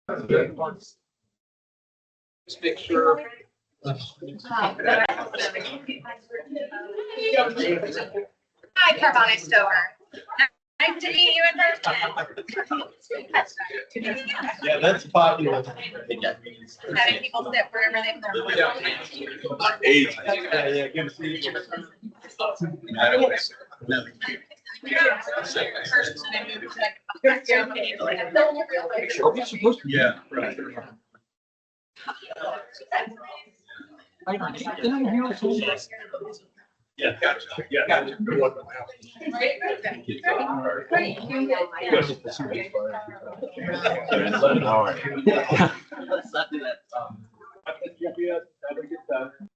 Just make sure. Hi, Carbonic Stover. Nice to meet you in person. Yeah, that's popular. Having people sit wherever they want. Age. Yeah, good to see you. Yeah, right. Yeah, gotcha. Yeah, gotcha. Let's not do that. Have a good time.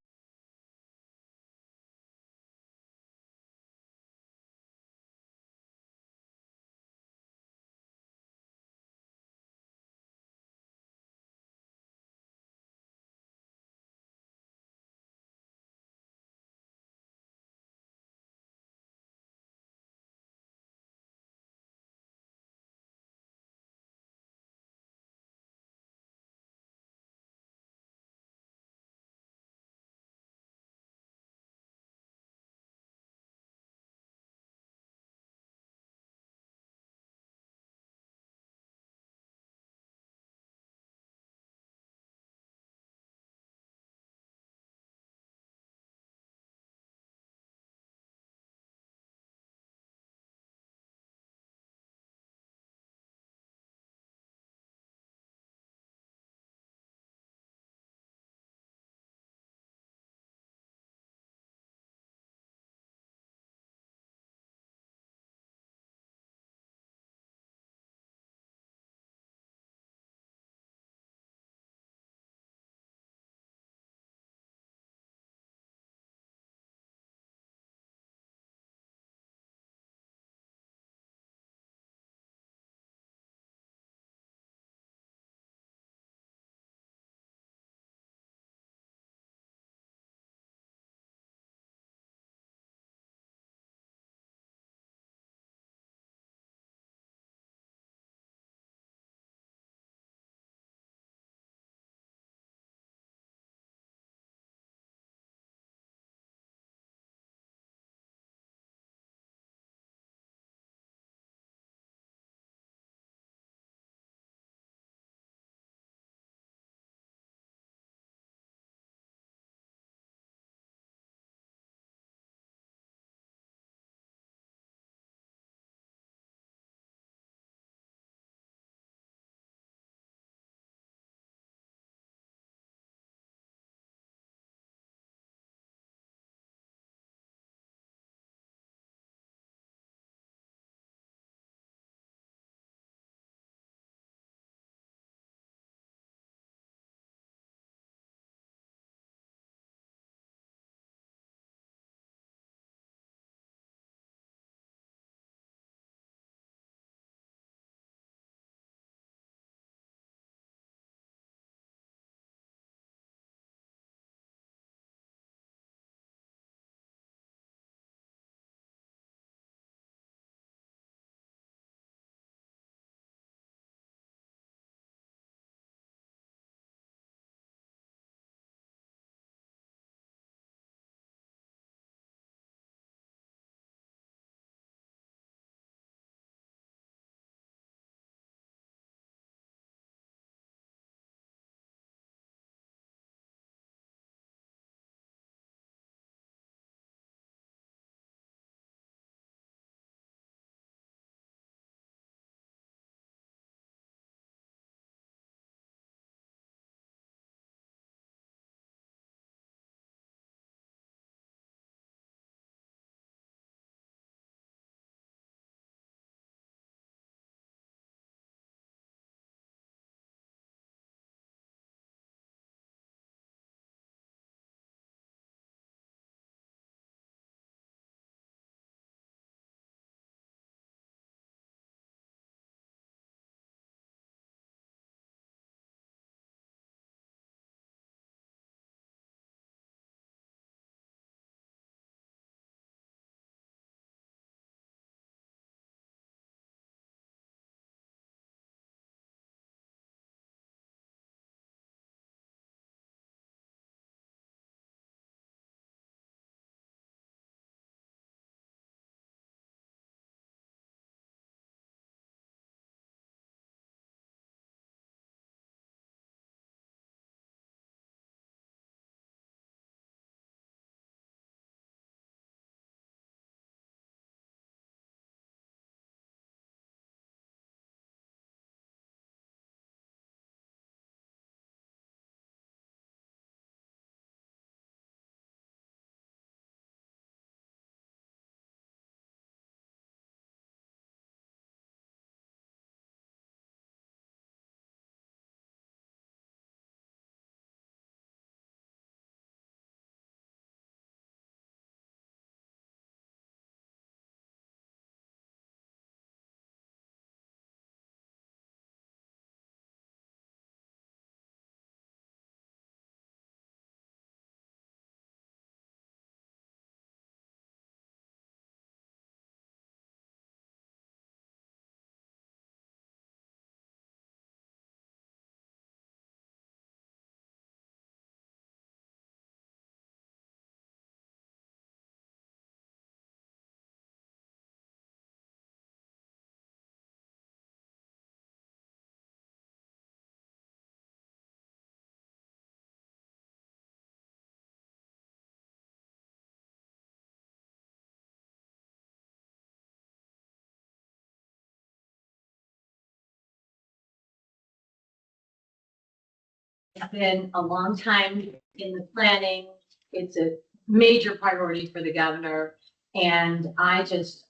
been a long time in the planning. It's a major priority for the governor. And I just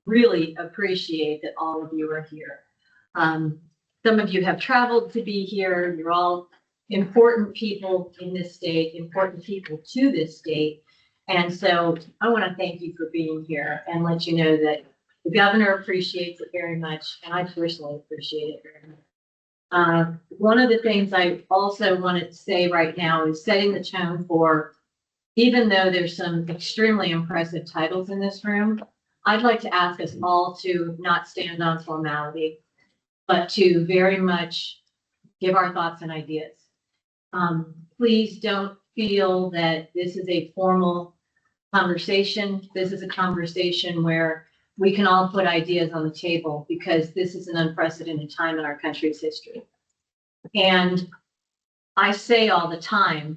really appreciate that all of you are here. Some of you have traveled to be here. You're all important people in this state, important people to this state. And so I want to thank you for being here and let you know that the governor appreciates it very much, and I personally appreciate it very much. One of the things I also want to say right now is setting the tone for, even though there's some extremely impressive titles in this room, I'd like to ask us all to not stand on formality, but to very much give our thoughts and ideas. Please don't feel that this is a formal conversation. This is a conversation where we can all put ideas on the table because this is an unprecedented time in our country's history. And I say all the time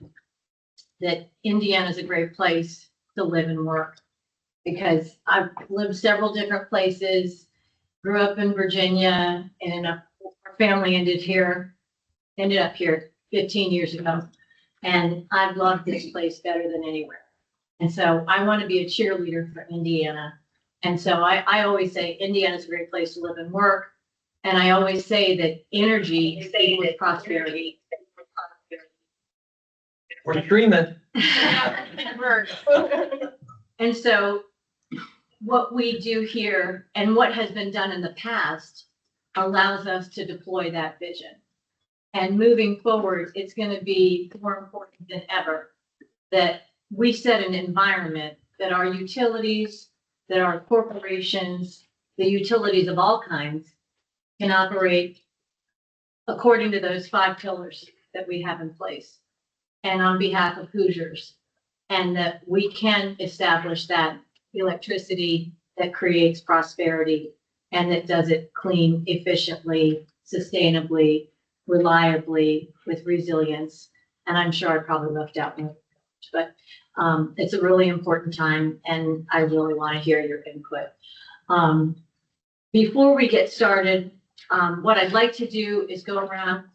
that Indiana is a great place to live and work because I've lived several different places, grew up in Virginia, and our family ended up here 15 years ago. And I've loved this place better than anywhere. And so I want to be a cheerleader for Indiana. And so I always say Indiana is a great place to live and work. And I always say that energy is equals prosperity. We're dreaming. And so what we do here and what has been done in the past allows us to deploy that vision. And moving forward, it's going to be more important than ever that we set an environment that our utilities, that our corporations, the utilities of all kinds can operate according to those 5 pillars that we have in place. And on behalf of Hoosiers, and that we can establish that electricity that creates prosperity and that does it clean, efficiently, sustainably, reliably, with resilience. And I'm sure I probably left out one, but it's a really important time and I really want to hear your input. Before we get started, what I'd like to do is go around,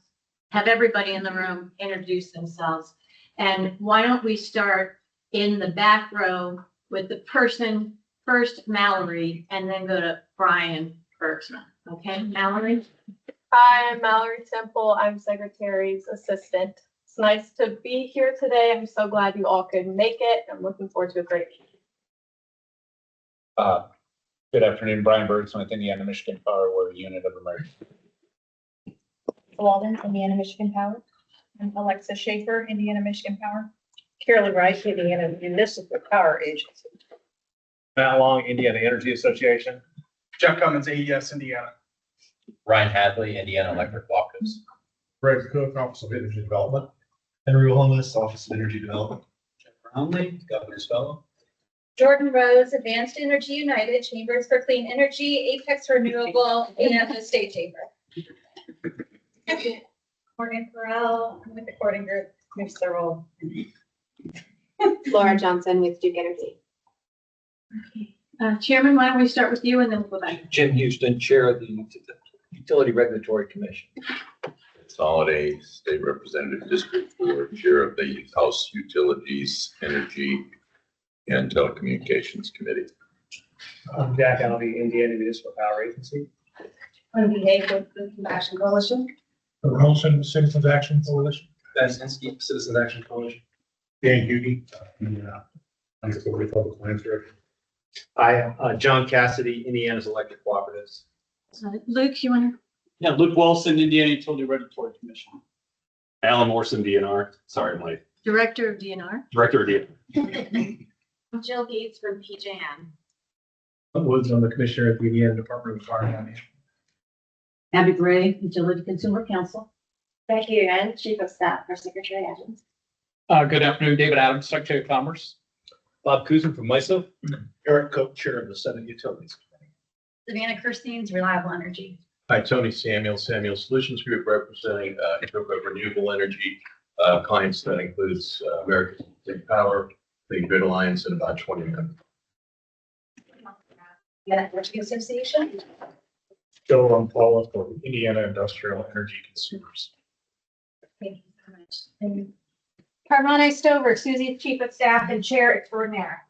have everybody in the room introduce themselves. And why don't we start in the back row with the person first, Mallory, and then go to Brian first. Okay, Mallory? Hi, I'm Mallory Temple. I'm Secretary's assistant. It's nice to be here today. I'm so glad you all could make it. I'm looking forward to a great meeting. Good afternoon, Brian Bergson with Indiana Michigan Power. We're a unit of emergency. Walden, Indiana Michigan Power. I'm Alexa Schaefer, Indiana Michigan Power. Carolyn Rice, Indiana Municipal Power Agency. Matt Long, Indiana Energy Association. Jeff Cummins, AES Indiana. Ryan Hadley, Indiana Electric Cooperatives. Greg Cook, Office of Energy Development. Henry Wilhelmus, Office of Energy Development. Jeff Brownlee, Governor's Fellow. Jordan Rose, Advanced Energy United, Chambers for Clean Energy, Apex Renewable, and the State Chamber. Morgan Farrell, I'm with the Cording Group. There's several. Laura Johnson with Duke Energy. Chairman, why don't we start with you and then we'll go back. Jim Houston, Chair of the Utility Regulatory Commission. Holiday, State Representative District 4, Chair of the House Utilities, Energy, and Telecommunications Committee. I'm Jack Alvey, Indiana Municipal Power Agency. I'm Dave with the Action Coalition. Wilson, Citizens Action Coalition. Ben Zinsky, Citizens Action Coalition. Dan Hughey, Public Lands Director. Hi, John Cassidy, Indiana's Electric Cooperatives. Luke, you want to? Yeah, Luke Wilson, Indiana Utility Regulatory Commission. Alan Morrison, DNR. Sorry, I'm late. Director of DNR. Director of DNR. I'm Jill Gates from PJM. Woods, I'm the Commissioner at the Indiana Department of Fire and Management. Abby Gray, Utility Consumer Council. Becky Uren, Chief of Staff for Secretary Adams. Good afternoon, David Adams, Secretary of Commerce. Bob Kuzin from MISO. Eric Cook, Chair of the Senate Utilities Committee. Savannah Kirstein's Reliable Energy. Hi, Tony Samuel, Samuel Solutions Group, representing renewable energy clients. That includes American Clean Power, Clean Grid Alliance, and about 20 members. Energy Association. Joe Paula for Indiana Industrial Energy Consumers. Thank you so much. Carmine Stover, Susie, Chief of Staff and Chair Extraordinaire.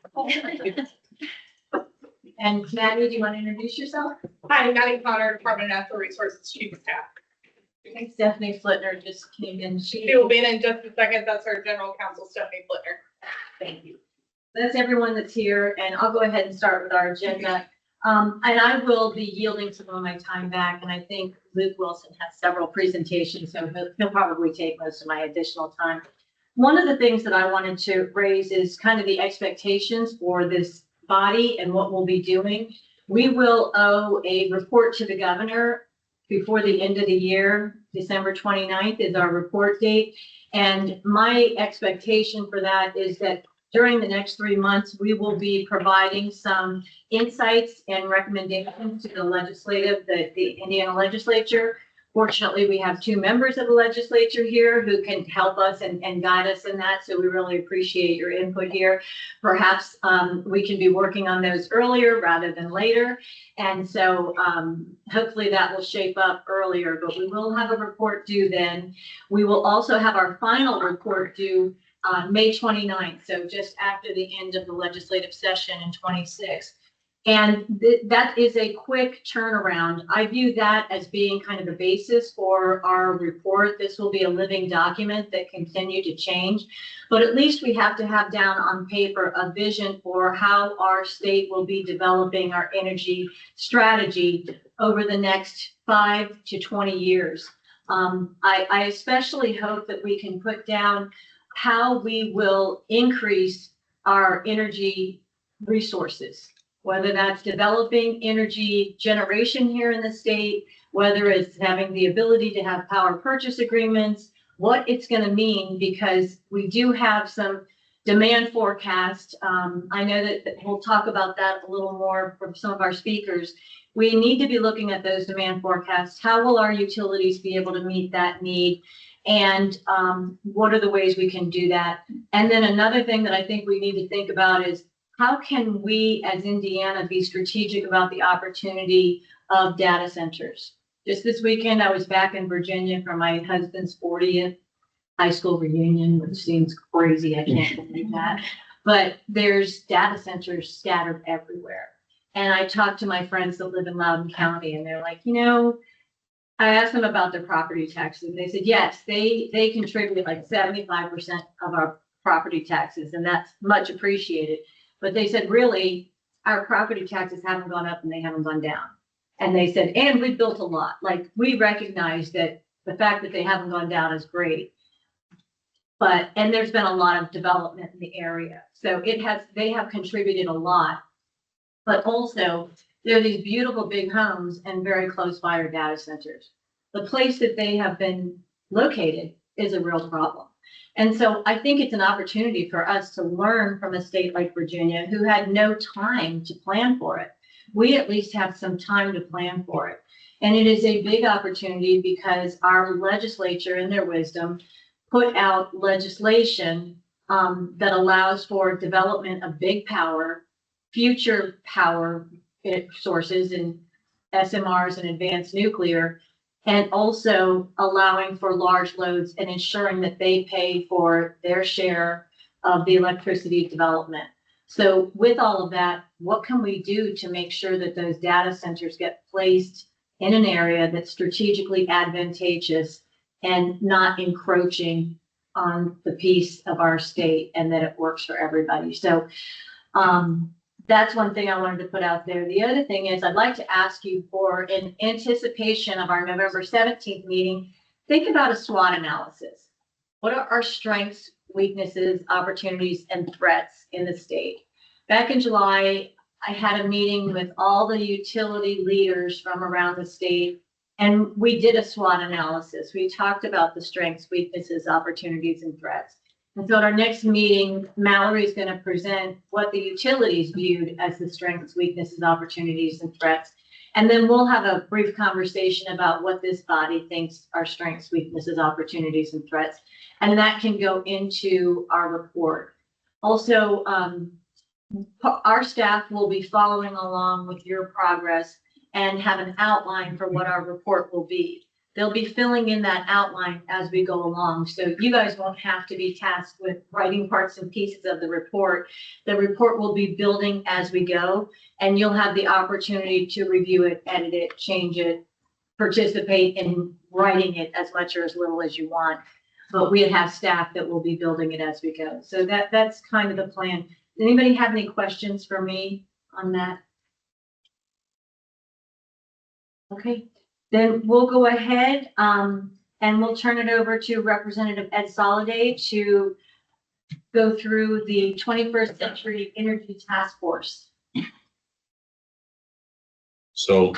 And Maddie, do you want to introduce yourself? Hi, Maddie Potter, Department of Natural Resources Chief of Staff. Thanks. Stephanie Flitner just came in. She will be in just a second. That's our General Counsel, Stephanie Flitner. Thank you. That's everyone that's here, and I'll go ahead and start with our agenda. And I will be yielding some of my time back, and I think Luke Wilson has several presentations, so he'll probably take most of my additional time. One of the things that I wanted to raise is kind of the expectations for this body and what we'll be doing. We will owe a report to the governor before the end of the year. December 29th is our report date. And my expectation for that is that during the next 3 months, we will be providing some insights and recommendations to the the Indiana legislature. Fortunately, we have 2 members of the legislature here who can help us and guide us in that. So we really appreciate your input here. Perhaps we can be working on those earlier rather than later. And so hopefully that will shape up earlier, but we will have a report due then. We will also have our final report due May 29th, so just after the end of the legislative session in 26. And that is a quick turnaround. I view that as being kind of the basis for our report. This will be a living document that continue to change, but at least we have to have down on paper a vision for how our state will be developing our energy strategy over the next 5 to 20 years. I especially hope that we can put down how we will increase our energy resources, whether that's developing energy generation here in the state, whether it's having the ability to have power purchase agreements, what it's going to mean, because we do have some demand forecast. I know that we'll talk about that a little more from some of our speakers. We need to be looking at those demand forecasts. How will our utilities be able to meet that need? And what are the ways we can do that? And then another thing that I think we need to think about is how can we as Indiana be strategic about the opportunity of data centers? Just this weekend, I was back in Virginia for my husband's 40th high school reunion, which seems crazy. I can't believe that. But there's data centers scattered everywhere. And I talked to my friends that live in Loudoun County, and they're like, I asked them about their property taxes. They said, yes, they contribute like 75% of our property taxes, and that's much appreciated. But they said, really, our property taxes haven't gone up and they haven't gone down. And they said, and we built a lot. Like, we recognize that the fact that they haven't gone down is great. And there's been a lot of development in the area. So they have contributed a lot. But also, there are these beautiful big homes and very close by are data centers. The place that they have been located is a real problem. And so I think it's an opportunity for us to learn from a state like Virginia, who had no time to plan for it. We at least have some time to plan for it. And it is a big opportunity because our legislature, in their wisdom, put out legislation that allows for development of big power, future power sources in SMRs and advanced nuclear, and also allowing for large loads and ensuring that they pay for their share of the electricity development. So with all of that, what can we do to make sure that those data centers get placed in an area that's strategically advantageous and not encroaching on the piece of our state, and that it works for everybody? So that's one thing I wanted to put out there. The other thing is I'd like to ask you, for in anticipation of our November 17th meeting, think about a SWOT analysis. What are our strengths, weaknesses, opportunities, and threats in the state? Back in July, I had a meeting with all the utility leaders from around the state, and we did a SWOT analysis. We talked about the strengths, weaknesses, opportunities, and threats. And so at our next meeting, Mallory is going to present what the utilities viewed as the strengths, weaknesses, opportunities, and threats. And then we'll have a brief conversation about what this body thinks are strengths, weaknesses, opportunities, and threats. And that can go into our report. Also, our staff will be following along with your progress and have an outline for what our report will be. They'll be filling in that outline as we go along. So you guys won't have to be tasked with writing parts and pieces of the report. The report will be building as we go, and you'll have the opportunity to review it, edit it, change it, participate in writing it as much or as little as you want. But we have staff that will be building it as we go. So that's kind of the plan. Does anybody have any questions for me on that? Okay, then we'll go ahead and we'll turn it over to Representative Ed Soliday to go through the 21st Century Energy Task Force. So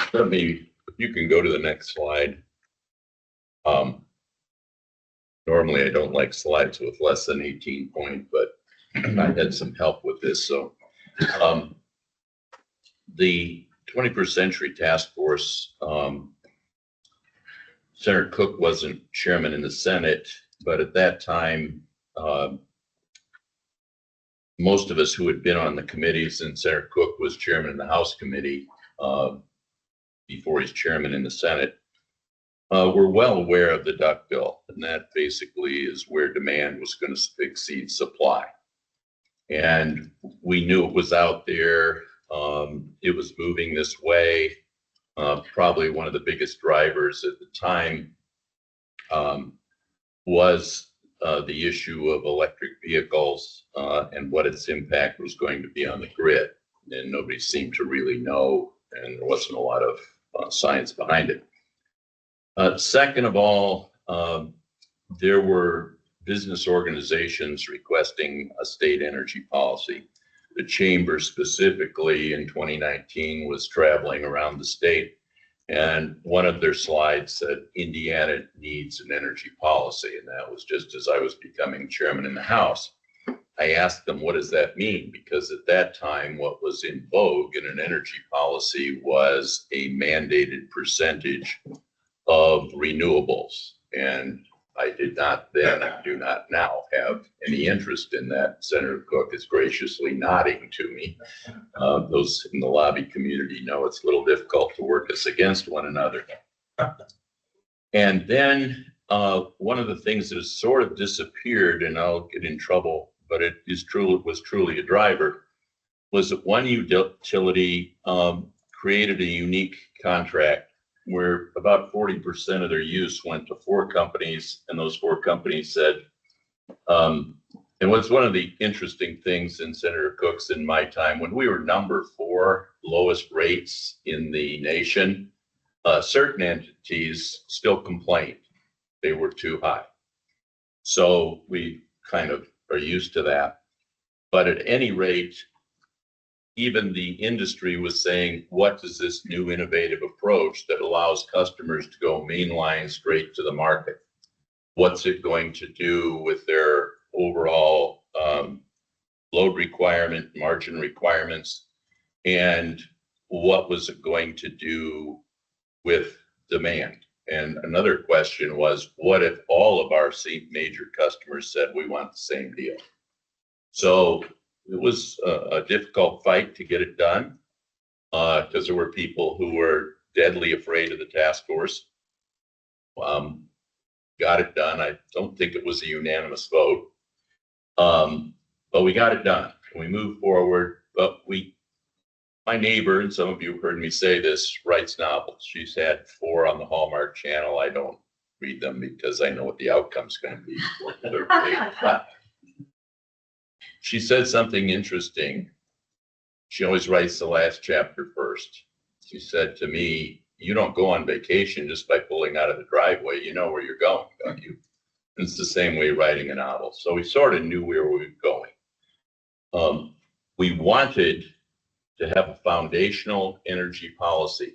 you can go to the next slide. Normally I don't like slides with less than 18 points, but I had some help with this. So the 21st Century Task Force, Senator Cook wasn't chairman in the Senate, but at that time, most of us who had been on the committees, and Senator Cook was chairman in the House committee before he's chairman in the Senate, were well aware of the duck bill, and that basically is where demand was going to exceed supply. And we knew it was out there. It was moving this way. Probably one of the biggest drivers at the time was the issue of electric vehicles and what its impact was going to be on the grid. And nobody seemed to really know, and there wasn't a lot of science behind it. Second of all, there were business organizations requesting a state energy policy. The chamber specifically in 2019 was traveling around the state, and one of their slides said Indiana needs an energy policy, and that was just as I was becoming chairman in the House. I asked them, what does that mean? Because at that time, what was in vogue in an energy policy was a mandated percentage of renewables. And I did not then, I do not now have any interest in that. Senator Cook is graciously nodding to me. Those in the lobby community know it's a little difficult to work us against one another. And then one of the things that has sort of disappeared, and I'll get in trouble, but it was truly a driver, was that one utility created a unique contract where about 40% of their use went to 4 companies, and those 4 companies said, and what's one of the interesting things in Senator Cook's in my time, when we were number 4 lowest rates in the nation, certain entities still complained they were too high. So we kind of are used to that. But at any rate, even the industry was saying, what is this new innovative approach that allows customers to go mainline straight to the market? What's it going to do with their overall load requirement, margin requirements? And what was it going to do with demand? And another question was, what if all of our major customers said, we want the same deal? So it was a difficult fight to get it done because there were people who were deadly afraid of the task force. Got it done. I don't think it was a unanimous vote, but we got it done. We moved forward, but my neighbor, and some of you have heard me say this, writes novels. She's had 4 on the Hallmark Channel. I don't read them because I know what the outcome's going to be. She said something interesting. She always writes the last chapter first. She said to me, you don't go on vacation just by pulling out of the driveway. You know where you're going, don't you? And it's the same way writing a novel. So we sort of knew where we were going. We wanted to have a foundational energy policy,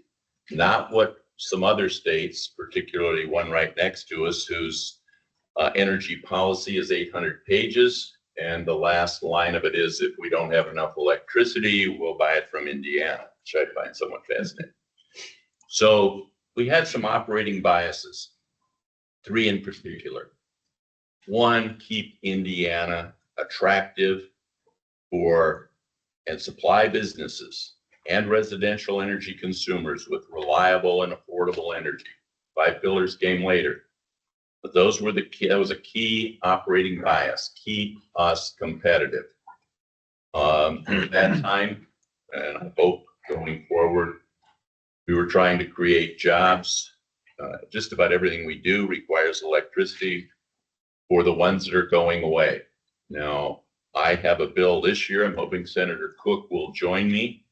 not what some other states, particularly one right next to us, whose energy policy is 800 pages. And the last line of it is, if we don't have enough electricity, we'll buy it from Indiana, which I find somewhat fascinating. So we had some operating biases, 3 in particular. 1, keep Indiana attractive and supply businesses and residential energy consumers with reliable and affordable energy. 5 pillars came later. But those were the key, that was a key operating bias, keep us competitive. At that time, and I hope going forward, we were trying to create jobs. Just about everything we do requires electricity for the ones that are going away. Now, I have a bill this year, I'm hoping Senator Cook will join me,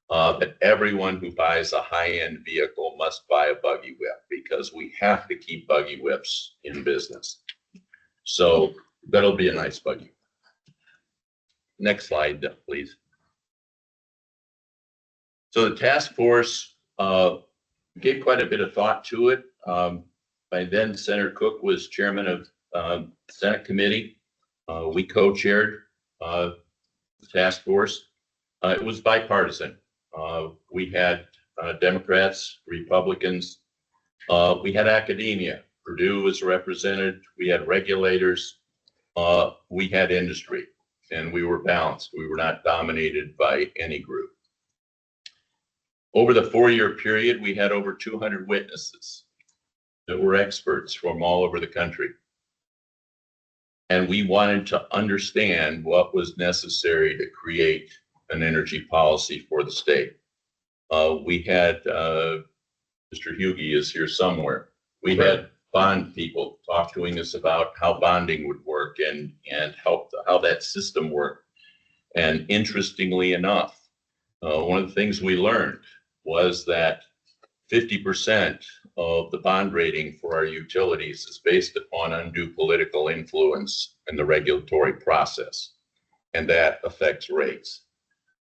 that everyone who buys a high-end vehicle must buy a buggy whip because we have to keep buggy whips in business. So that'll be a nice buggy. Next slide, please. So the task force gave quite a bit of thought to it. By then, Senator Cook was chairman of the Senate committee. We co-chaired the task force. It was bipartisan. We had Democrats, Republicans. We had academia. Purdue was represented. We had regulators. We had industry. And we were balanced. We were not dominated by any group. Over the 4-year period, we had over 200 witnesses that were experts from all over the country. And we wanted to understand what was necessary to create an energy policy for the state. We had, Mr. Hughey is here somewhere. We had bond people talking to us about how bonding would work and how that system worked. And interestingly enough, one of the things we learned was that 50% of the bond rating for our utilities is based upon undue political influence in the regulatory process, and that affects rates.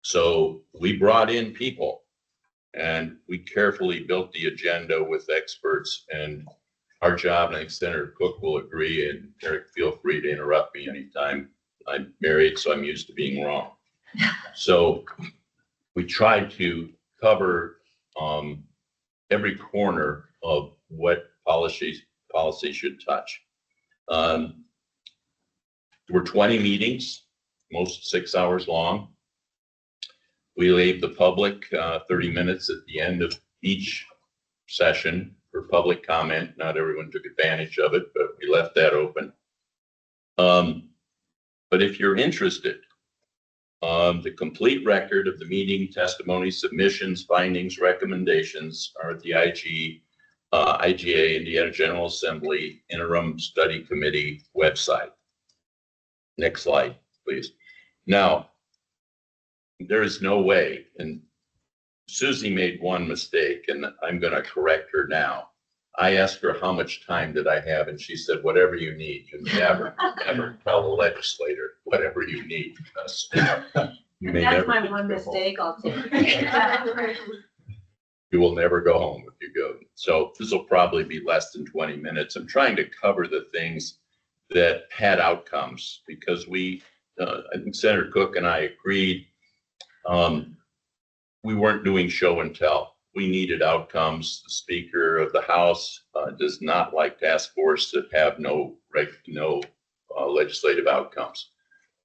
So we brought in people and we carefully built the agenda with experts, and our job, and I think Senator Cook will agree, and Eric, feel free to interrupt me anytime. I'm married, so I'm used to being wrong. So we tried to cover every corner of what policy should touch. There were 20 meetings, most 6 hours long. We gave the public 30 minutes at the end of each session for public comment. Not everyone took advantage of it, but we left that open. But if you're interested, the complete record of the meeting, testimony, submissions, findings, recommendations are at the IGA, Indiana General Assembly Interim Study Committee website. Next slide, please. Now, there is no way, and Susie made one mistake, and I'm going to correct her now. I asked her how much time did I have, and she said, whatever you need. You never tell the legislator whatever you need. Because you may That's never my get one to go home. mistake, I'll take. You will never go home if you go. So this will probably be less than 20 minutes. I'm trying to cover the things that had outcomes because I think Senator Cook and I agreed we weren't doing show and tell. We needed outcomes. The Speaker of the House does not like task force that have no legislative outcomes.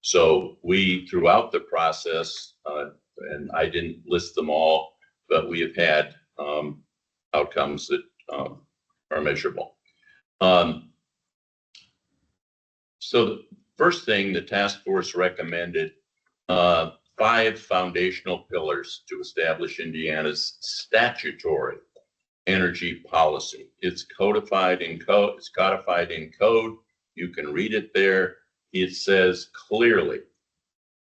So we, throughout the process, and I didn't list them all, but we have had outcomes that are measurable. So the first thing the task force recommended 5 foundational pillars to establish Indiana's statutory energy policy. It's codified in code. It's codified in code. You can read it there. It says clearly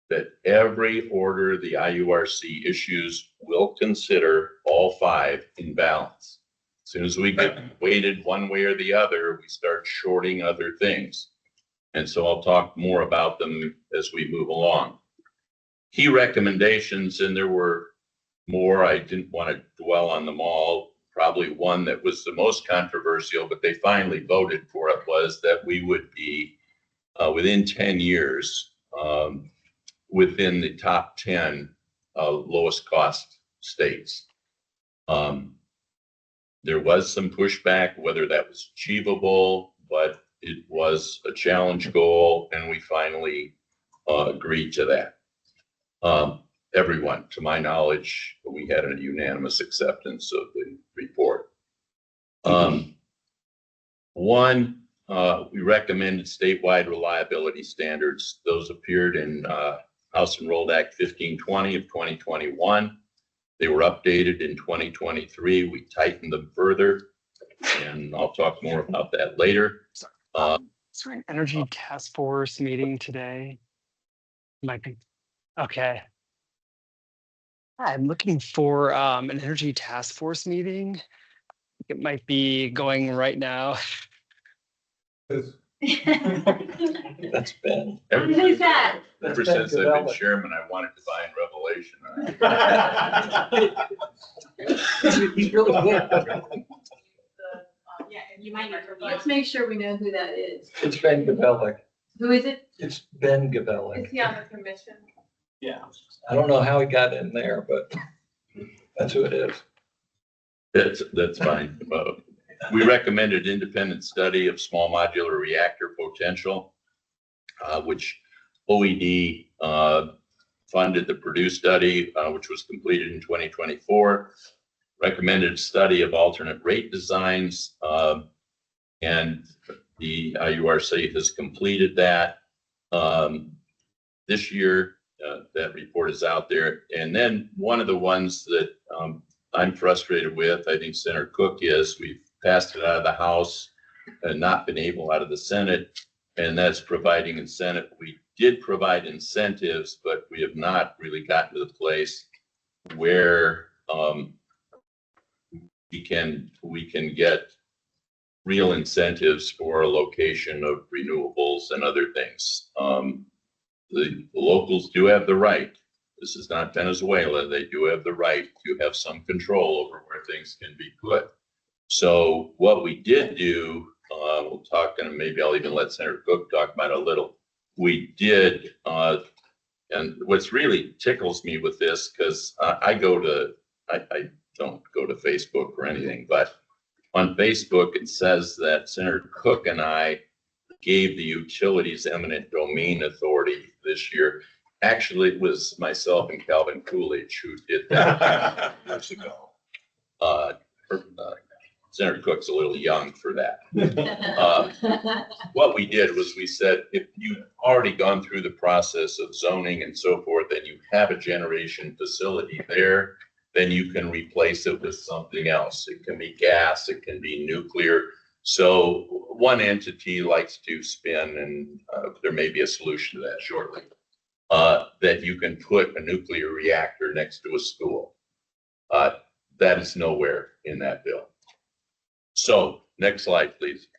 that every order the IURC issues will consider all 5 in balance. As soon as we get weighted one way or the other, we start shorting other things. And so I'll talk more about them as we move along. Key recommendations, and there were more, I didn't want to dwell on them all. Probably one that was the most controversial, but they finally voted for it, was that we would be within 10 years within the top 10 lowest cost states. There was some pushback whether that was achievable, but it was a challenge goal, and we finally agreed to that. Everyone, to my knowledge, we had a unanimous acceptance of the report. One, we recommended statewide reliability standards. Those appeared in House Enrolled Act 1520 of 2021. They were updated in 2023. We tightened them further, and I'll talk more about that later. Is there an energy task force meeting today? Might be. Okay. I'm looking for an energy task force meeting. It might be going right now. That's Ben. Who's that? Ever since I've been chairman, I wanted divine revelation. He's really good. Yeah, you might not. Let's make sure we know who that is. It's Ben Gabellic. Who is it? It's Ben Gabellic. Is he on the commission? Yeah. I don't know how he got in there, but that's who it is. That's fine. We recommended independent study of small modular reactor potential, which OED funded the Purdue study, which was completed in 2024. Recommended study of alternate rate designs, and the IURC has completed that this year. That report is out there. And then one of the ones that I'm frustrated with, I think Senator Cook is, we've passed it out of the House and not been able out of the Senate, and that's providing incentive. We did provide incentives, but we have not really gotten to the place where we can get real incentives for a location of renewables and other things. The locals do have the right. This is not Venezuela. They do have the right to have some control over where things can be put. So what we did do, we'll talk, and maybe I'll even let Senator Cook talk about it a little. We did, and what's really tickles me with this, because I don't go to Facebook or anything, but on Facebook it says that Senator Cook and I gave the utilities eminent domain authority this year. Actually, it was myself and Calvin Coolidge who did that years ago. Senator Cook's a little young for that. What we did was we said, if you've already gone through the process of zoning and so forth, and you have a generation facility there, then you can replace it with something else. It can be gas, it can be nuclear. So one entity likes to spin, and there may be a solution to that shortly, that you can put a nuclear reactor next to a school. That is nowhere in that bill. So next slide, please.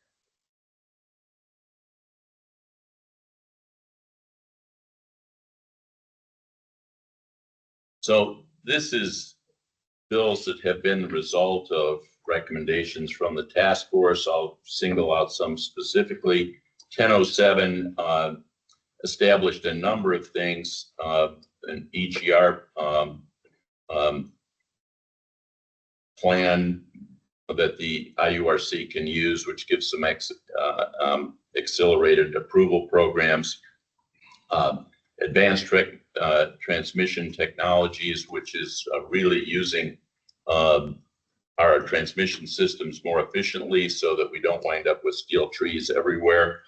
So this is bills that have been the result of recommendations from the task force. I'll single out some specifically. 1007 established a number of things, an EGR plan that the IURC can use, which gives some accelerated approval programs, advanced transmission technologies, which is really using our transmission systems more efficiently so that we don't wind up with steel trees everywhere.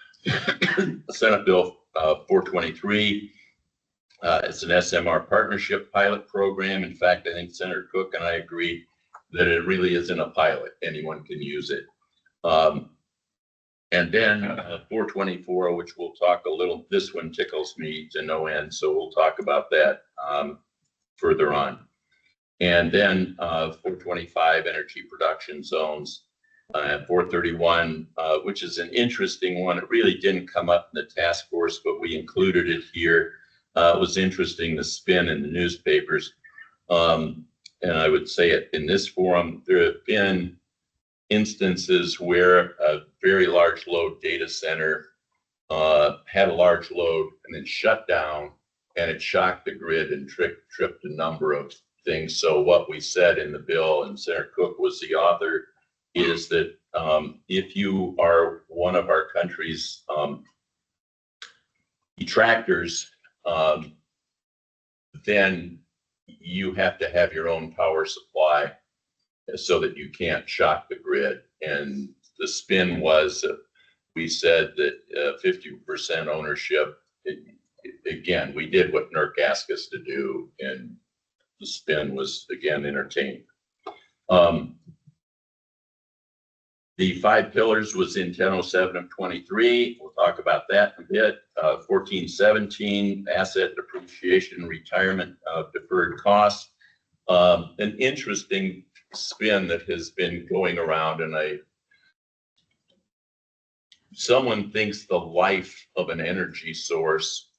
Senate Bill 423 it's an SMR partnership pilot program. In fact, I think Senator Cook and I agree that it really isn't a pilot. Anyone can use it. And then 424, which we'll talk a little, this one tickles me to no end, so we'll talk about that further on. And then 425, energy production zones. 431, which is an interesting one. It really didn't come up in the task force, but we included it here. It was interesting, the spin in the newspapers. And I would say it in this forum, there have been instances where a very large load data center had a large load and then shut down, and it shocked the grid and tripped a number of things. So what we said in the bill, and Senator Cook was the author, is that if you are one of our country's detractors, then you have to have your own power supply so that you can't shock the grid. And the spin was, we said that 50% ownership. Again, we did what NERC asked us to do, and the spin was again entertaining. The 5 pillars was in 1007 of 23. We'll talk about that in a bit. 1417, asset depreciation and retirement of deferred costs. An interesting spin that has been going around, and someone thinks the life of an energy source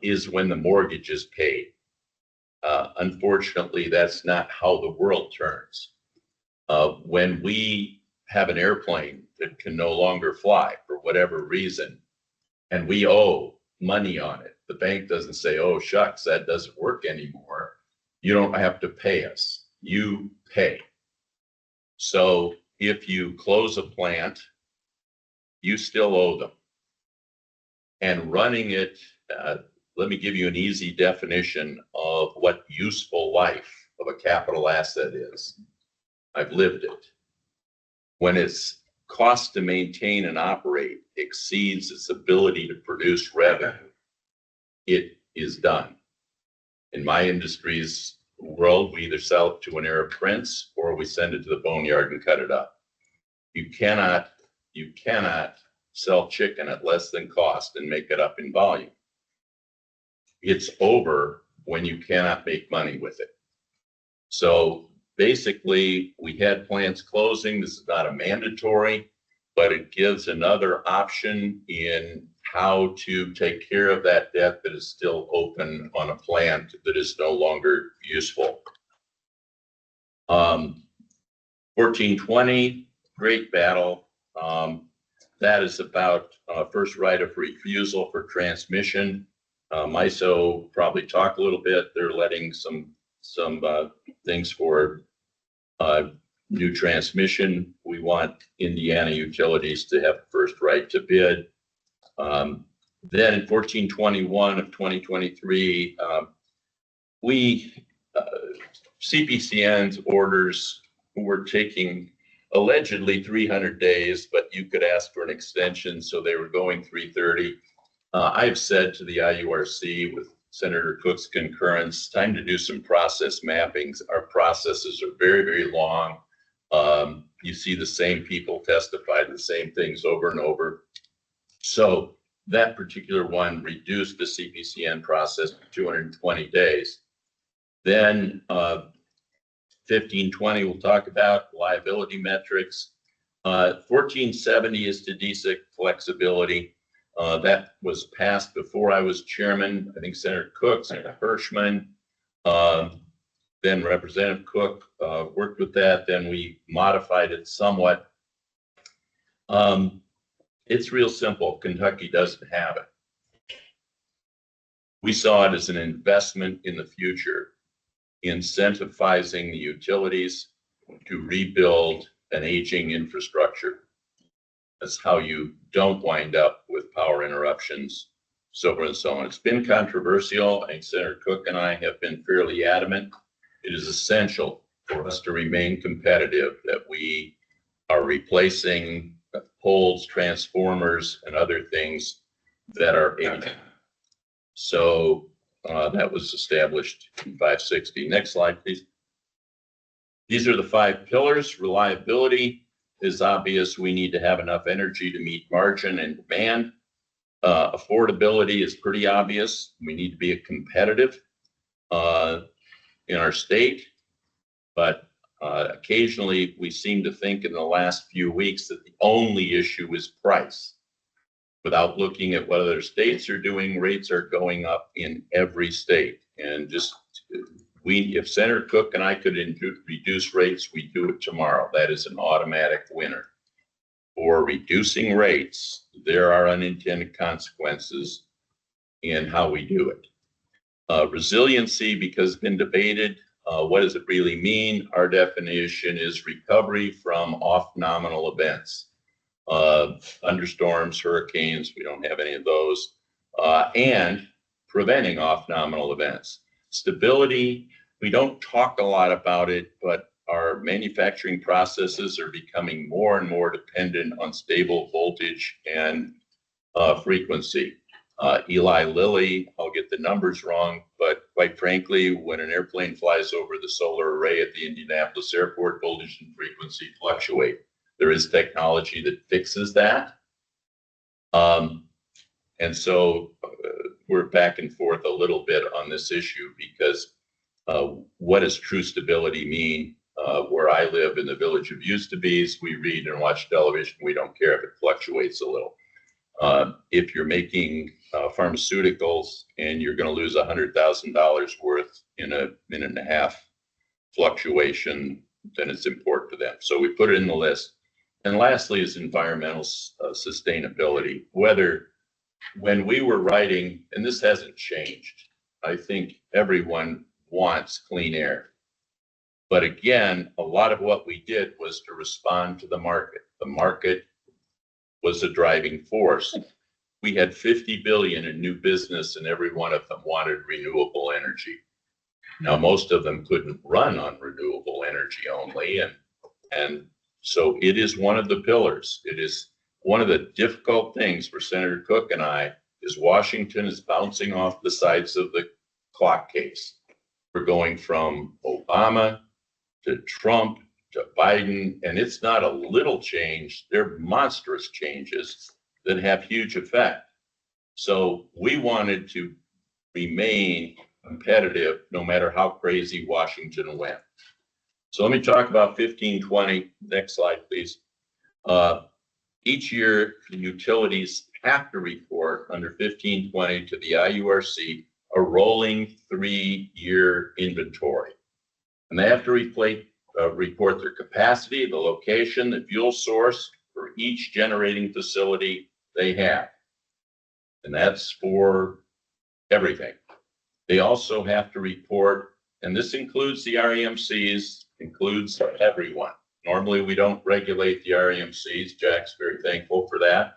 is when the mortgage is paid. Unfortunately, that's not how the world turns. When we have an airplane that can no longer fly for whatever reason, and we owe money on it, the bank doesn't say, oh, shucks, that doesn't work anymore. You don't have to pay us. You pay. So if you close a plant, you still owe them. And running it, let me give you an easy definition of what useful life of a capital asset is. I've lived it. When its cost to maintain and operate exceeds its ability to produce revenue, it is done. In my industry's world, we either sell it to an Arab prince or we send it to the boneyard and cut it up. You cannot sell chicken at less than cost and make it up in volume. It's over when you cannot make money with it. So basically, we had plants closing. This is not a mandatory, but it gives another option in how to take care of that debt that is still open on a plant that is no longer useful. 1420, great battle. That is about first right of refusal for transmission. MISO probably talk a little bit. They're letting some things for new transmission. We want Indiana utilities to have first right to bid. Then in 1421 of 2023, CPCN's orders were taking allegedly 300 days, but you could ask for an extension, so they were going 330. I've said to the IURC with Senator Cook's concurrence, time to do some process mappings. Our processes are very, very long. You see the same people testify the same things over and over. So that particular one reduced the CPCN process to 220 days. Then 1520, we'll talk about liability metrics. 1470 is to DSIC flexibility. That was passed before I was chairman. I think Senator Cook, Senator Hirschman, then Representative Cook worked with that. Then we modified it somewhat. It's real simple. Kentucky doesn't have it. We saw it as an investment in the future, incentivizing the utilities to rebuild an aging infrastructure. That's how you don't wind up with power interruptions, so forth and so on. It's been controversial. I think Senator Cook and I have been fairly adamant. It is essential for us to remain competitive that we are replacing poles, transformers, and other things that are aging. So that was established in 560. Next slide, please. These are the 5 pillars. Reliability is obvious. We need to have enough energy to meet margin and demand. Affordability is pretty obvious. We need to be competitive in our state, but occasionally we seem to think in the last few weeks that the only issue is price. Without looking at what other states are doing, rates are going up in every state. And just if Senator Cook and I could reduce rates, we do it tomorrow. That is an automatic winner. For reducing rates, there are unintended consequences in how we do it. Resiliency, because it's been debated, what does it really mean? Our definition is recovery from off-nominal events. Thunderstorms, hurricanes, we don't have any of those, and preventing off-nominal events. Stability, we don't talk a lot about it, but our manufacturing processes are becoming more and more dependent on stable voltage and frequency. Eli Lilly, I'll get the numbers wrong, but quite frankly, when an airplane flies over the solar array at the Indianapolis airport, voltage and frequency fluctuate. There is technology that fixes that. And so we're back and forth a little bit on this issue because what does true stability mean? Where I live in the village of Euston, we read and watch television. We don't care if it fluctuates a little. If you're making pharmaceuticals and you're going to lose $100,000 worth in a minute and a half fluctuation, then it's important to them. So we put it in the list. And lastly is environmental sustainability. When we were writing, and this hasn't changed, I think everyone wants clean air. But again, a lot of what we did was to respond to the market. The market was a driving force. We had 50 billion in new business and every one of them wanted renewable energy. Now, most of them couldn't run on renewable energy only. And so it is one of the pillars. It is one of the difficult things for Senator Cook and I is Washington is bouncing off the sides of the clock case. We're going from Obama to Trump to Biden, and it's not a little change. They're monstrous changes that have huge effect. So we wanted to remain competitive no matter how crazy Washington went. So let me talk about 1520. Next slide, please. Each year, the utilities have to report under 1520 to the IURC a rolling 3-year inventory. And they have to report their capacity, the location, the fuel source for each generating facility they have. And that's for everything. They also have to report, and this includes the REMCs, includes everyone. Normally, we don't regulate the REMCs. Jack's very thankful for that.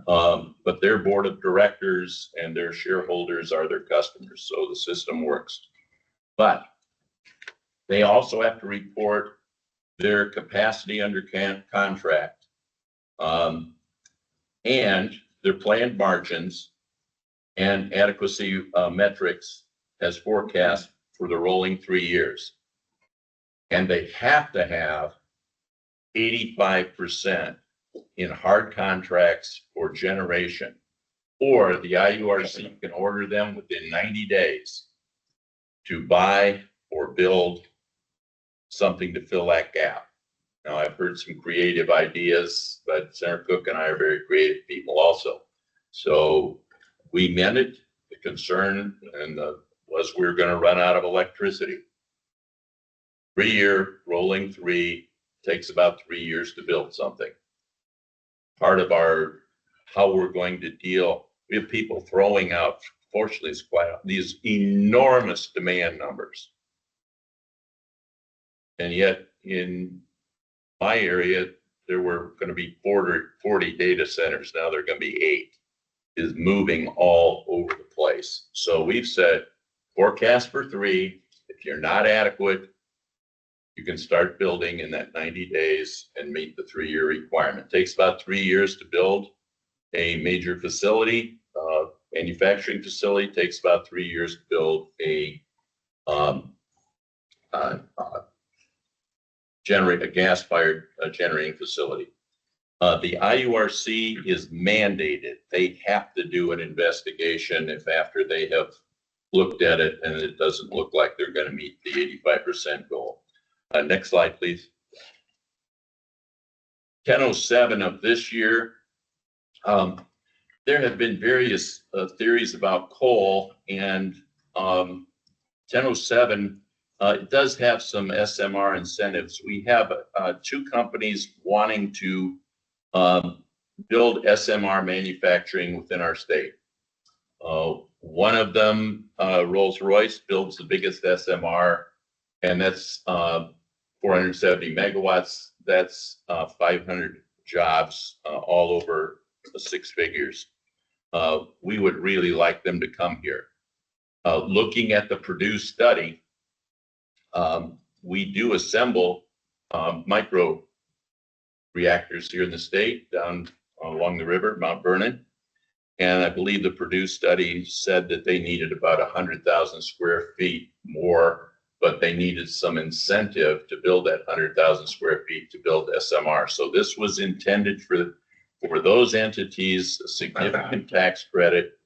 But their board of directors and their shareholders are their customers, so the system works. But they also have to report their capacity under contract and their planned margins and adequacy metrics as forecast for the rolling 3 years. And they have to have 85% in hard contracts for generation, or the IURC can order them within 90 days to buy or build something to fill that gap. Now, I've heard some creative ideas, but Senator Cook and I are very creative people also. So we meant it. The concern was we were going to run out of electricity. 3-year rolling 3 takes about 3 years to build something. Part of how we're going to deal, we have people throwing out, fortunately, it's quite these enormous demand numbers. And yet in my area, there were going to be 40 data centers. Now they're going to be 8, is moving all over the place. So we've said forecast for 3. If you're not adequate, you can start building in that 90 days and meet the 3-year requirement. It takes about 3 years to build a major facility. Manufacturing facility takes about 3 years to build a gas-fired generating facility. The IURC is mandated. They have to do an investigation if after they have looked at it and it doesn't look like they're going to meet the 85% goal. Next slide, please. 1007 of this year, there have been various theories about coal, and 1007 it does have some SMR incentives. We have 2 companies wanting to build SMR manufacturing within our state. One of them, Rolls-Royce, builds the biggest SMR, and that's 470 megawatts. That's 500 jobs all over 6 figures. We would really like them to come here. Looking at the Purdue study, we do assemble micro reactors here in the state down along the river, Mount Vernon. And I believe the Purdue study said that they needed about 100,000 square feet more, but they needed some incentive to build that 100,000 square feet to build SMR. So this was intended for those entities, a significant tax credit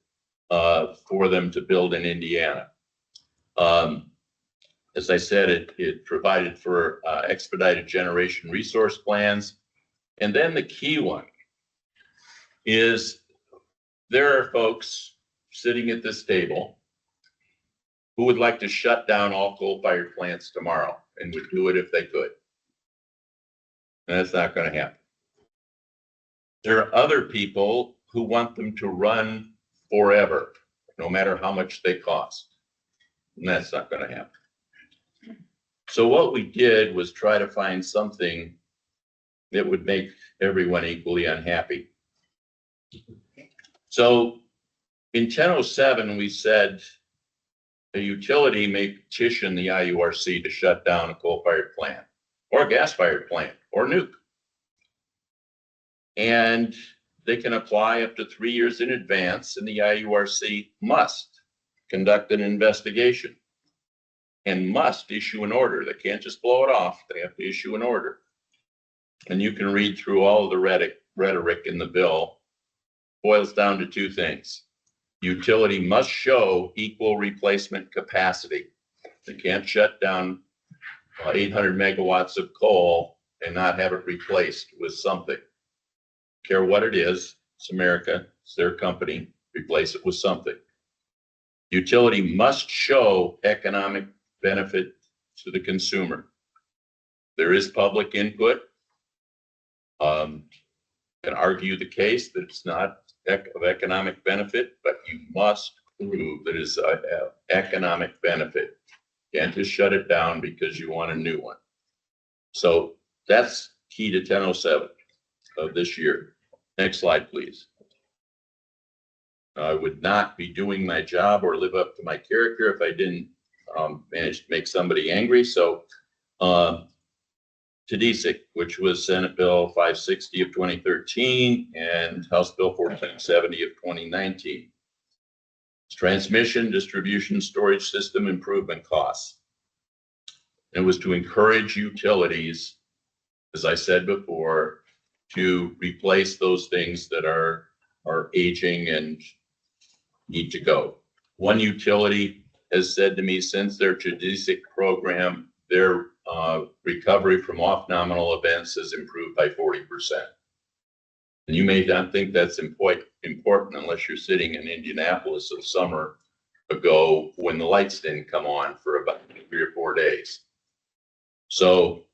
for them to build in Indiana. As I said, it provided for expedited generation resource plans. And then the key one is there are folks sitting at this table who would like to shut down all coal-fired plants tomorrow and would do it if they could. And that's not going to happen. There are other people who want them to run forever, no matter how much they cost. And that's not going to happen. So what we did was try to find something that would make everyone equally unhappy. So in 1007, we said a utility may petition the IURC to shut down a coal-fired plant or a gas-fired plant or nuke. And they can apply up to 3 years in advance, and the IURC must conduct an investigation and must issue an order. They can't just blow it off. They have to issue an order. And you can read through all of the rhetoric in the bill. Boils down to two things. Utility must show equal replacement capacity. They can't shut down 800 megawatts of coal and not have it replaced with something. Care what it is, it's America, it's their company, replace it with something. Utility must show economic benefit to the consumer. There is public input. Can argue the case that it's not of economic benefit, but you must prove that it's an economic benefit. You can't just shut it down because you want a new one. So that's key to 1007 of this year. Next slide, please. I would not be doing my job or live up to my character if I didn't manage to make somebody angry. So TDSIC, which was Senate Bill 560 of 2013 and House Bill 1470 of 2019. It's transmission, distribution, storage system improvement costs. It was to encourage utilities, as I said before, to replace those things that are aging and need to go. One utility has said to me since their TDSIC program, their recovery from off-nominal events has improved by 40%. And you may not think that's important unless you're sitting in Indianapolis a summer ago when the lights didn't come on for about 3 or 4 days. So,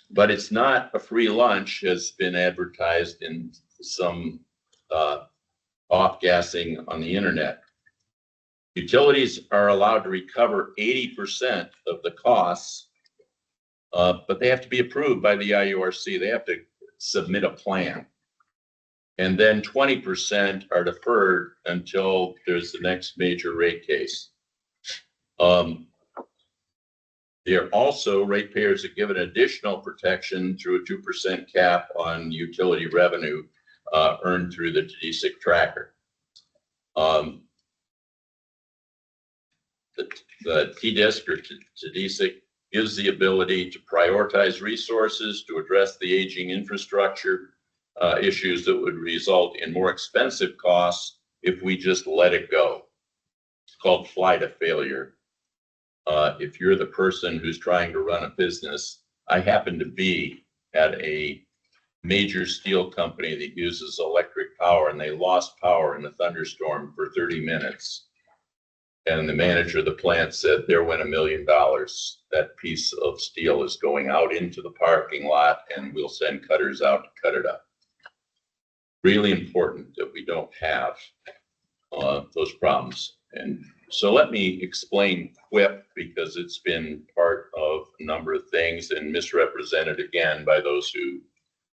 but it's not a free lunch as been advertised in some off-gassing on the internet. Utilities are allowed to recover 80% of the costs, but they have to be approved by the IURC. They have to submit a plan. And then 20% are deferred until there's the next major rate case. They're also, ratepayers are given additional protection through a 2% cap on utility revenue earned through the TDSIC tracker. The TDSIC or TDSIC gives the ability to prioritize resources to address the aging infrastructure issues that would result in more expensive costs if we just let it go. It's called fly to failure. If you're the person who's trying to run a business, I happen to be at a major steel company that uses electric power, and they lost power in a thunderstorm for 30 minutes. And the manager of the plant said, there went $1 million. That piece of steel is going out into the parking lot, and we'll send cutters out to cut it up. Really important that we don't have those problems. And so let me explain QIP, because it's been part of a number of things and misrepresented again by those who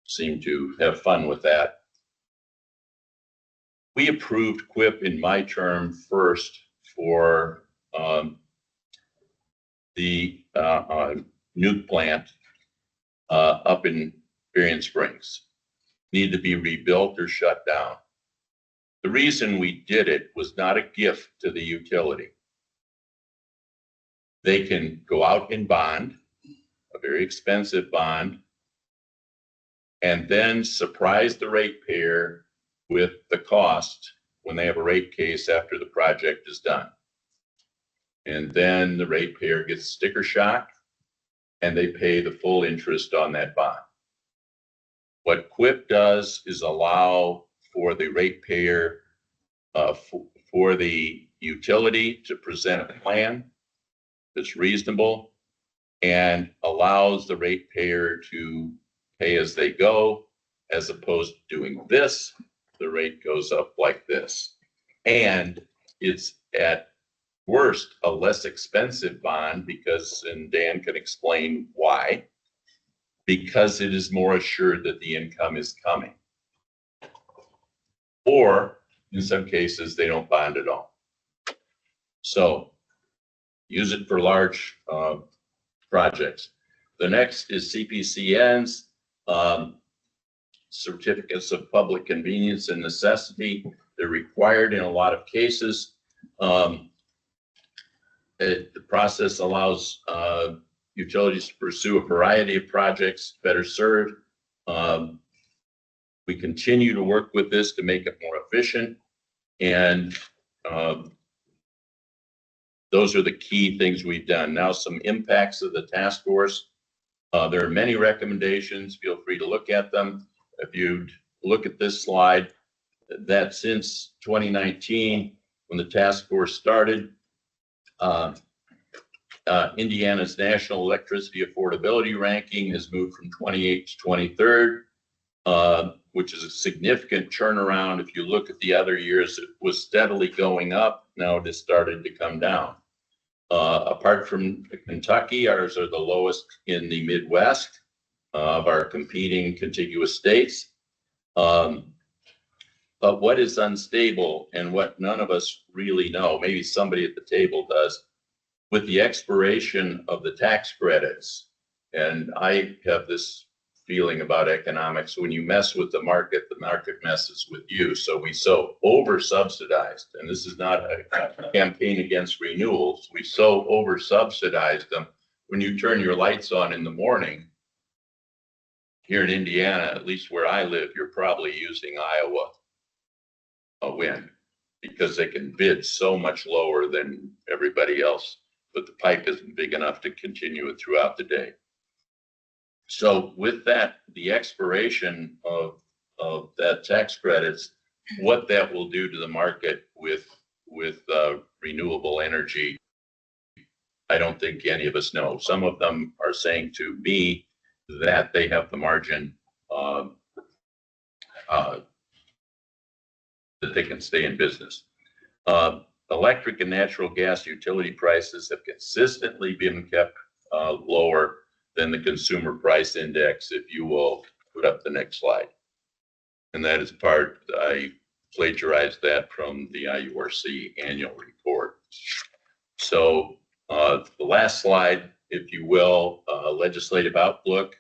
seem to have fun with that. We approved QIP in my term first for the nuke plant up in Berrien Springs. Need to be rebuilt or shut down. The reason we did it was not a gift to the utility. They can go out and bond, a very expensive bond, and then surprise the ratepayer with the cost when they have a rate case after the project is done. And then the ratepayer gets sticker shock and they pay the full interest on that bond. What QIP does is allow for the ratepayer, for the utility to present a plan that's reasonable and allows the ratepayer to pay as they go, as opposed to doing this, the rate goes up like this. And it's at worst a less expensive bond because, and Dan can explain why, because it is more assured that the income is coming. Or in some cases, they don't bond at all. So use it for large projects. The next is CPCNs, certificates of public convenience and necessity. They're required in a lot of cases. The process allows utilities to pursue a variety of projects better served. We continue to work with this to make it more efficient. And those are the key things we've done. Now, some impacts of the task force. There are many recommendations. Feel free to look at them. If you look at this slide, that since 2019, when the task force started, Indiana's national electricity affordability ranking has moved from 28th to 23rd, which is a significant turnaround. If you look at the other years, it was steadily going up. Now it has started to come down. Apart from Kentucky, ours are the lowest in the Midwest of our competing contiguous states. But what is unstable and what none of us really know, maybe somebody at the table does, with the expiration of the tax credits, and I have this feeling about economics, when you mess with the market messes with you. So we so over subsidized, and this is not a campaign against renewals, we so over subsidized them. When you turn your lights on in the morning, here in Indiana, at least where I live, you're probably using Iowa wind because they can bid so much lower than everybody else, but the pipe isn't big enough to continue it throughout the day. So with that, the expiration of that tax credits, what that will do to the market with renewable energy, I don't think any of us know. Some of them are saying to me that they have the margin that they can stay in business. Electric and natural gas utility prices have consistently been kept lower than the consumer price index, if you will put up the next slide. And that is part, I plagiarized that from the IURC annual report. So the last slide, if you will, legislative outlook.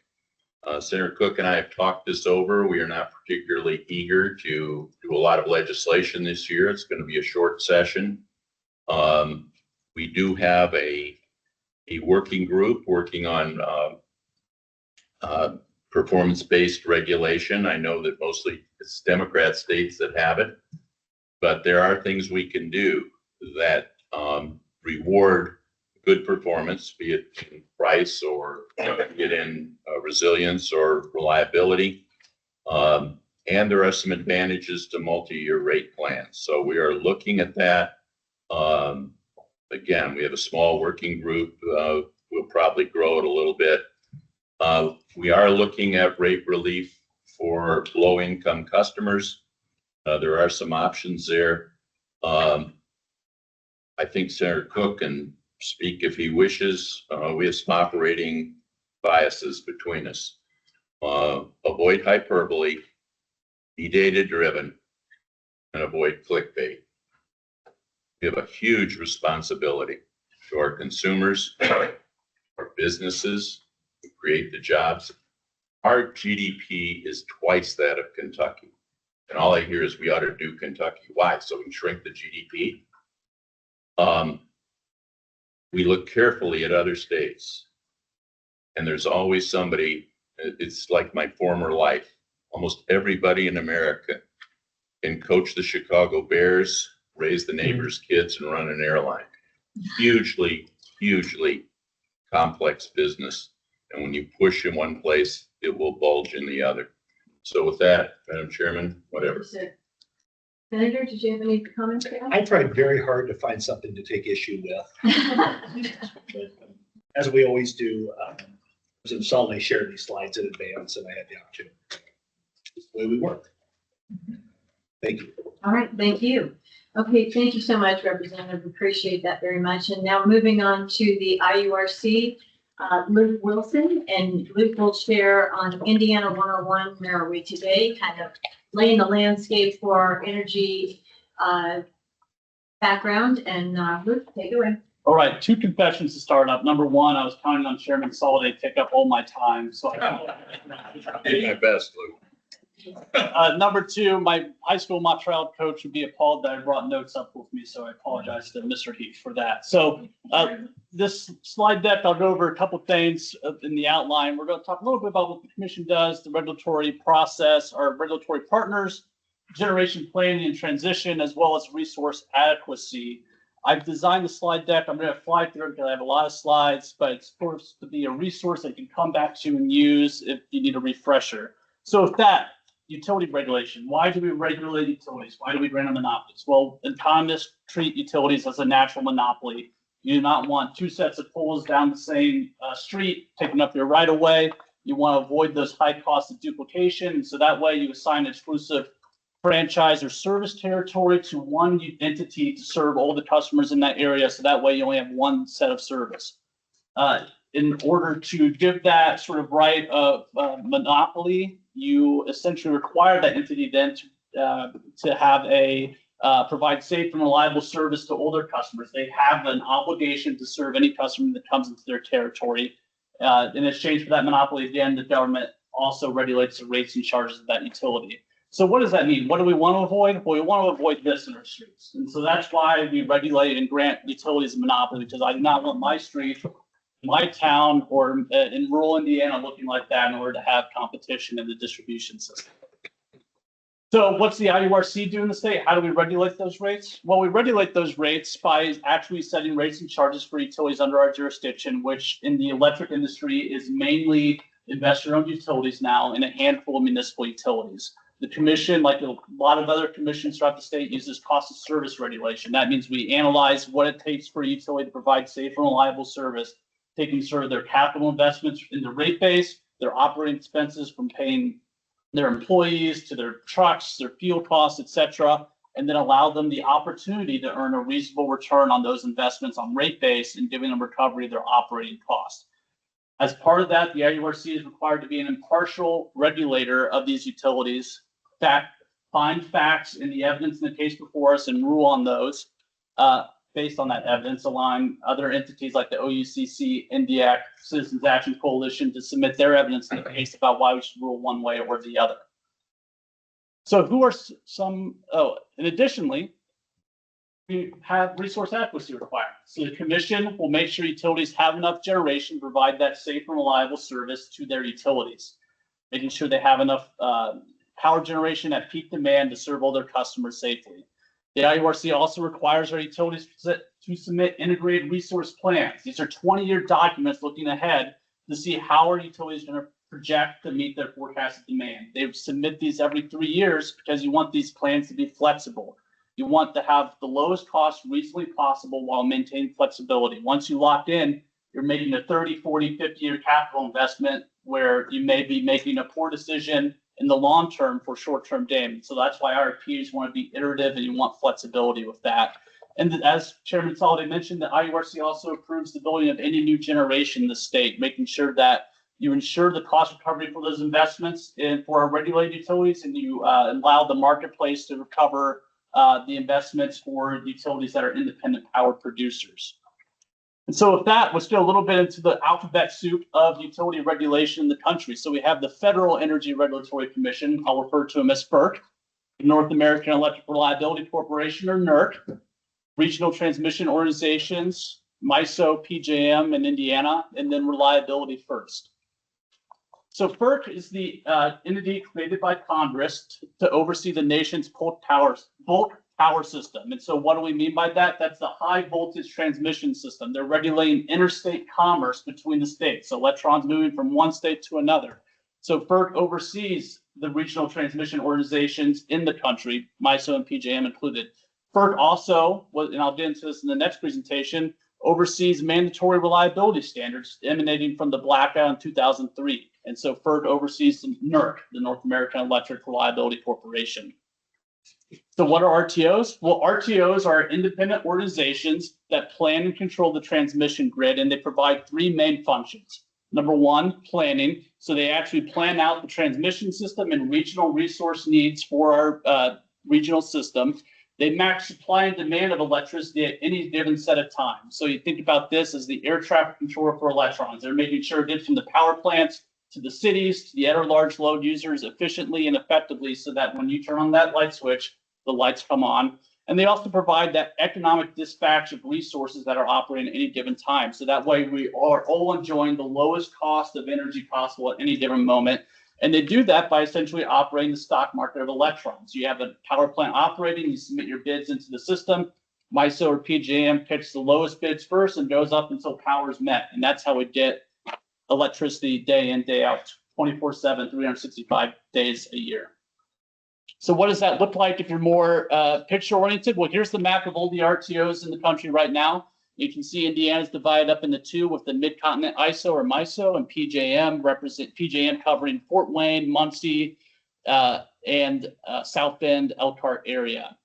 Senator Cook and I have talked this over. We are not particularly eager to do a lot of legislation this year. It's going to be a short session. We do have a working group working on performance-based regulation. I know that mostly it's Democrat states that have it, but there are things we can do that reward good performance, be it in price or be it in resilience or reliability. And there are some advantages to multi-year rate plans. So we are looking at that. Again, we have a small working group. We'll probably grow it a little bit. We are looking at rate relief for low-income customers. There are some options there. I think Senator Cook can speak if he wishes. We have some operating biases between us. Avoid hyperbole, be data-driven, and avoid clickbait. We have a huge responsibility to our consumers, our businesses, create the jobs. Our GDP is twice that of Kentucky. And all I hear is we ought to do Kentucky. Why? So we can shrink the GDP? We look carefully at other states, and there's always somebody. It's like my former life. Almost everybody in America can coach the Chicago Bears, raise the neighbors' kids, and run an airline. Hugely, hugely complex business. And when you push in one place, it will bulge in the other. So with that, Madam Chairman, whatever. Senator, did you have any comments? I tried very hard to find something to take issue with. As we always do, President Solnay shared these slides in advance and I had the opportunity. It's the way we work. Thank you. All right, thank you. Okay, thank you so much, Representative. Appreciate that very much. And now moving on to the IURC, Luke Wilson, and Luke will share on Indiana 101, where are we today, kind of laying the landscape for our energy background. And Luke, take it away. All right, 2 confessions to start up. Number 1, I was counting on Chairman Soliday to take up all my time, so I did my best, Luke. Number 2, my high school mock trial coach would be appalled that I brought notes up with me, so I apologize to Mr. Heath for that. So this slide deck, I'll go over a couple things in the outline. We're going to talk a little bit about what the commission does, the regulatory process, our regulatory partners, generation planning and transition, as well as resource adequacy. I've designed the slide deck. I'm going to fly through it because I have a lot of slides, but it's supposed to be a resource that you can come back to and use if you need a refresher. So with that, utility regulation. Why do we regulate utilities? Why do we grant them monopolies? Well, economists treat utilities as a natural monopoly. You do not want 2 sets of poles down the same street taking up your right of way. You want to avoid those high costs of duplication. And so that way you assign exclusive franchise or service territory to one entity to serve all the customers in that area. So that way you only have one set of service. In order to give that sort of right of monopoly, you essentially require that entity then to have a provide safe and reliable service to all their customers. They have an obligation to serve any customer that comes into their territory. In exchange for that monopoly, again, the government also regulates the rates and charges of that utility. So what does that mean? What do we want to avoid? Well, we want to avoid this in our streets. And so that's why we regulate and grant utilities a monopoly, because I do not want my street, my town, or in rural Indiana looking like that in order to have competition in the distribution system. So what's the IURC do in the state? How do we regulate those rates? Well, we regulate those rates by actually setting rates and charges for utilities under our jurisdiction, which in the electric industry is mainly investor-owned utilities now and a handful of municipal utilities. The commission, like a lot of other commissions throughout the state, uses cost of service regulation. That means we analyze what it takes for a utility to provide safe and reliable service, taking sort of their capital investments in the rate base, their operating expenses from paying their employees to their trucks, their fuel costs, et cetera, and then allow them the opportunity to earn a reasonable return on those investments on rate base and giving them recovery of their operating costs. As part of that, the IURC is required to be an impartial regulator of these utilities, find facts in the evidence in the case before us and rule on those based on that evidence, allowing other entities like the OUCC, INDIAC, Citizens Action Coalition to submit their evidence in the case about why we should rule one way or the other. So who are and additionally, we have resource adequacy requirements. So the commission will make sure utilities have enough generation to provide that safe and reliable service to their utilities, making sure they have enough power generation at peak demand to serve all their customers safely. The IURC also requires our utilities to submit integrated resource plans. These are 20-year documents looking ahead to see how our utilities are going to project to meet their forecasted demand. They submit these every 3 years because you want these plans to be flexible. You want to have the lowest cost reasonably possible while maintaining flexibility. Once you lock in, you're making a 30, 40, 50-year capital investment where you may be making a poor decision in the long term for short-term damage. So that's why RFPs want to be iterative and you want flexibility with that. And as Chairman Soliday mentioned, the IURC also approves the building of any new generation in the state, making sure that you ensure the cost recovery for those investments and for our regulated utilities, and you allow the marketplace to recover the investments for utilities that are independent power producers. And so with that, let's get a little bit into the alphabet soup of utility regulation in the country. So we have the Federal Energy Regulatory Commission, I'll refer to them as FERC, North American Electric Reliability Corporation, or NERC, regional transmission organizations, MISO, PJM in Indiana, and then Reliability First. So FERC is the entity created by Congress to oversee the nation's bulk power system. And so what do we mean by that? That's the high voltage transmission system. They're regulating interstate commerce between the states, so electrons moving from one state to another. So FERC oversees the regional transmission organizations in the country, MISO and PJM included. FERC also, and I'll get into this in the next presentation, oversees mandatory reliability standards emanating from the blackout in 2003. And so FERC oversees the NERC, the North American Electric Reliability Corporation. So what are RTOs? Well, RTOs are independent organizations that plan and control the transmission grid, and they provide three main functions. Number one, planning. So they actually plan out the transmission system and regional resource needs for our regional system. They match supply and demand of electricity at any given set of time. So you think about this as the air traffic controller for electrons. They're making sure it gets from the power plants to the cities, to the other large load users efficiently and effectively so that when you turn on that light switch, the lights come on. And they also provide that economic dispatch of resources that are operating at any given time. So that way we are all enjoying the lowest cost of energy possible at any given moment. And they do that by essentially operating the stock market of electrons. You have a power plant operating, you submit your bids into the system. MISO or PJM picks the lowest bids first and goes up until power is met. And that's how we get electricity day in, day out, 24/7, 365 days a year. So what does that look like if you're more picture oriented? Well, here's the map of all the RTOs in the country right now. You can see Indiana's divided up into two with the Mid-Continent ISO or MISO and PJM covering Fort Wayne, Muncie, and South Bend, Elkhart area.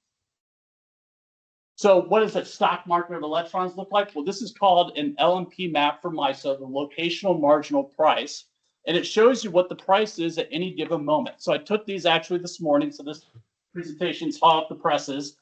So what does the stock market of electrons look like? Well, this is called an LMP map for MISO, the locational marginal price. And it shows you what the price is at any given moment. So I took these actually this morning. So this presentation's hot off the presses.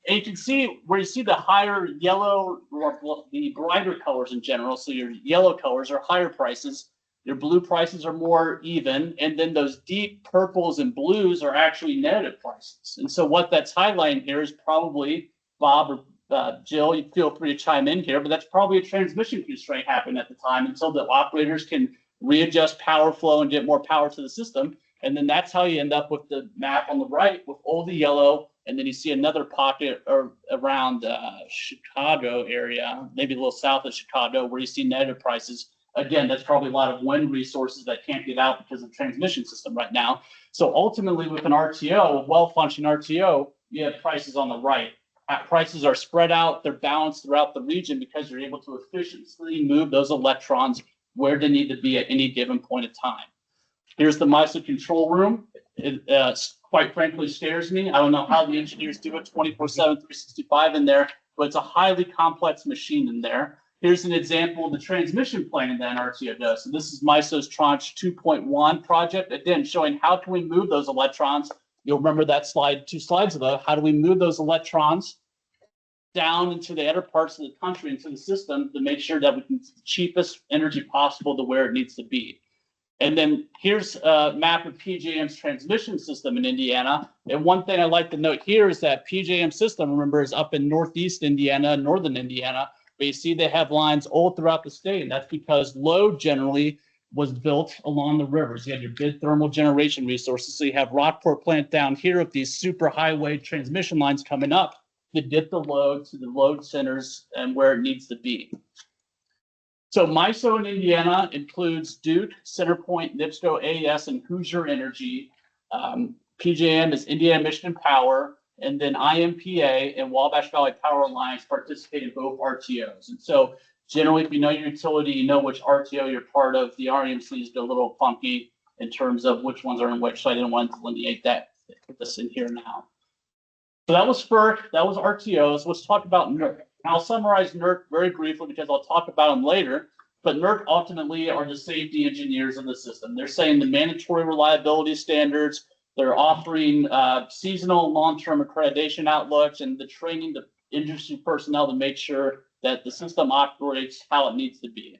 And you can see where you see the higher yellow, or the brighter colors in general. So your yellow colors are higher prices. Your blue prices are more even. And then those deep purples and blues are actually negative prices. And so what that's highlighting here is probably, Bob or Jill, you feel free to chime in here, but that's probably a transmission constraint happening at the time until the operators can readjust power flow and get more power to the system. And then that's how you end up with the map on the right with all the yellow. And then you see another pocket around Chicago area, maybe a little south of Chicago, where you see negative prices. Again, that's probably a lot of wind resources that can't get out because of the transmission system right now. So ultimately with an RTO, a well-functioning RTO, you have prices on the right. Prices are spread out, they're balanced throughout the region because you're able to efficiently move those electrons where they need to be at any given point of time. Here's the MISO control room. It quite frankly scares me. I don't know how the engineers do it 24/7, 365 in there, but it's a highly complex machine in there. Here's an example of the transmission planning that an RTO does. So this is MISO's Tranche 2.1 project. Again, showing how can we move those electrons. You'll remember that slide 2 slides ago. How do we move those electrons down into the other parts of the country, into the system, to make sure that we can get the cheapest energy possible to where it needs to be. And then here's a map of PJM's transmission system in Indiana. And one thing I like to note here is that PJM system, remember, is up in Northeast Indiana, Northern Indiana, but you see they have lines all throughout the state. And that's because load generally was built along the rivers. You have your big thermal generation resources. So you have Rockport plant down here with these super highway transmission lines coming up to get the load to the load centers and where it needs to be. So MISO in Indiana includes Duke, CenterPoint, NIPSCO, AES, and Hoosier Energy. PJM is Indiana Michigan Power, and then IMPA and Wabash Valley Power Alliance participate in both RTOs. And so generally, if you know your utility, you know which RTO you're part of. The REMC is a little funky in terms of which ones are in which, so I didn't want to delineate that, put this in here now. So that was FERC, that was RTOs. Let's talk about NERC. I'll summarize NERC very briefly because I'll talk about them later, but NERC ultimately are the safety engineers of the system. They're saying the mandatory reliability standards, they're offering seasonal long-term accreditation outlooks, and the training the industry personnel to make sure that the system operates how it needs to be.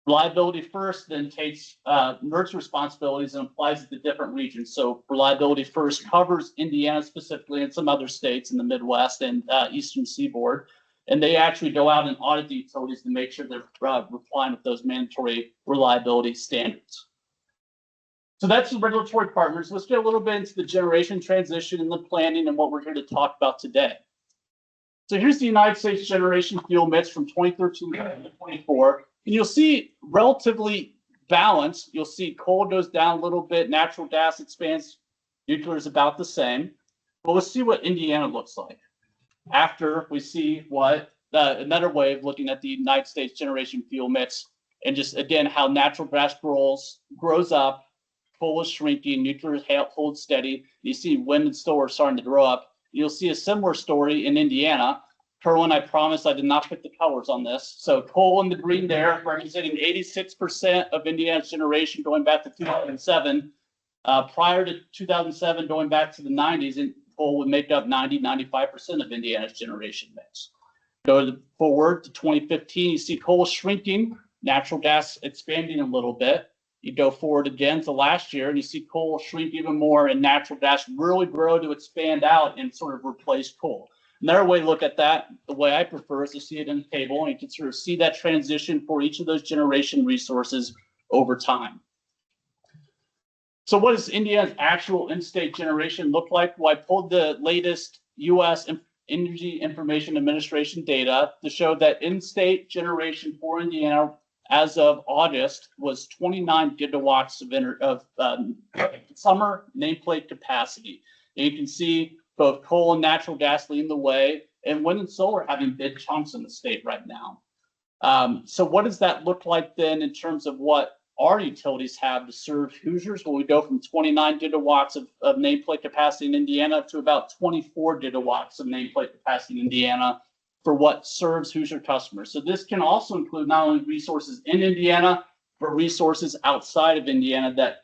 Reliability First then takes MERS responsibilities and applies it to different regions. So Reliability First covers Indiana specifically and some other states in the Midwest and Eastern Seaboard. And they actually go out and audit the utilities to make sure they're complying with those mandatory reliability standards. So that's the regulatory partners. Let's get a little bit into the generation transition and the planning and what we're here to talk about today. So here's the United States generation fuel mix from 2013 to 2024. And you'll see relatively balanced. You'll see coal goes down a little bit, natural gas expands, nuclear is about the same. But let's see what Indiana looks like after we see what another way of looking at the United States generation fuel mix, and just again how natural gas grows up, coal is shrinking, nuclear holds steady. You see wind and solar starting to grow up. You'll see a similar story in Indiana. Kerwin, I promise I did not pick the colors on this. So coal in the green there, representing 86% of Indiana's generation going back to 2007. Prior to 2007, going back to the 90s, and coal would make up 90-95% of Indiana's generation mix. Go forward to 2015, you see coal shrinking, natural gas expanding a little bit. You go forward again to last year, and you see coal shrink even more, and natural gas really grow to expand out and sort of replace coal. Another way to look at that, the way I prefer, is to see it in the table, and you can sort of see that transition for each of those generation resources over time. So what does Indiana's actual in-state generation look like? Well, I pulled the latest U.S. Energy Information Administration data to show that in-state generation for Indiana as of August was 29 gigawatts of summer nameplate capacity. And you can see both coal and natural gas leading the way, and wind and solar having big chunks in the state right now. So what does that look like then in terms of what our utilities have to serve Hoosiers? Well, we go from 29 gigawatts of nameplate capacity in Indiana to about 24 gigawatts of nameplate capacity in Indiana for what serves Hoosier customers. So this can also include not only resources in Indiana, but resources outside of Indiana that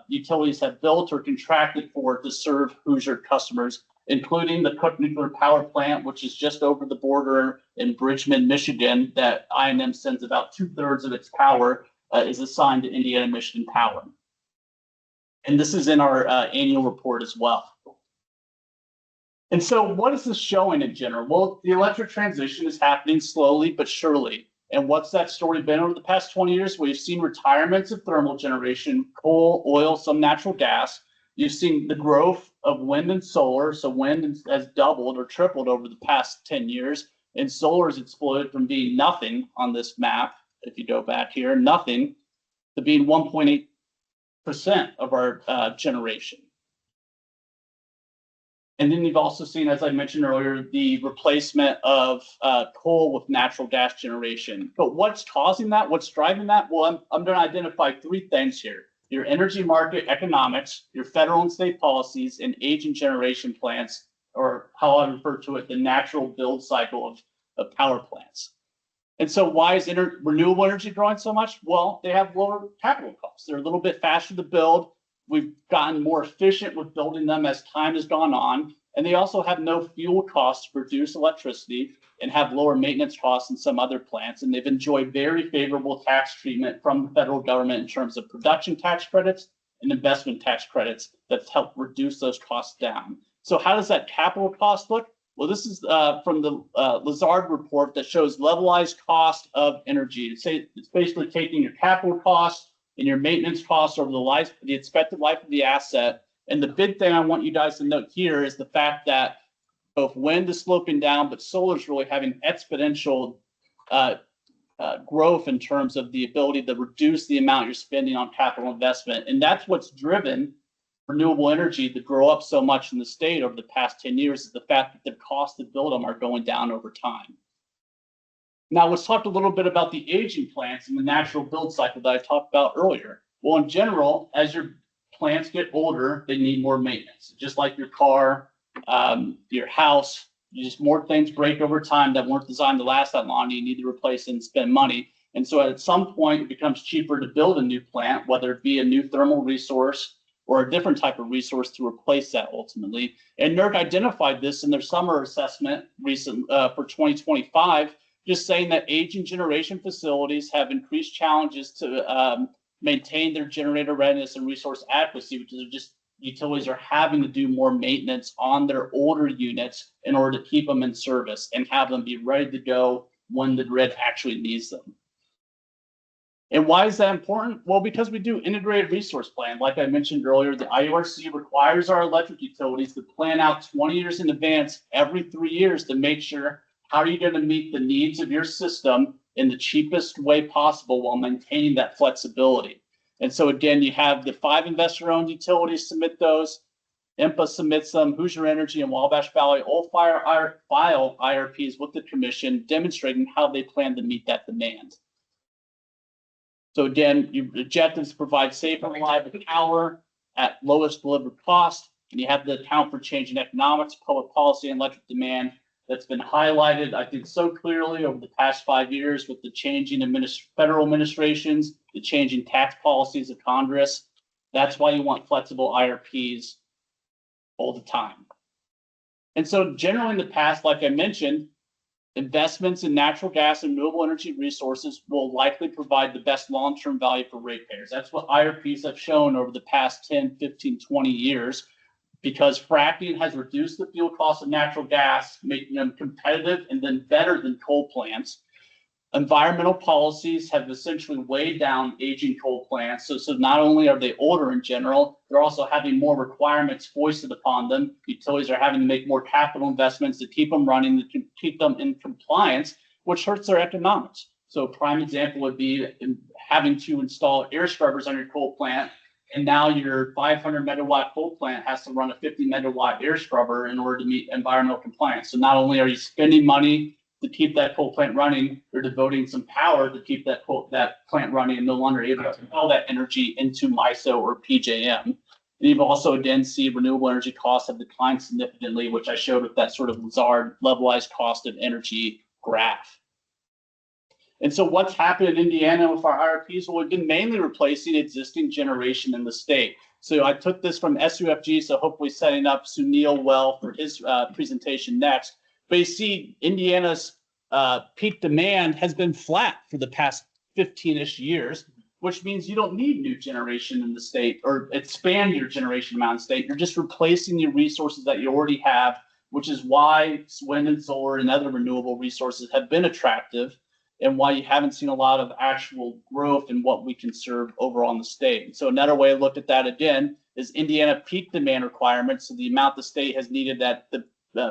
utilities have built or contracted for to serve Hoosier customers, including the Cook Nuclear Power Plant, which is just over the border in Bridgman, Michigan, that I&M sends about 2/3 of its power is assigned to Indiana Michigan Power. And this is in our annual report as well. And so what is this showing in general? Well, the electric transition is happening slowly but surely. And what's that story been over the past 20 years? We've seen retirements of thermal generation, coal, oil, some natural gas. You've seen the growth of wind and solar. So wind has doubled or tripled over the past 10 years. And solar has exploded from being nothing on this map, if you go back here, nothing, to being 1.8% of our generation. And then you've also seen, as I mentioned earlier, the replacement of coal with natural gas generation. But what's causing that? What's driving that? Well, I'm going to identify three things here: your energy market economics, your federal and state policies, and aging generation plants, or how I refer to it, the natural build cycle of power plants. And so why is renewable energy growing so much? Well, they have lower capital costs. They're a little bit faster to build. We've gotten more efficient with building them as time has gone on. And they also have no fuel costs to produce electricity and have lower maintenance costs than some other plants. And they've enjoyed very favorable tax treatment from the federal government in terms of production tax credits and investment tax credits that's helped reduce those costs down. So how does that capital cost look? Well, this is from the Lazard report that shows levelized cost of energy. It's basically taking your capital costs and your maintenance costs over the expected life of the asset. And the big thing I want you guys to note here is the fact that both wind is sloping down, but solar is really having exponential growth in terms of the ability to reduce the amount you're spending on capital investment. And that's what's driven renewable energy to grow up so much in the state over the past 10 years, is the fact that the cost to build them are going down over time. Now, let's talk a little bit about the aging plants and the natural build cycle that I talked about earlier. Well, in general, as your plants get older, they need more maintenance. Just like your car, your house, just more things break over time that weren't designed to last that long. You need to replace and spend money. And so at some point, it becomes cheaper to build a new plant, whether it be a new thermal resource or a different type of resource to replace that ultimately. And NERC identified this in their summer assessment for 2025, just saying that aging generation facilities have increased challenges to maintain their generator readiness and resource adequacy, which is just utilities are having to do more maintenance on their older units in order to keep them in service and have them be ready to go when the grid actually needs them. And why is that important? Well, because we do integrated resource plan. Like I mentioned earlier, the IURC requires our electric utilities to plan out 20 years in advance, every 3 years, to make sure how are you going to meet the needs of your system in the cheapest way possible while maintaining that flexibility. And so again, you have the 5 investor-owned utilities submit those. IMPA submits them. Hoosier Energy and Wabash Valley all file IRPs with the commission, demonstrating how they plan to meet that demand. So again, your objectives provide safe and reliable power at lowest delivered cost, and you have to account for changing economics, public policy, and electric demand. That's been highlighted, I think, so clearly over the past 5 years with the changing federal administrations, the changing tax policies of Congress. That's why you want flexible IRPs all the time. And so generally in the past, like I mentioned, investments in natural gas and renewable energy resources will likely provide the best long-term value for ratepayers. That's what IRPs have shown over the past 10, 15, 20 years, because fracking has reduced the fuel cost of natural gas, making them competitive and then better than coal plants. Environmental policies have essentially weighed down aging coal plants. So not only are they older in general, they're also having more requirements foisted upon them. Utilities are having to make more capital investments to keep them running, to keep them in compliance, which hurts their economics. So a prime example would be having to install air scrubbers on your coal plant. And now your 500 megawatt coal plant has to run a 50 megawatt air scrubber in order to meet environmental compliance. So not only are you spending money to keep that coal plant running, you're devoting some power to keep that plant running and no longer able to sell that energy into MISO or PJM. And you've also again see renewable energy costs have declined significantly, which I showed with that sort of Lazard levelized cost of energy graph. And so what's happened in Indiana with our IRPs? Well, we've been mainly replacing existing generation in the state. So I took this from SUFG, so hopefully setting up Sunil well for his presentation next. But you see Indiana's peak demand has been flat for the past 15-ish years, which means you don't need new generation in the state or expand your generation amount in the state. You're just replacing the resources that you already have, which is why wind and solar and other renewable resources have been attractive and why you haven't seen a lot of actual growth in what we can serve overall in the state. And so another way to look at that again is Indiana peak demand requirements. So the amount the state has needed at the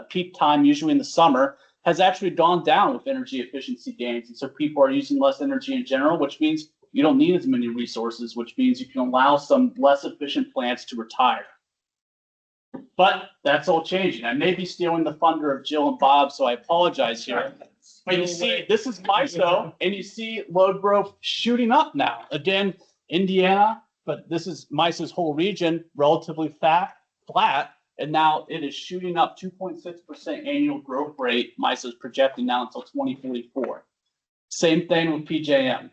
peak time, usually in the summer, has actually gone down with energy efficiency gains. And so people are using less energy in general, which means you don't need as many resources, which means you can allow some less efficient plants to retire. But that's all changing. I may be stealing the thunder of Jill and Bob, so I apologize here. But you see, this is MISO, and you see load growth shooting up now. Again, Indiana, but this is MISO's whole region, relatively flat, and now it is shooting up 2.6% annual growth rate. MISO is projecting now until 2044. Same thing with PJM.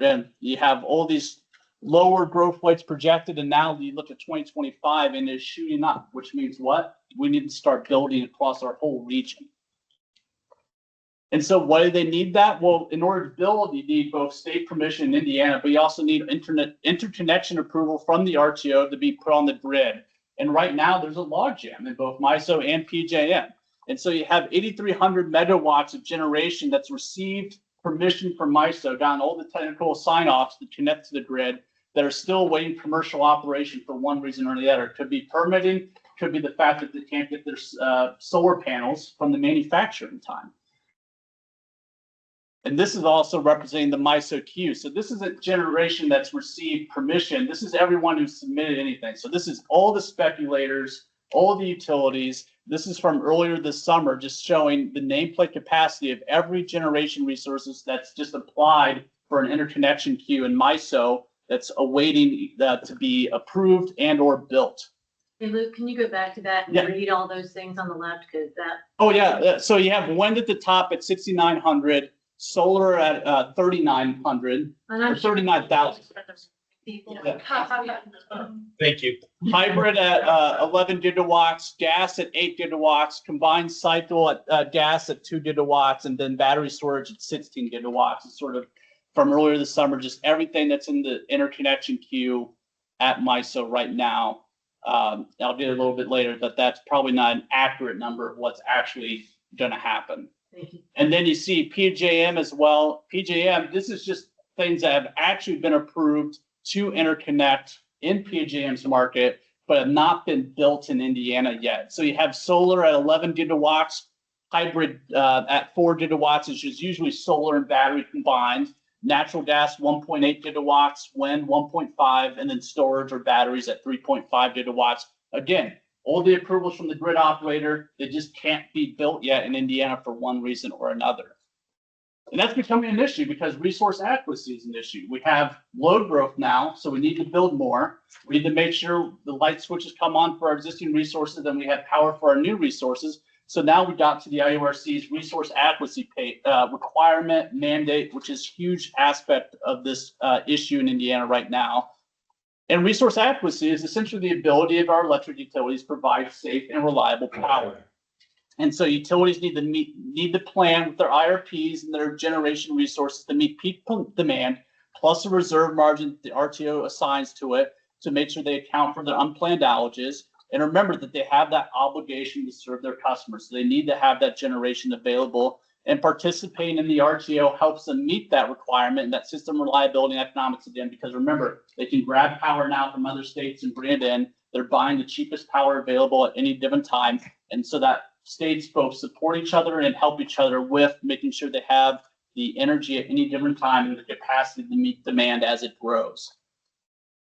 And you have all these lower growth rates projected, and now you look at 2025 and it's shooting up, which means what? We need to start building across our whole region. And so why do they need that? Well, in order to build, you need both state permission in Indiana, but you also need interconnection approval from the RTO to be put on the grid. And right now there's a logjam in both MISO and PJM. And so you have 8,300 megawatts of generation that's received permission from MISO, gotten all the technical sign-offs to connect to the grid, that are still waiting commercial operation for one reason or the other. It could be permitting, could be the fact that they can't get their solar panels from the manufacturer in time. And this is also representing the MISO queue. So this is a generation that's received permission. This is everyone who submitted anything. So this is all the speculators, all the utilities. This is from earlier this summer, just showing the nameplate capacity of every generation resources that's just applied for an interconnection queue in MISO that's awaiting to be approved and or built. Hey, Luke, can you go back to that and read all those things on the left? Because that. Oh, yeah. So you have wind at the top at 6,900, solar at 3,900, or 39,000. Thank you. Hybrid at 11 gigawatts, gas at 8 gigawatts, combined cycle at gas at 2 gigawatts, and then battery storage at 16 gigawatts. It's sort of from earlier this summer, just everything that's in the interconnection queue at MISO right now. I'll get a little bit later, but that's probably not an accurate number of what's actually going to happen. Thank you. And then you see PJM as well. PJM, this is just things that have actually been approved to interconnect in PJM's market, but have not been built in Indiana yet. So you have solar at 11 gigawatts, hybrid at 4 gigawatts, which is usually solar and battery combined, natural gas 1.8 gigawatts, wind 1.5, and then storage or batteries at 3.5 gigawatts. Again, all the approvals from the grid operator, they just can't be built yet in Indiana for one reason or another. And that's becoming an issue because resource adequacy is an issue. We have load growth now, so we need to build more. We need to make sure the light switches come on for our existing resources and we have power for our new resources. So now we got to the IURC's resource adequacy requirement mandate, which is a huge aspect of this issue in Indiana right now. And resource adequacy is essentially the ability of our electric utilities to provide safe and reliable power. And so utilities need to plan with their IRPs and their generation resources to meet peak demand, plus a reserve margin that the RTO assigns to it to make sure they account for their unplanned outages. And remember that they have that obligation to serve their customers. So they need to have that generation available, and participating in the RTO helps them meet that requirement and that system reliability and economics again, because remember, they can grab power now from other states and bring it in. They're buying the cheapest power available at any given time. And so that states both support each other and help each other with making sure they have the energy at any given time and the capacity to meet demand as it grows.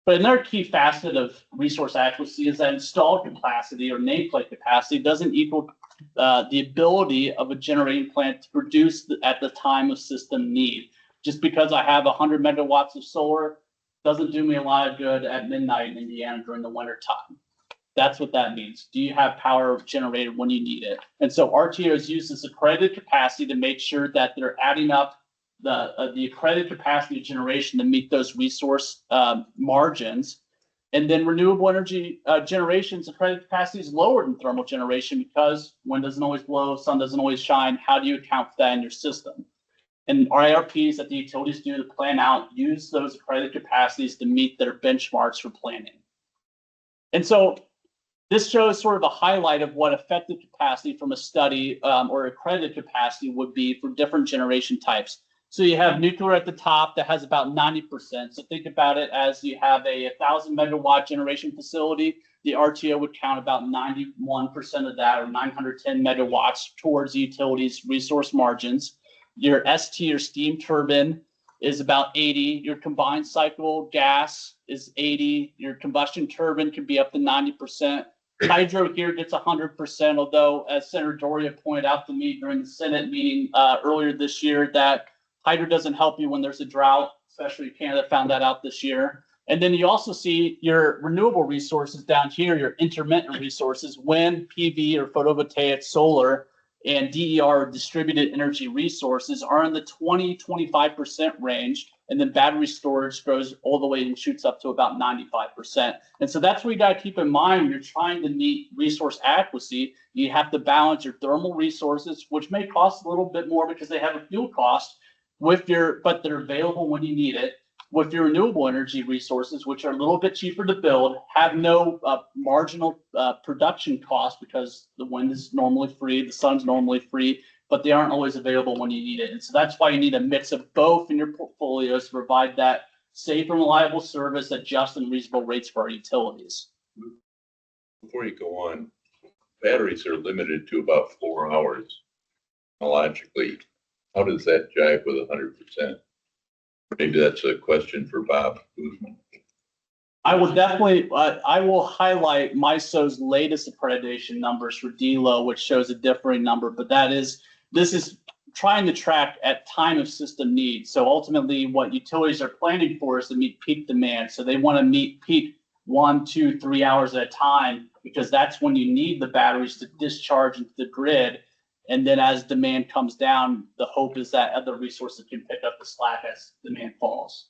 But another key facet of resource adequacy is that installed capacity or nameplate capacity doesn't equal the ability of a generating plant to produce at the time of system need. Just because I have 100 megawatts of solar doesn't do me a lot of good at midnight in Indiana during the winter time. That's what that means. Do you have power generated when you need it? And so RTO is used as accredited capacity to make sure that they're adding up the accredited capacity of generation to meet those resource margins. And then renewable energy generation's accredited capacity is lower than thermal generation because wind doesn't always blow, sun doesn't always shine. How do you account for that in your system? And IRPs that the utilities do to plan out use those accredited capacities to meet their benchmarks for planning. And so this shows sort of a highlight of what effective capacity from a study or accredited capacity would be for different generation types. So you have nuclear at the top that has about 90%. So think about it as you have a 1,000 megawatt generation facility. The RTO would count about 91% of that, or 910 megawatts, towards the utilities resource margins. Your ST or steam turbine is about 80. Your combined cycle gas is 80. Your combustion turbine can be up to 90%. Hydro here gets 100%, although as Senator Doria pointed out to me during the Senate meeting earlier this year, that hydro doesn't help you when there's a drought, especially Canada found that out this year. And then you also see your renewable resources down here, your intermittent resources, wind, PV, or photovoltaic, solar, and DER, distributed energy resources, are in the 20-25% range. And then battery storage goes all the way and shoots up to about 95%. And so that's what you got to keep in mind when you're trying to meet resource adequacy. You have to balance your thermal resources, which may cost a little bit more because they have a fuel cost, but they're available when you need it, with your renewable energy resources, which are a little bit cheaper to build, have no marginal production cost because the wind is normally free, the sun's normally free, but they aren't always available when you need it. And so that's why you need a mix of both in your portfolios to provide that safe and reliable service at just and reasonable rates for our utilities. Before you go on, batteries are limited to about 4 hours technologically. How does that jive with 100%? Maybe that's a question for Bob Guzman. I will definitely, I will highlight MISO's latest accreditation numbers for DLO, which shows a differing number, but this is trying to track at time of system need. So ultimately what utilities are planning for is to meet peak demand. So they want to meet peak 1, 2, 3 hours at a time, because that's when you need the batteries to discharge into the grid. And then as demand comes down, the hope is that other resources can pick up the slack as demand falls.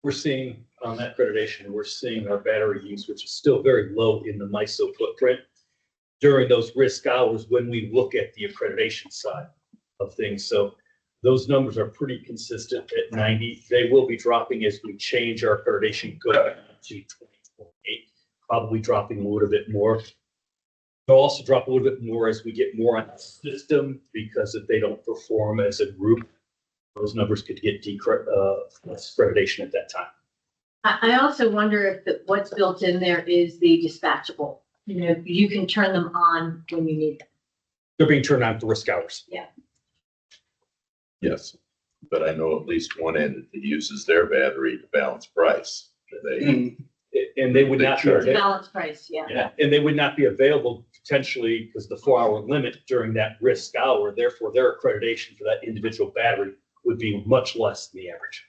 We're seeing on that accreditation, we're seeing our battery use, which is still very low in the MISO footprint during those risk hours when we look at the accreditation side of things. So those numbers are pretty consistent at 90. They will be dropping as we change our accreditation going to 2028, probably dropping a little bit more. They'll also drop a little bit more as we get more on the system, because if they don't perform as a group, those numbers could get accreditation at that time. I also wonder if what's built in there is the dispatchable. You know, you can turn them on when you need them. They're being turned on for risk hours. Yeah. Yes, but I know at least one entity uses their battery to balance price. They, And they would not be, It's a balance price, yeah. yeah, and they would not be available potentially because the 4-hour limit during that risk hour, therefore their accreditation for that individual battery would be much less than the average.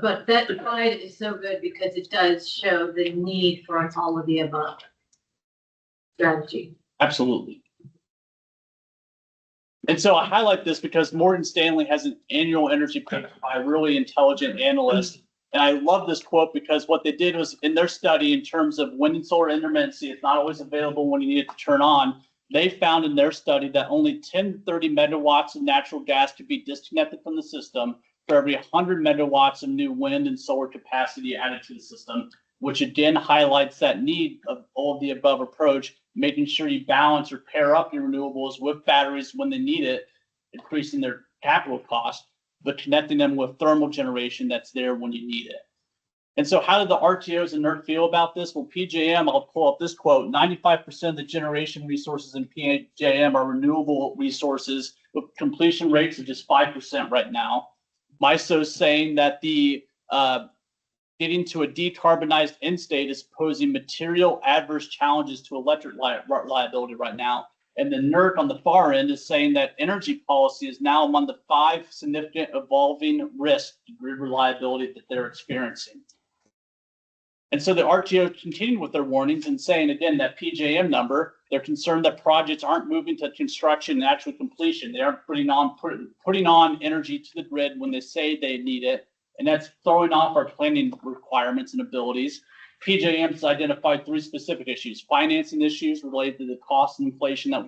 But that slide is so good because it does show the need for an all of the above strategy. Absolutely. And so I highlight this because Morgan Stanley has an annual energy paper by a really intelligent analyst. And I love this quote because what they did was in their study in terms of wind and solar intermittency, it's not always available when you need it to turn on. They found in their study that only 10 to 30 megawatts of natural gas could be disconnected from the system for every 100 megawatts of new wind and solar capacity added to the system, which again highlights that need of all of the above approach, making sure you balance or pair up your renewables with batteries when they need it, increasing their capital cost, but connecting them with thermal generation that's there when you need it. And so how do the RTOs and NERC feel about this? Well, PJM, I'll pull up this quote, 95% of the generation resources in PJM are renewable resources with completion rates of just 5% right now. MISO is saying that the getting to a decarbonized end state is posing material adverse challenges to electric reliability right now. And the NERC on the far end is saying that energy policy is now among the 5 significant evolving risks to grid reliability that they're experiencing. And so the RTO continued with their warnings and saying, again, that PJM number, they're concerned that projects aren't moving to construction and actual completion. They aren't putting on energy to the grid when they say they need it. And that's throwing off our planning requirements and abilities. PJM has identified 3 specific issues: financing issues related to the cost and inflation that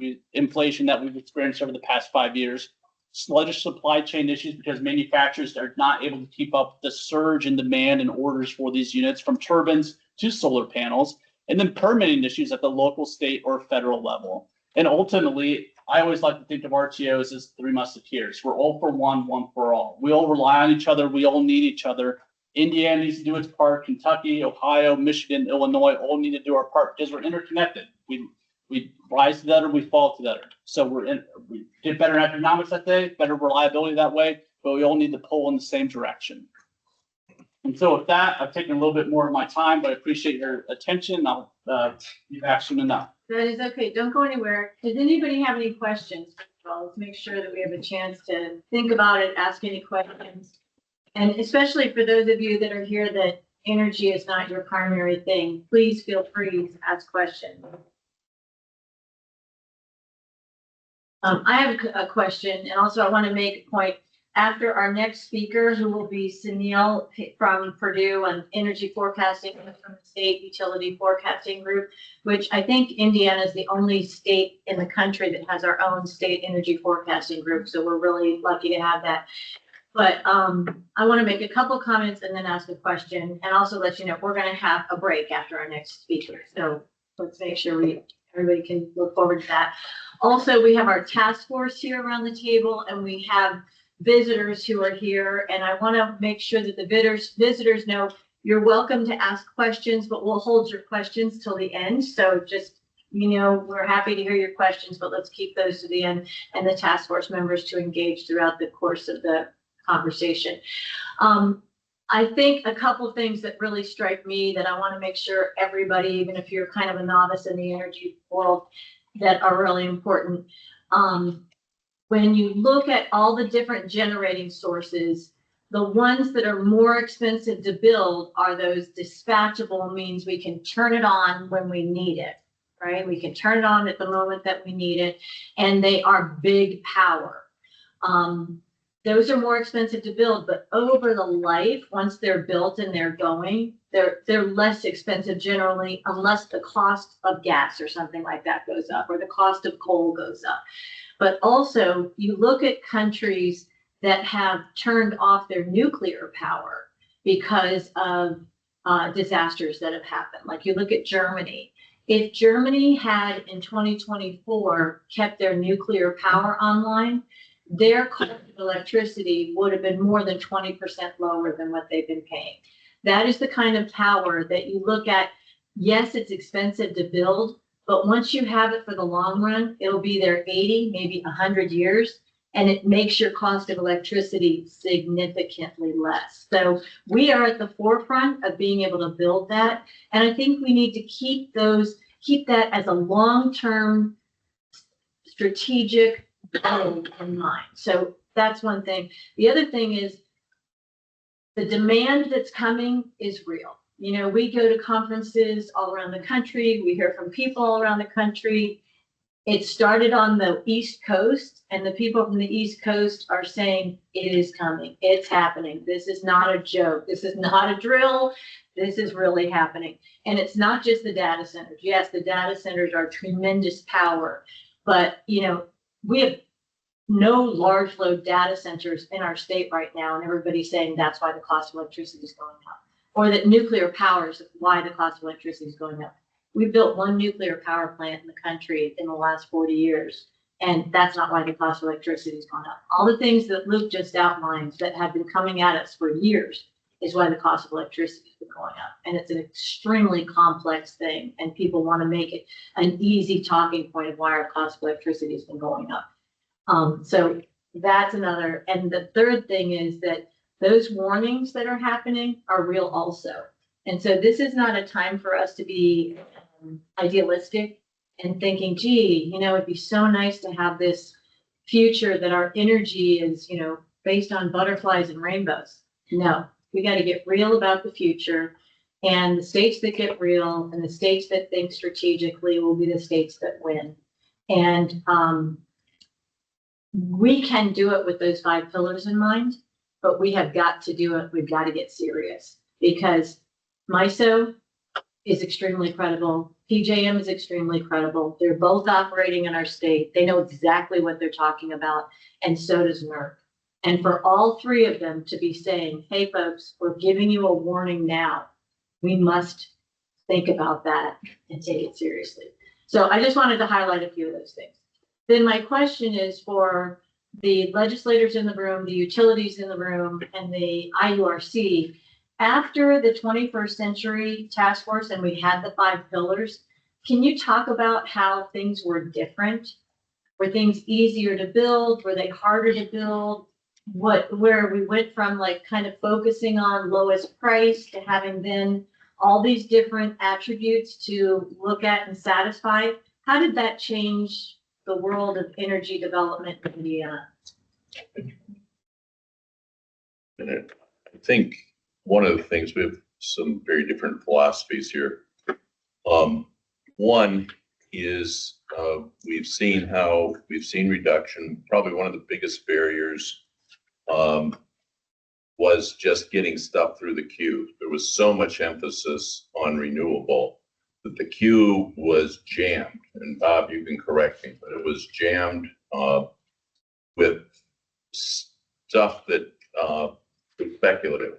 we've experienced over the past 5 years, sluggish supply chain issues because manufacturers are not able to keep up with the surge in demand and orders for these units from turbines to solar panels, and then permitting issues at the local, state, or federal level. And ultimately, I always like to think of RTOs as 3 musketeers. We're all for one, one for all. We all rely on each other. We all need each other. Indiana needs to do its part. Kentucky, Ohio, Michigan, Illinois all need to do our part because we're interconnected. We rise together, we fall together. So we get better economics that day, better reliability that way, but we all need to pull in the same direction. And so with that, I've taken a little bit more of my time, but I appreciate your attention. I'll be back soon enough. That is okay. Don't go anywhere. Does anybody have any questions? Well, let's make sure that we have a chance to think about it, ask any questions. And especially for those of you that are here that energy is not your primary thing, please feel free to ask questions. I have a question, and also I want to make a point. After our next speaker, who will be Sunil from Purdue on energy forecasting from the State Utility Forecasting Group, which I think Indiana is the only state in the country that has our own state energy forecasting group. So we're really lucky to have that. But I want to make a couple comments and then ask a question, and also let you know we're going to have a break after our next speaker. So let's make sure everybody can look forward to that. Also, we have our task force here around the table, and we have visitors who are here, and I want to make sure that the visitors know you're welcome to ask questions, but we'll hold your questions till the end. So just, we're happy to hear your questions, but let's keep those to the end, and the task force members to engage throughout the course of the conversation. I think a couple things that really strike me that I want to make sure everybody, even if you're kind of a novice in the energy world, that are really important. When you look at all the different generating sources, the ones that are more expensive to build are those dispatchable, means we can turn it on when we need it, right? We can turn it on at the moment that we need it, and they are big power. those are more expensive to build, but over the life, once they're built and they're going, they're less expensive generally, unless the cost of gas or something like that goes up, or the cost of coal goes up. But also, you look at countries that have turned off their nuclear power because of disasters that have happened. Like you look at Germany. If Germany had in 2024 kept their nuclear power online, their cost of electricity would have been more than 20% lower than what they've been paying. That is the kind of power that you look at. Yes, it's expensive to build, but once you have it for the long run, it'll be there 80, maybe 100 years, and it makes your cost of electricity significantly less. So we are at the forefront of being able to build that. And I think we need to keep that as a long-term strategic goal in mind. So that's one thing. The other thing is the demand that's coming is real. You know, we go to conferences all around the country. We hear from people all around the country. It started on the East Coast, and the people from the East Coast are saying it is coming. It's happening. This is not a joke. This is not a drill. This is really happening. And it's not just the data centers. Yes, the data centers are tremendous power, but you know, we have no large load data centers in our state right now, and everybody's saying that's why the cost of electricity is going up, or that nuclear power is why the cost of electricity is going up. We built one nuclear power plant in the country in the last 40 years, and that's not why the cost of electricity has gone up. All the things that Luke just outlined that have been coming at us for years is why the cost of electricity has been going up. And it's an extremely complex thing, and people want to make it an easy talking point of why our cost of electricity has been going up. So that's another. And the third thing is that those warnings that are happening are real also. And so this is not a time for us to be idealistic and thinking, gee, you know, it'd be so nice to have this future that our energy is, you know, based on butterflies and rainbows. No, we got to get real about the future. And the states that get real and the states that think strategically will be the states that win. And we can do it with those 5 pillars in mind, but we have got to do it. We've got to get serious, because MISO is extremely credible. PJM is extremely credible. They're both operating in our state. They know exactly what they're talking about, and so does NERC. And for all 3 of them to be saying, hey, folks, we're giving you a warning now. We must think about that and take it seriously. So I just wanted to highlight a few of those things. Then my question is for the legislators in the room, the utilities in the room, and the IURC. After the 21st Century Task Force and we had the 5 pillars, can you talk about how things were different? Were things easier to build? Were they harder to build? Where we went from like kind of focusing on lowest price to having then all these different attributes to look at and satisfy? How did that change the world of energy development in Indiana? And I think one of the things, we have some very different philosophies here. One is we've seen reduction. Probably one of the biggest barriers was just getting stuff through the queue. There was so much emphasis on renewable that the queue was jammed. And Bob, you can correct me, but it was jammed with stuff that was speculative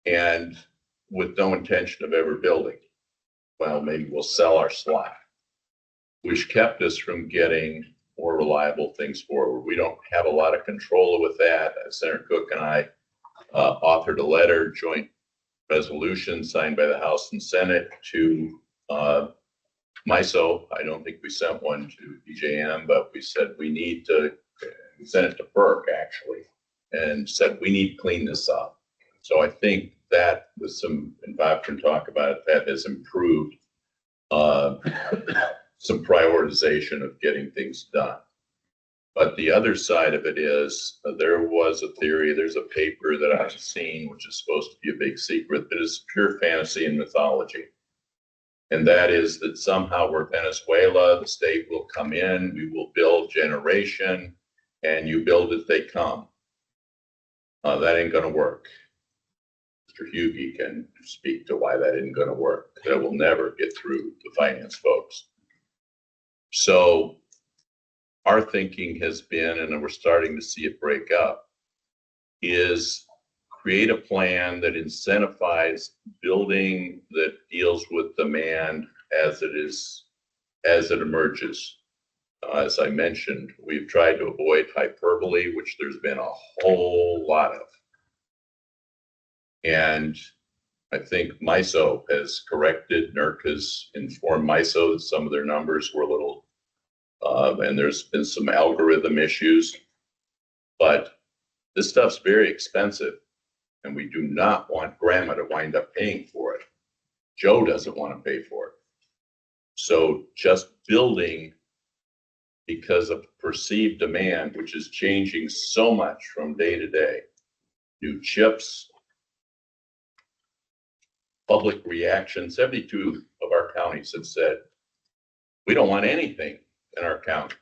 and with no intention of ever building. Well, maybe we'll sell our slot, which kept us from getting more reliable things forward. We don't have a lot of control with that. Senator Cook and I authored a letter, joint resolution signed by the House and Senate to MISO. I don't think we sent one to PJM, but we said we need to, we sent it to FERC actually, and said we need to clean this up. So I think that with some, and Bob can talk about it, that has improved some prioritization of getting things done. But the other side of it is there was a theory, there's a paper that I've seen, which is supposed to be a big secret, that is pure fantasy and mythology. And that is that somehow we're Venezuela, the state will come in, we will build generation, and you build as they come. That ain't gonna work. Mr. Hughey can speak to why that isn't gonna work. That will never get through the finance folks. So our thinking has been, and we're starting to see it break up, is create a plan that incentivizes building that deals with demand as it emerges. As I mentioned, we've tried to avoid hyperbole, which there's been a whole lot of. And I think MISO has corrected, NERC has informed MISO that some of their numbers were a little, and there's been some algorithm issues. But this stuff's very expensive, and we do not want grandma to wind up paying for it. Joe doesn't want to pay for it. So just building because of perceived demand, which is changing so much from day to day, new chips, public reaction. 72 of our counties have said, we don't want anything in our county.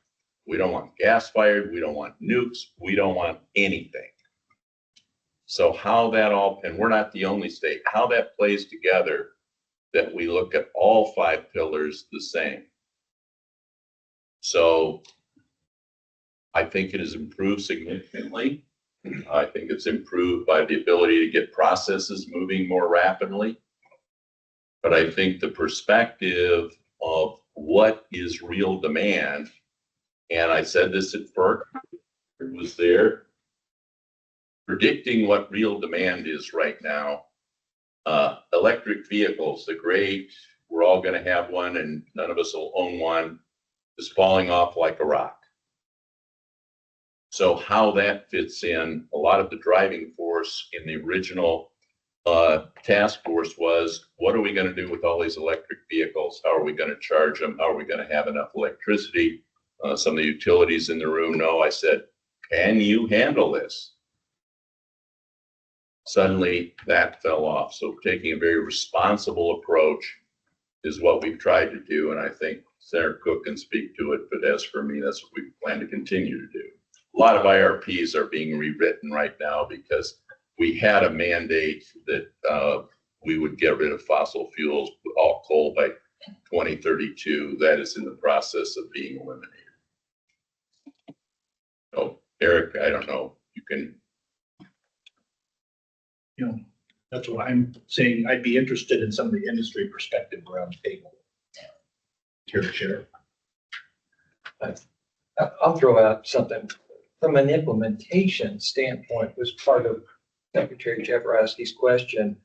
We don't want gas fired. We don't want nukes. We don't want anything. So how that all, and we're not the only state, how that plays together, that we look at all 5 pillars the same. So I think it has improved significantly. I think it's improved by the ability to get processes moving more rapidly. But I think the perspective of what is real demand, and I said this at FERC, it was there, predicting what real demand is right now. Electric vehicles, the great, we're all going to have one and none of us will own one, is falling off like a rock. So how that fits in, a lot of the driving force in the original task force was, what are we going to do with all these electric vehicles? How are we going to charge them? How are we going to have enough electricity? Some of the utilities in the room know. I said, can you handle this? Suddenly that fell off. So taking a very responsible approach is what we've tried to do. And I think Senator Cook can speak to it. But as for me, that's what we plan to continue to do. A lot of IRPs are being rewritten right now because we had a mandate that we would get rid of fossil fuels, all coal by 2032. That is in the process of being eliminated. So Eric, I don't know, you can. You know, that's what I'm saying. I'd be interested in some of the industry perspective around the table. Here to share. I'll throw out something from an implementation standpoint. Was part of Secretary Jeffrowski's question.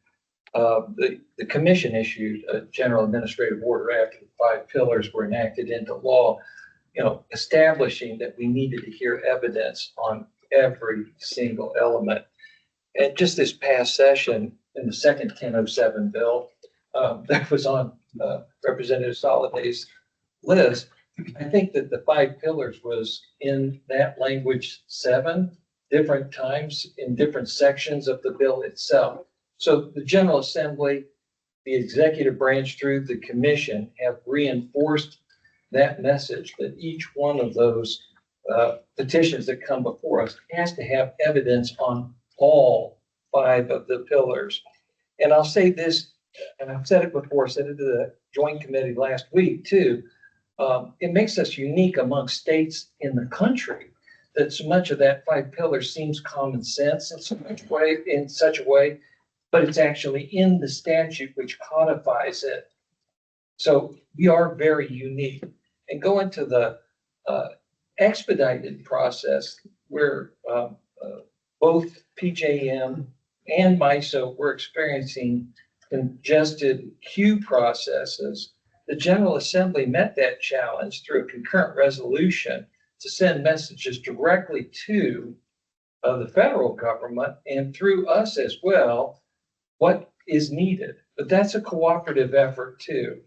The commission issued a general administrative order after the 5 pillars were enacted into law, you know, establishing that we needed to hear evidence on every single element. And just this past session, in the second 1007 bill, that was on Representative Soliday's list, I think that the 5 pillars was in that language 7 different times in different sections of the bill itself. So the General Assembly, the executive branch through the commission have reinforced that message that each one of those petitions that come before us has to have evidence on all 5 of the pillars. And I'll say this, and I've said it before, said it to the Joint Committee last week too. It makes us unique among states in the country that so much of that 5 pillars seems common sense in such a way, but it's actually in the statute which codifies it. So we are very unique. And go into the expedited process where both PJM and MISO were experiencing congested queue processes. The General Assembly met that challenge through a concurrent resolution to send messages directly to the federal government and through us as well, what is needed. But that's a cooperative effort too.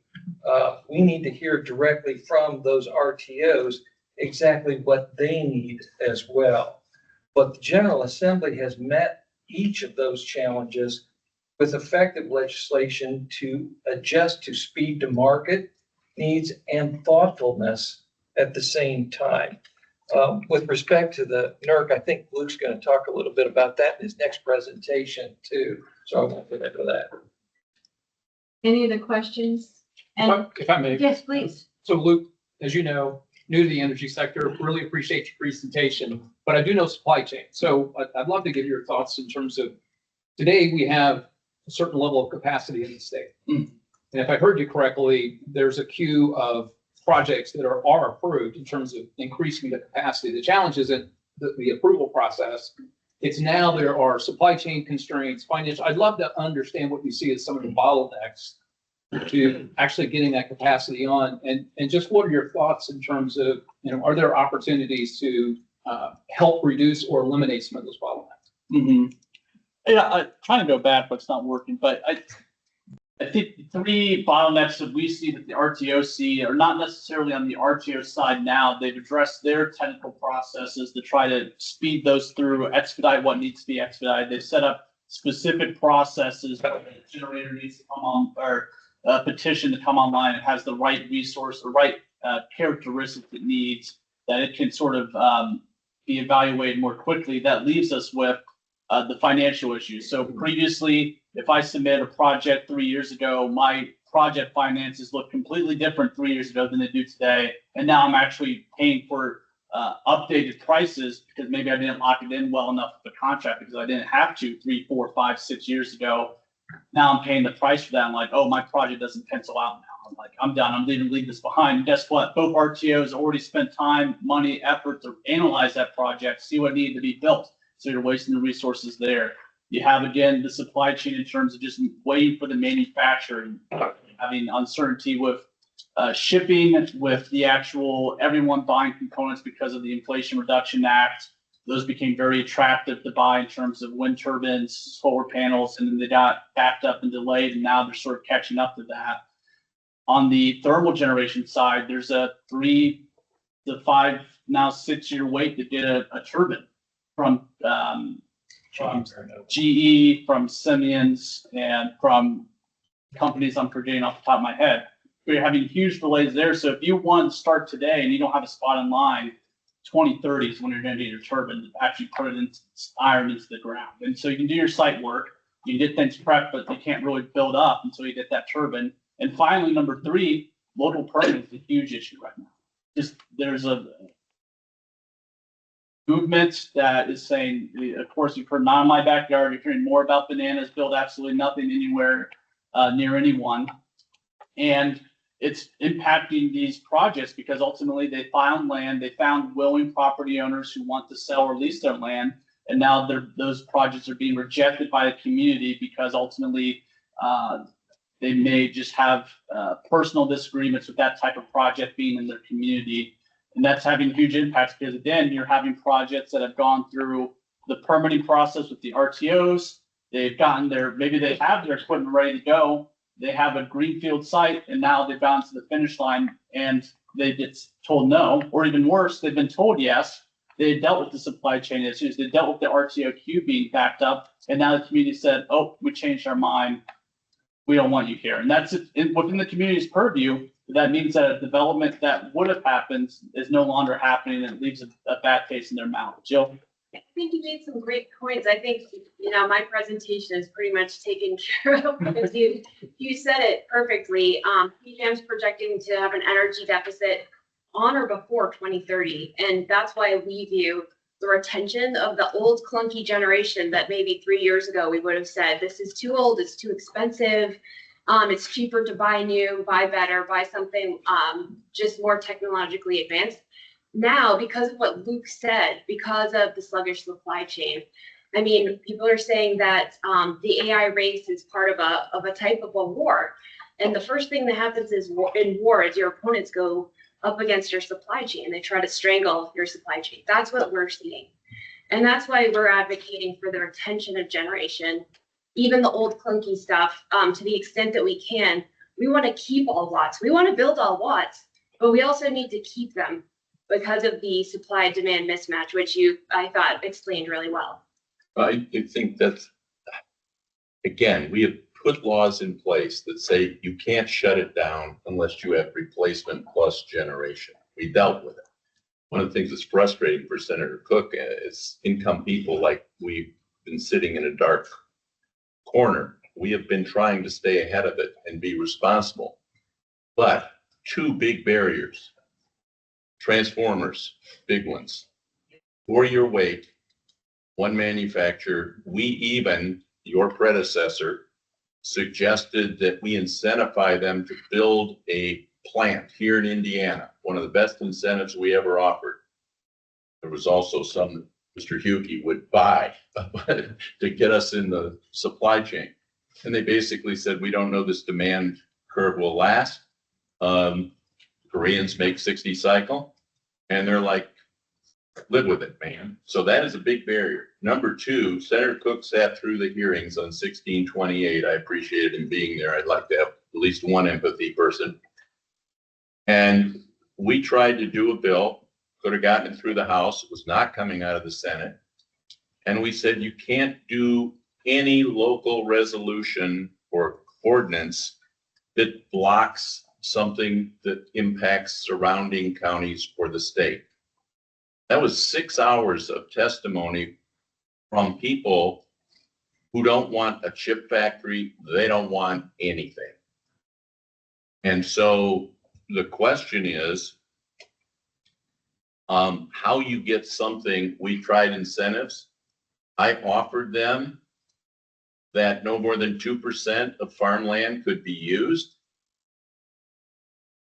We need to hear directly from those RTOs exactly what they need as well. But the General Assembly has met each of those challenges with effective legislation to adjust to speed to market needs and thoughtfulness at the same time. With respect to the NERC, I think Luke's going to talk a little bit about that in his next presentation too. So I won't get into that. Any other questions? And If I may. yes, please. So Luke, as you know, new to the energy sector, really appreciate your presentation, but I do know supply chain. So I'd love to get your thoughts in terms of, today we have a certain level of capacity in the state. And if I heard you correctly, there's a queue of projects that are approved in terms of increasing the capacity. The challenge isn't the approval process. It's now there are supply chain constraints, financial. I'd love to understand what you see as some of the bottlenecks to actually getting that capacity on. And just what are your thoughts in terms of, are there opportunities to help reduce or eliminate some of those bottlenecks? Yeah, I'm trying to go back, but it's not working. But I think the three bottlenecks that we see that the RTO see are not necessarily on the RTO side now. They've addressed their technical processes to try to speed those through, expedite what needs to be expedited. They've set up specific processes that the generator needs to come on, or a petition to come online. It has the right resource, the right characteristics it needs, that it can sort of be evaluated more quickly. That leaves us with the financial issues. So previously, if I submit a project 3 years ago, my project finances look completely different 3 years ago than they do today. And now I'm actually paying for updated prices because maybe I didn't lock it in well enough with the contract because I didn't have to 3, 4, 5, 6 years ago. Now I'm paying the price for that. I'm like, oh, my project doesn't pencil out now. I'm like, I'm done. I'm leaving leave this behind. And guess what? Both RTOs already spent time, money, effort to analyze that project, see what needed to be built. So you're wasting the resources there. You have, again, the supply chain in terms of just waiting for the manufacturer, having uncertainty with shipping, with the actual everyone buying components because of the Inflation Reduction Act. Those became very attractive to buy in terms of wind turbines, solar panels, and then they got backed up and delayed, and now they're sort of catching up to that. On the thermal generation side, there's a 3 to 5, now 6 year wait to get a turbine from GE, from Siemens, and from companies I'm forgetting off the top of my head. We're having huge delays there. So if you want to start today and you don't have a spot in line, 2030 is when you're going to get your turbine to actually put it into iron into the ground. And so you can do your site work, you can get things prepped, but they can't really build up until you get that turbine. And finally, number 3, local permitting is a huge issue right now. Just there's a movement that is saying, of course, you've heard not in my backyard, you're hearing more about bananas, build absolutely nothing anywhere near anyone. And it's impacting these projects because ultimately they found land, they found willing property owners who want to sell or lease their land. And now those projects are being rejected by the community because ultimately they may just have personal disagreements with that type of project being in their community. And that's having huge impacts because, again, you're having projects that have gone through the permitting process with the RTOs. They've gotten maybe they have their equipment ready to go. They have a greenfield site, and now they've gone to the finish line and they get told no, or even worse, they've been told yes. They dealt with the supply chain issues. They dealt with the RTO queue being backed up, and now the community said, oh, we changed our mind. We don't want you here. And that's within the community's purview. That means that a development that would have happened is no longer happening, and it leaves a bad taste in their mouth. Jill? I think you made some great points. I think, my presentation is pretty much taken care of because you said it perfectly. PJM's projecting to have an energy deficit on or before 2030. And that's why we view the retention of the old clunky generation that maybe 3 years ago we would have said, this is too old, it's too expensive. It's cheaper to buy new, buy better, buy something just more technologically advanced. Now, because of what Luke said, because of the sluggish supply chain, I mean, people are saying that the AI race is part of a type of a war. And the first thing that happens in war is your opponents go up against your supply chain. They try to strangle your supply chain. That's what we're seeing. And that's why we're advocating for the retention of generation, even the old clunky stuff, to the extent that we can. We want to keep all watts. We want to build all watts, but we also need to keep them because of the supply-demand mismatch, which I thought, explained really well. I think that, again, we have put laws in place that say you can't shut it down unless you have replacement plus generation. We dealt with it. one of the things that's frustrating for Senator Cook is income people like we've been sitting in a dark corner. We have been trying to stay ahead of it and be responsible. But two big barriers, transformers, big ones, for your weight, one manufacturer, we even, your predecessor, suggested that we incentivize them to build a plant here in Indiana, one of the best incentives we ever offered. There was also some that Mr. Hughey would buy to get us in the supply chain. And they basically said, we don't know this demand curve will last. Koreans make 60 cycle, and they're like, live with it, man. So that is a big barrier. Number two, Senator Cook sat through the hearings on 1628. I appreciated him being there. I'd like to have at least one empathy person. And we tried to do a bill, could have gotten it through the House. It was not coming out of the Senate. And we said, you can't do any local resolution or ordinance that blocks something that impacts surrounding counties or the state. That was 6 hours of testimony from people who don't want a chip factory. They don't want anything. And so the question is, how you get something. We tried incentives. I offered them that no more than 2% of farmland could be used,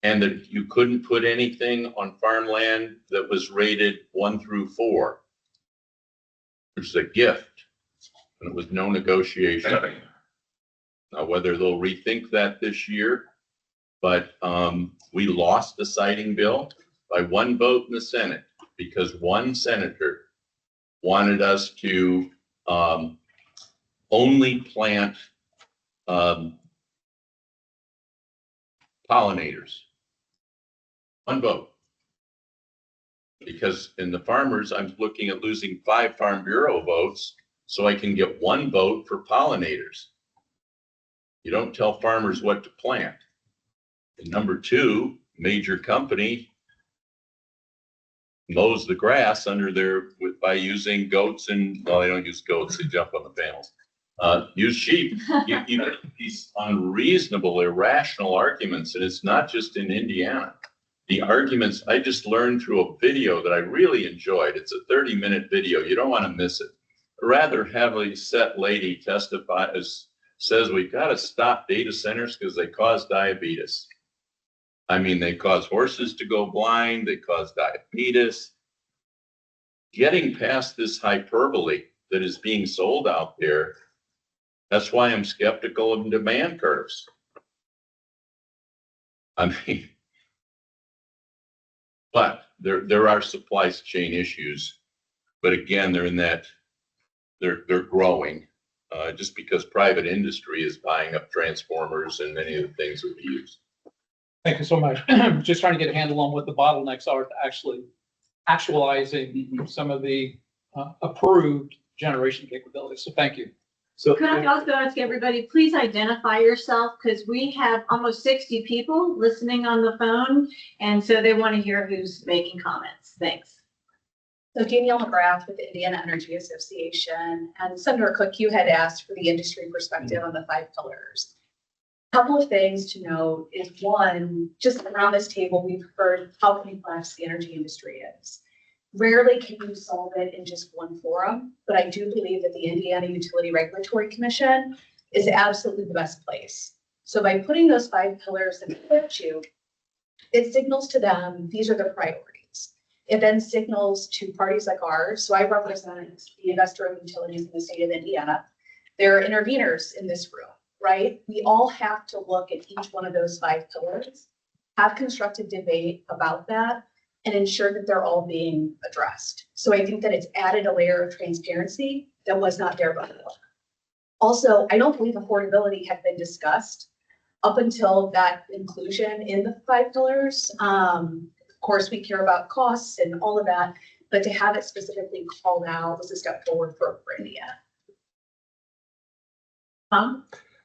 and that you couldn't put anything on farmland that was rated 1 through 4, which is a gift, and it was no negotiation. Now, whether they'll rethink that this year, but we lost the siting bill by 1 vote in the Senate because one senator wanted us to only plant pollinators. 1 vote. Because in the farmers, I'm looking at losing 5 Farm Bureau votes so I can get 1 vote for pollinators. You don't tell farmers what to plant. And number 2, major company mows the grass under by using goats and, well, they don't use goats, they jump on the panels. Use sheep. You get these unreasonable, irrational arguments, and it's not just in Indiana. The arguments, I just learned through a video that I really enjoyed. It's a 30-minute video. You don't want to miss it. A rather heavily set lady says we've got to stop data centers because they cause diabetes. I mean, they cause horses to go blind. They cause diabetes. Getting past this hyperbole that is being sold out there, that's why I'm skeptical of demand curves. I mean, but there are supply chain issues. But again, they're in that, they're growing just because private industry is buying up transformers and many of the things that we use. Thank you so much. Just trying to get a handle on what the bottlenecks are to actually actualizing some of the approved generation capabilities. So thank you. So could I also ask everybody, please identify yourself, because we have almost 60 people listening on the phone, and so they want to hear who's making comments. Thanks. So Danielle McGrath with the Indiana Energy Association, and Senator Cook, you had asked for the industry perspective on the 5 pillars. A couple of things to note is, one, just around this table, we've heard how complex the energy industry is. Rarely can you solve it in just one forum, but I do believe that the Indiana Utility Regulatory Commission is absolutely the best place. So by putting those 5 pillars in front of you, it signals to them these are the priorities. It then signals to parties like ours. So I represent the investor-owned utilities in the state of Indiana. There are interveners in this room, right? We all have to look at each one of those 5 pillars, have constructive debate about that, and ensure that they're all being addressed. So I think that it's added a layer of transparency that was not there before. Also, I don't believe affordability had been discussed up until that inclusion in the 5 pillars. Of course, we care about costs and all of that, but to have it specifically called out was a step forward for Indiana.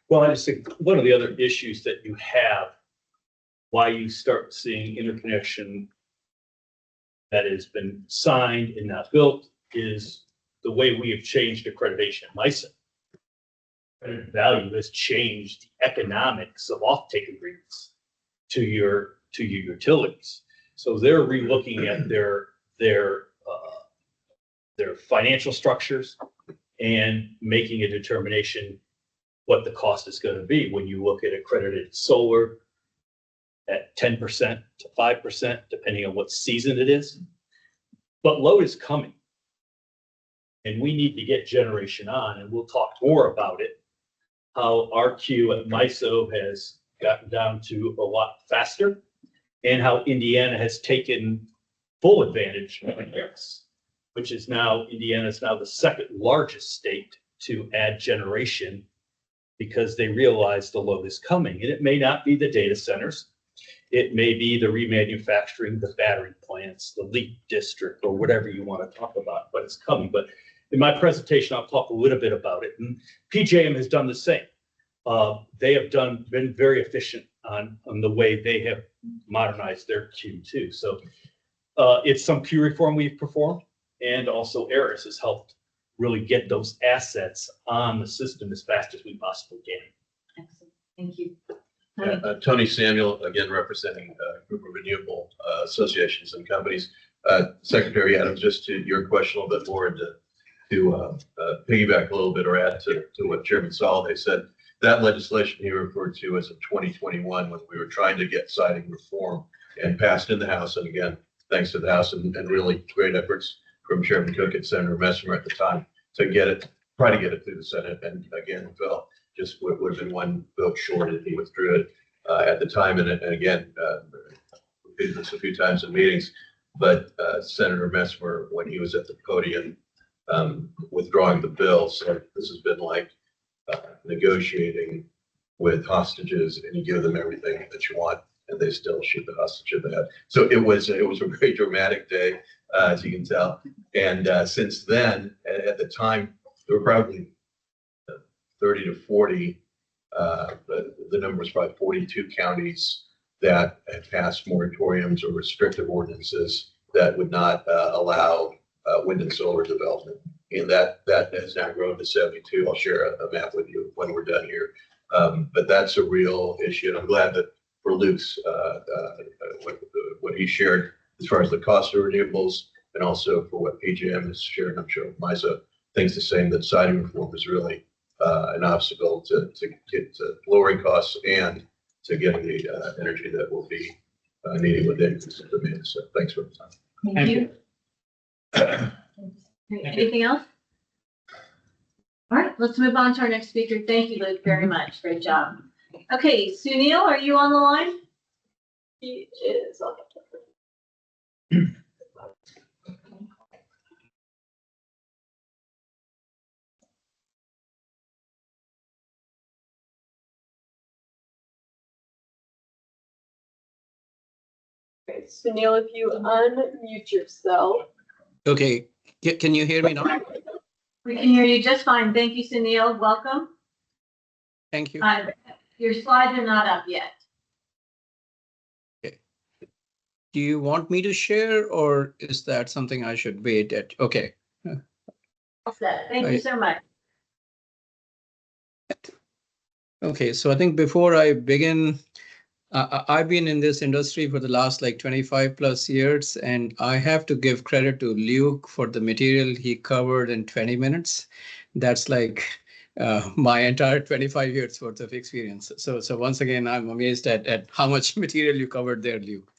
Well, I just think one of the other issues that you have, why you start seeing interconnection that has been signed and not built is the way we have changed accreditation at MISO. Credit value has changed the economics of offtake agreements to your utilities. So they're relooking at their financial structures and making a determination what the cost is going to be when you look at accredited solar at 10% to 5%, depending on what season it is. But load is coming. And we need to get generation on, and we'll talk more about it, how our queue at MISO has gotten down to a lot faster, and how Indiana has taken full advantage of this, which is now, Indiana is now the second largest state to add generation because they realize the load is coming. And it may not be the data centers. It may be the remanufacturing, the battery plants, the LEAP district, or whatever you want to talk about, but it's coming. But in my presentation, I'll talk a little bit about it. And PJM has done the same. They have been very efficient on the way they have modernized their queue too. So it's some queue reform we've performed, and also ARIS has helped really get those assets on the system as fast as we possibly can. Excellent. Thank you. Tony Samuel, again, representing a group of renewable associations and companies. Secretary Adams, just to your question a little bit more, and to piggyback a little bit or add to what Chairman Soliday said, that legislation he referred to as of 2021, when we were trying to get siding reform and passed in the House. And again, thanks to the House and really great efforts from Chairman Cook and Senator Messimer at the time to try to get it through the Senate. And again, fell just would have been one vote short, and he withdrew it at the time. And again, repeated this a few times in meetings, but Senator Messimer, when he was at the podium withdrawing the bill, said this has been like negotiating with hostages, and you give them everything that you want, and they still shoot the hostage in the head. So it was a very dramatic day, as you can tell. And since then, at the time, there were probably 30 to 40, the number was probably 42 counties that had passed moratoriums or restrictive ordinances that would not allow wind and solar development. And that has now grown to 72. I'll share a map with you when we're done here. But that's a real issue. And I'm glad that for Luke's, what he shared as far as the cost of renewables, and also for what PJM has shared. I'm sure MISO thinks the same, that siding reform is really an obstacle to get to lowering costs and to getting the energy that will be needed with increased demand. So thanks for the time. Thank you. Anything else? All right, let's move on to our next speaker. Thank you, Luke, very much. Great job. Okay, Sunil, are you on the line? He is on the Okay, Sunil, if you unmute yourself. Okay, can you hear me now? We can hear you just fine. Thank you, Sunil. Welcome. Thank you. Your slides are not up yet. Okay. Do you want me to share, or is that something I should wait at? Okay. Thank you so much. Okay, so I think before I begin, I've been in this industry for the last like 25 plus years, and I have to give credit to Luke for the material he covered in 20 minutes. That's like my entire 25 years worth of experience. So once again, I'm amazed at how much material you covered there, Luke.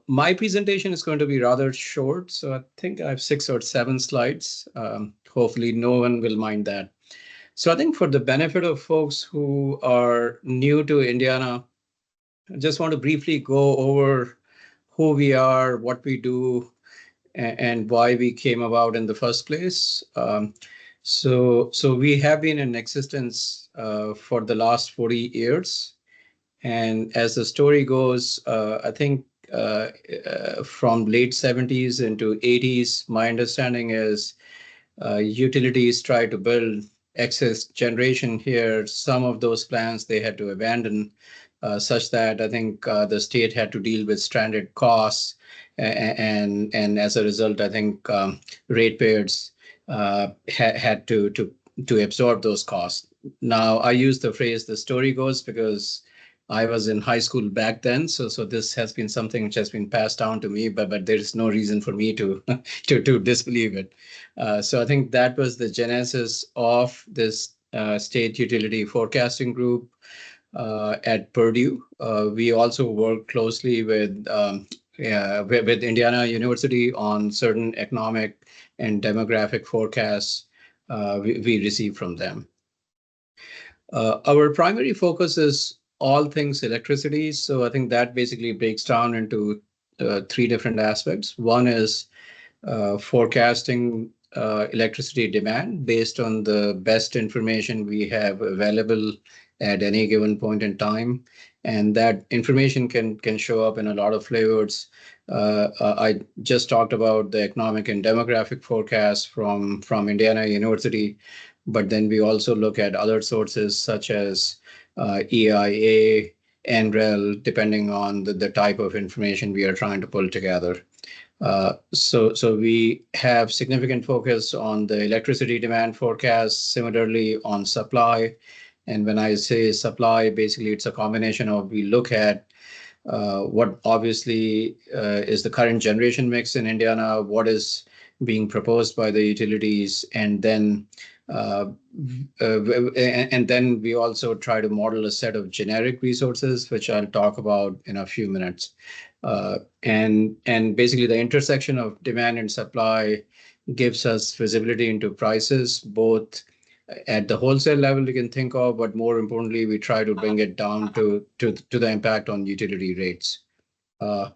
My presentation is going to be rather short, so I think I have 6 or 7 slides. Hopefully no one will mind that. So I think for the benefit of folks who are new to Indiana, I just want to briefly go over who we are, what we do, and why we came about in the first place. So we have been in existence for the last 40 years. And as the story goes, I think from late 70s into 80s, my understanding is utilities try to build excess generation here. Some of those plans they had to abandon, such that I think the state had to deal with stranded costs. And as a result, I think ratepayers had to absorb those costs. Now, I use the phrase "the story goes" because I was in high school back then, so this has been something which has been passed down to me, but there is no reason for me to to disbelieve it. So I think that was the genesis of this state utility forecasting group at Purdue. We also work closely with Indiana University on certain economic and demographic forecasts we receive from them. Our primary focus is all things electricity. So I think that basically breaks down into three different aspects. One is forecasting electricity demand based on the best information we have available at any given point in time. And that information can show up in a lot of flavors. I just talked about the economic and demographic forecast from Indiana University, but then we also look at other sources such as EIA, NREL, depending on the type of information we are trying to pull together. So we have significant focus on the electricity demand forecast, similarly on supply. And when I say supply, basically it's a combination of, we look at what obviously is the current generation mix in Indiana, what is being proposed by the utilities, and then we also try to model a set of generic resources, which I'll talk about in a few minutes. And basically the intersection of demand and supply gives us visibility into prices, both at the wholesale level you can think of, but more importantly, we try to bring it down to the impact on utility rates. With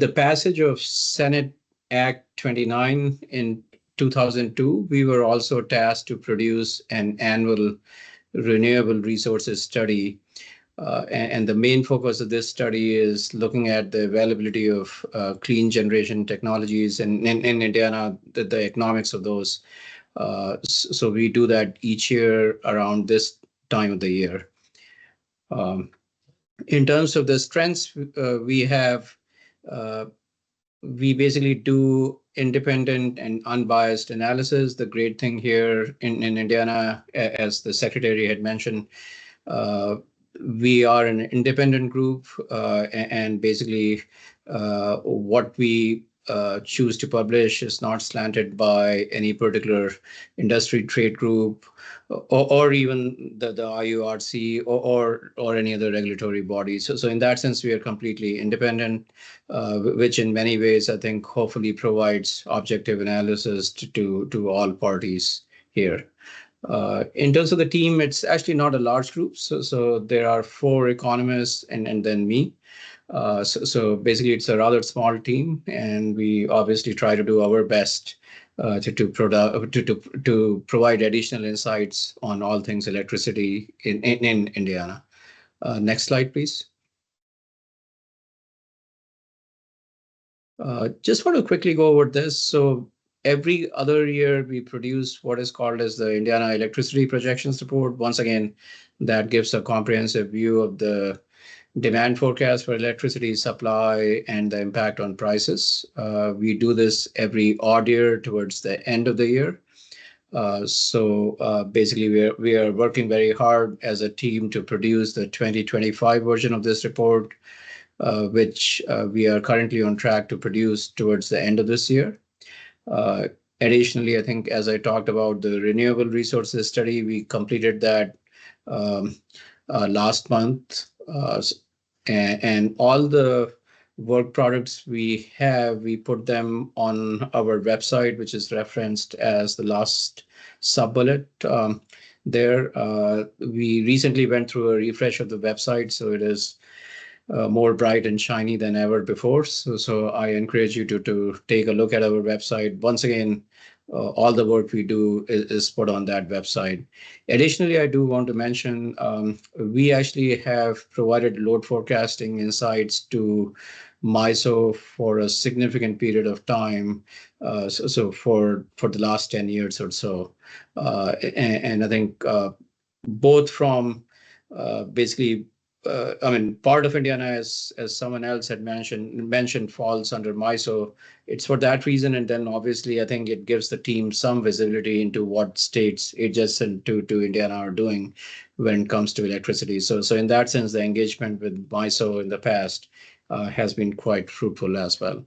the passage of Senate Act 29 in 2002, we were also tasked to produce an annual renewable resources study. And the main focus of this study is looking at the availability of clean generation technologies and in Indiana, the economics of those. So we do that each year around this time of the year. In terms of the strengths we have, we basically do independent and unbiased analysis. The great thing here in Indiana, as the secretary had mentioned, we are an independent group, and basically what we choose to publish is not slanted by any particular industry trade group or even the IURC or any other regulatory body. So in that sense, we are completely independent, which in many ways, I think, hopefully provides objective analysis to all parties here. In terms of the team, it's actually not a large group. So there are 4 economists and then me. So basically, it's a rather small team, and we obviously try to do our best to provide additional insights on all things electricity in Indiana. Next slide, please. Just want to quickly go over this. So every other year, we produce what is called as the Indiana Electricity Projections Report. Once again, that gives a comprehensive view of the demand forecast for electricity supply and the impact on prices. We do this every odd year towards the end of the year. So basically, we are working very hard as a team to produce the 2025 version of this report, which we are currently on track to produce towards the end of this year. Additionally, I think, as I talked about the renewable resources study, we completed that last month. And all the work products we have, we put them on our website, which is referenced as the last sub-bullet there. We recently went through a refresh of the website, so it is more bright and shiny than ever before. So I encourage you to take a look at our website. Once again, all the work we do is put on that website. Additionally, I do want to mention, we actually have provided load forecasting insights to MISO for a significant period of time. So for the last 10 years or so. And I think both from basically I mean, part of Indiana, as someone else had mentioned, falls under MISO. It's for that reason, and then obviously, I think it gives the team some visibility into what states adjacent to Indiana are doing when it comes to electricity. So in that sense, the engagement with MISO in the past has been quite fruitful as well.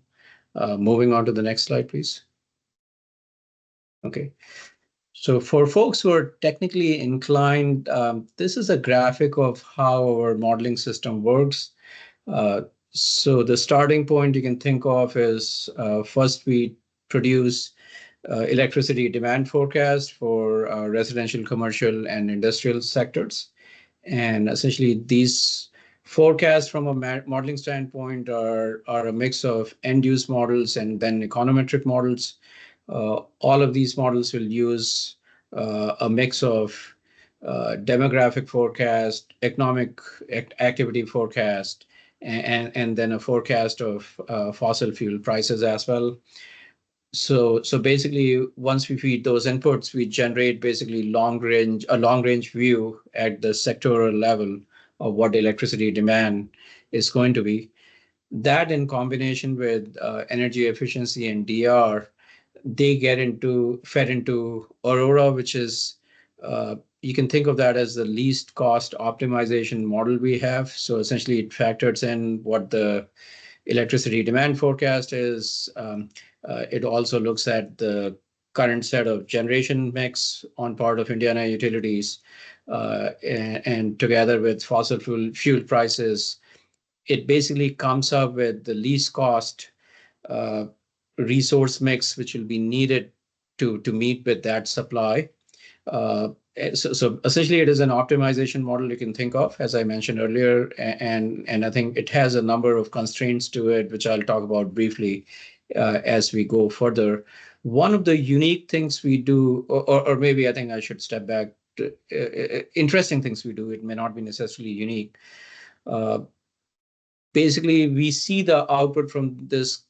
Moving on to the next slide, please. Okay. So for folks who are technically inclined, this is a graphic of how our modeling system works. So the starting point you can think of is first we produce electricity demand forecast for residential, commercial, and industrial sectors. And essentially these forecasts from a modeling standpoint are a mix of end-use models and then econometric models. All of these models will use a mix of demographic forecast, economic activity forecast, and then a forecast of fossil fuel prices as well. So basically, once we feed those inputs, we generate basically a long range view at the sectoral level of what electricity demand is going to be. That in combination with energy efficiency and DR, they get fed into Aurora, which is, you can think of that as the least cost optimization model we have. So essentially it factors in what the electricity demand forecast is. It also looks at the current set of generation mix on part of Indiana utilities, and together with fossil fuel prices, it basically comes up with the least cost resource mix, which will be needed to meet with that supply. So essentially, it is an optimization model you can think of, as I mentioned earlier, and I think it has a number of constraints to it, which I'll talk about briefly as we go further. One of the unique things we do, or maybe I think I should step back, interesting things we do, it may not be necessarily unique. Basically, we see the output from this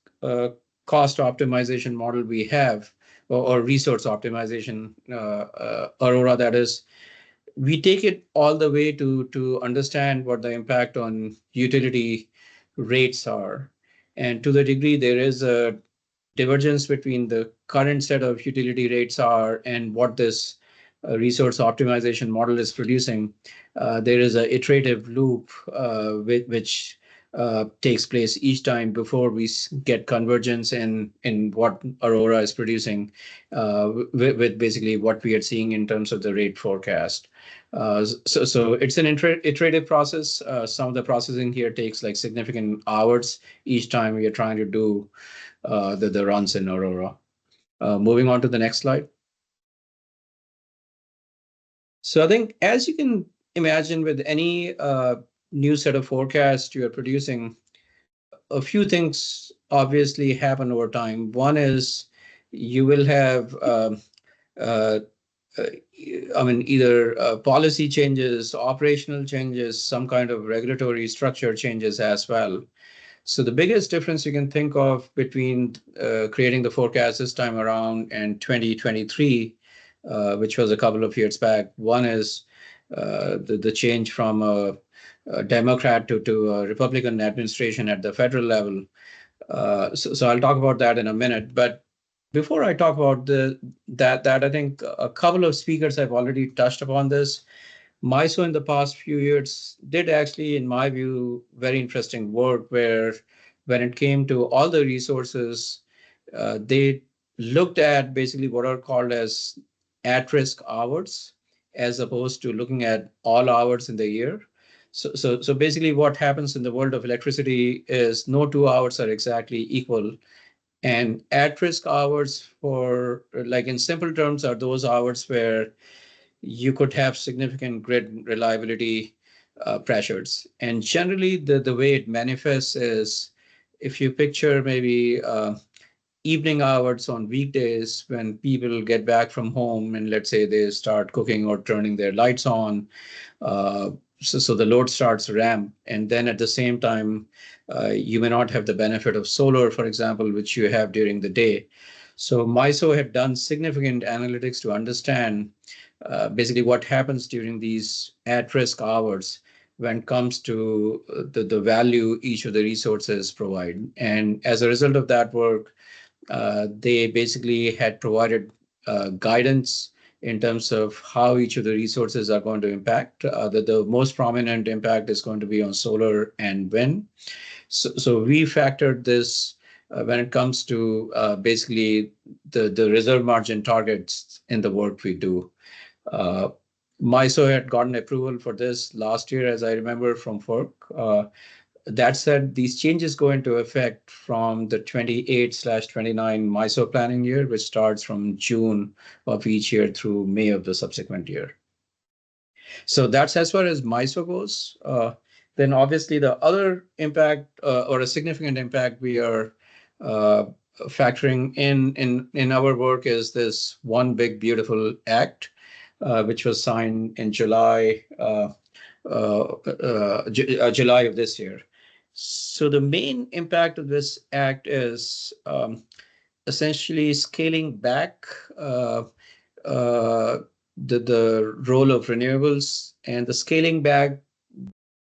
cost optimization model we have, or resource optimization, Aurora, that is, we take it all the way to understand what the impact on utility rates are. And to the degree there is a divergence between the current set of utility rates are and what this resource optimization model is producing, there is an iterative loop which takes place each time before we get convergence in what Aurora is producing with basically what we are seeing in terms of the rate forecast. So it's an iterative process. Some of the processing here takes like significant hours each time we are trying to do the runs in Aurora. Moving on to the next slide. So I think, as you can imagine with any new set of forecasts you are producing, a few things obviously happen over time. One is you will have, either policy changes, operational changes, some kind of regulatory structure changes as well. So the biggest difference you can think of between creating the forecast this time around and 2023, which was a couple of years back, one is the change from a Democrat to a Republican administration at the federal level. So I'll talk about that in a minute. But before I talk about that, I think a couple of speakers have already touched upon this. MISO in the past few years did actually, in my view, very interesting work where when it came to all the resources, they looked at basically what are called as at-risk hours, as opposed to looking at all hours in the year. So basically what happens in the world of electricity is no 2 hours are exactly equal. And at-risk hours, for like in simple terms, are those hours where you could have significant grid reliability pressures. And generally the way it manifests is, if you picture maybe evening hours on weekdays when people get back from home and let's say they start cooking or turning their lights on, so the load starts to ramp, and then at the same time, you may not have the benefit of solar, for example, which you have during the day. So MISO had done significant analytics to understand basically what happens during these at-risk hours. when it comes to the value each of the resources provide. And as a result of that work, they basically had provided guidance in terms of how each of the resources are going to impact. The most prominent impact is going to be on solar and wind. So we factored this when it comes to basically the reserve margin targets in the work we do. MISO had gotten approval for this last year, as I remember from FERC. That said, these changes go into effect from the 28/29 MISO planning year, which starts from June of each year through May of the subsequent year. So that's as far as MISO goes. Then obviously the other impact or a significant impact we are factoring in our work is this One Big Beautiful Act, which was signed in July of this year. So the main impact of this act is essentially scaling back the role of renewables, and the scaling back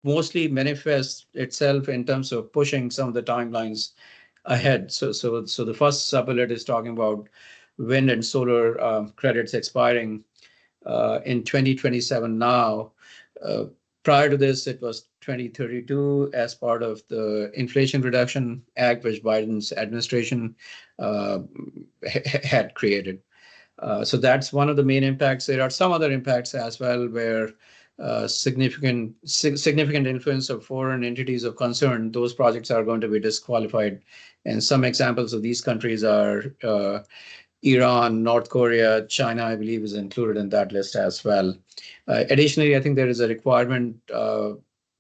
mostly manifests itself in terms of pushing some of the timelines ahead. So the first sub-bullet is talking about wind and solar credits expiring in 2027 now. Prior to this, it was 2032 as part of the Inflation Reduction Act, which Biden's administration had created. So that's one of the main impacts. There are some other impacts as well, where significant influence of foreign entities of concern, those projects are going to be disqualified. And some examples of these countries are Iran, North Korea, China, I believe, is included in that list as well. Additionally, I think there is a requirement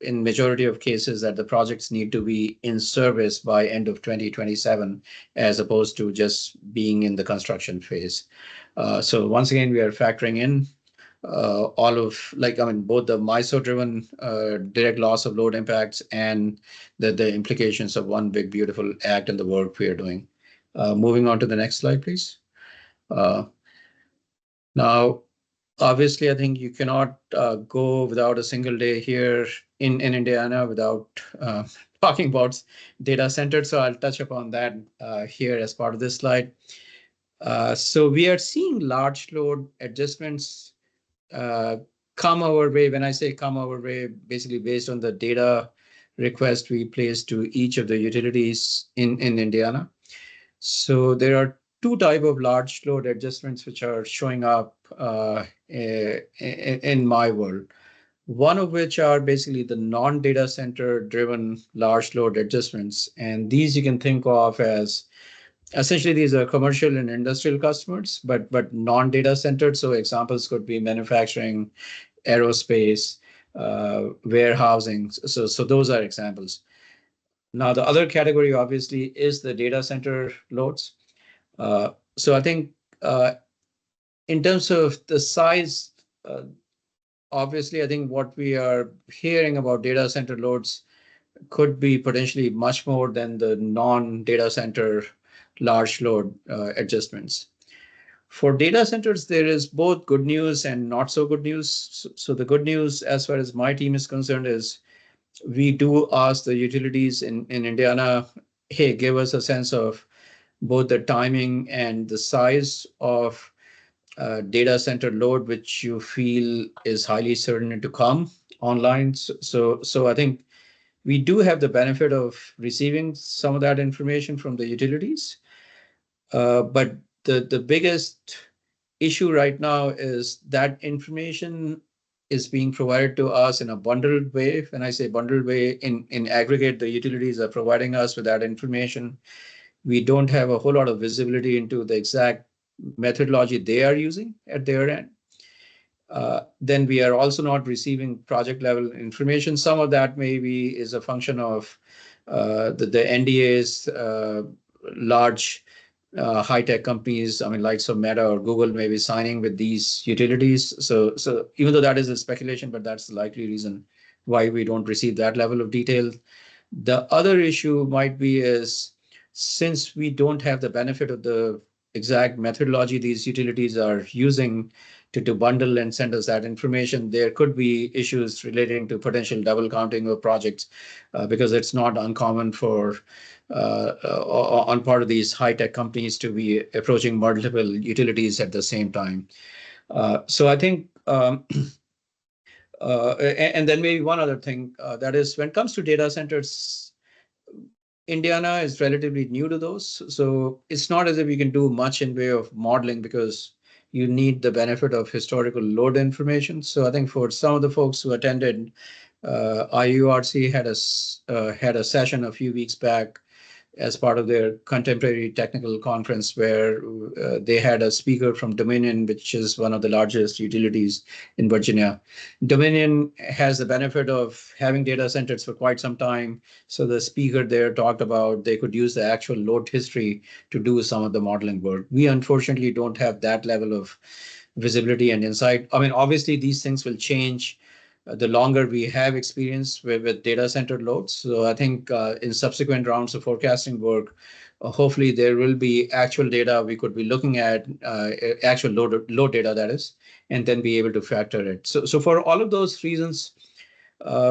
in majority of cases that the projects need to be in service by end of 2027, as opposed to just being in the construction phase. So once again, we are factoring in all of, both the MISO-driven direct loss of load impacts and the implications of One Big Beautiful Act and the work we are doing. Moving on to the next slide, please. Now, obviously, I think you cannot go without a single day here in Indiana without talking about data centers. So I'll touch upon that here as part of this slide. So we are seeing large load adjustments come our way. When I say come our way, basically based on the data request we placed to each of the utilities in Indiana. So there are two types of large load adjustments which are showing up in my world. One of which are basically the non-data center driven large load adjustments. And these you can think of as, essentially these are commercial and industrial customers, but non-data centered. So examples could be manufacturing, aerospace, warehousing. So those are examples. Now, the other category obviously is the data center loads. So I think in terms of the size, obviously, I think what we are hearing about data center loads could be potentially much more than the non-data center large load adjustments. For data centers, there is both good news and not so good news. So the good news, as far as my team is concerned, is we do ask the utilities in Indiana, hey, give us a sense of both the timing and the size of data center load, which you feel is highly certain to come online. So I think we do have the benefit of receiving some of that information from the utilities. But the biggest issue right now is that information is being provided to us in a bundled way. When I say bundled way, in aggregate, the utilities are providing us with that information. We don't have a whole lot of visibility into the exact methodology they are using at their end. Then we are also not receiving project level information. Some of that maybe is a function of the NDAs, large high-tech companies, like some Meta or Google may be signing with these utilities. So even though that is a speculation, but that's the likely reason why we don't receive that level of detail. The other issue might be is, since we don't have the benefit of the exact methodology these utilities are using to bundle and send us that information. There could be issues relating to potential double counting of projects because it's not uncommon for on part of these high-tech companies to be approaching multiple utilities at the same time. So I think, and then maybe one other thing, that is when it comes to data centers, Indiana is relatively new to those. So it's not as if you can do much in way of modeling because you need the benefit of historical load information. So I think for some of the folks who attended, IURC had a session a few weeks back as part of their contemporary technical conference where they had a speaker from Dominion, which is one of the largest utilities in Virginia. Dominion has the benefit of having data centers for quite some time. So the speaker there talked about they could use the actual load history to do some of the modeling work. We unfortunately don't have that level of visibility and insight. I mean, obviously these things will change the longer we have experience with data center loads. So I think in subsequent rounds of forecasting work, hopefully there will be actual data we could be looking at, actual load data that is, and then be able to factor it. So for all of those reasons,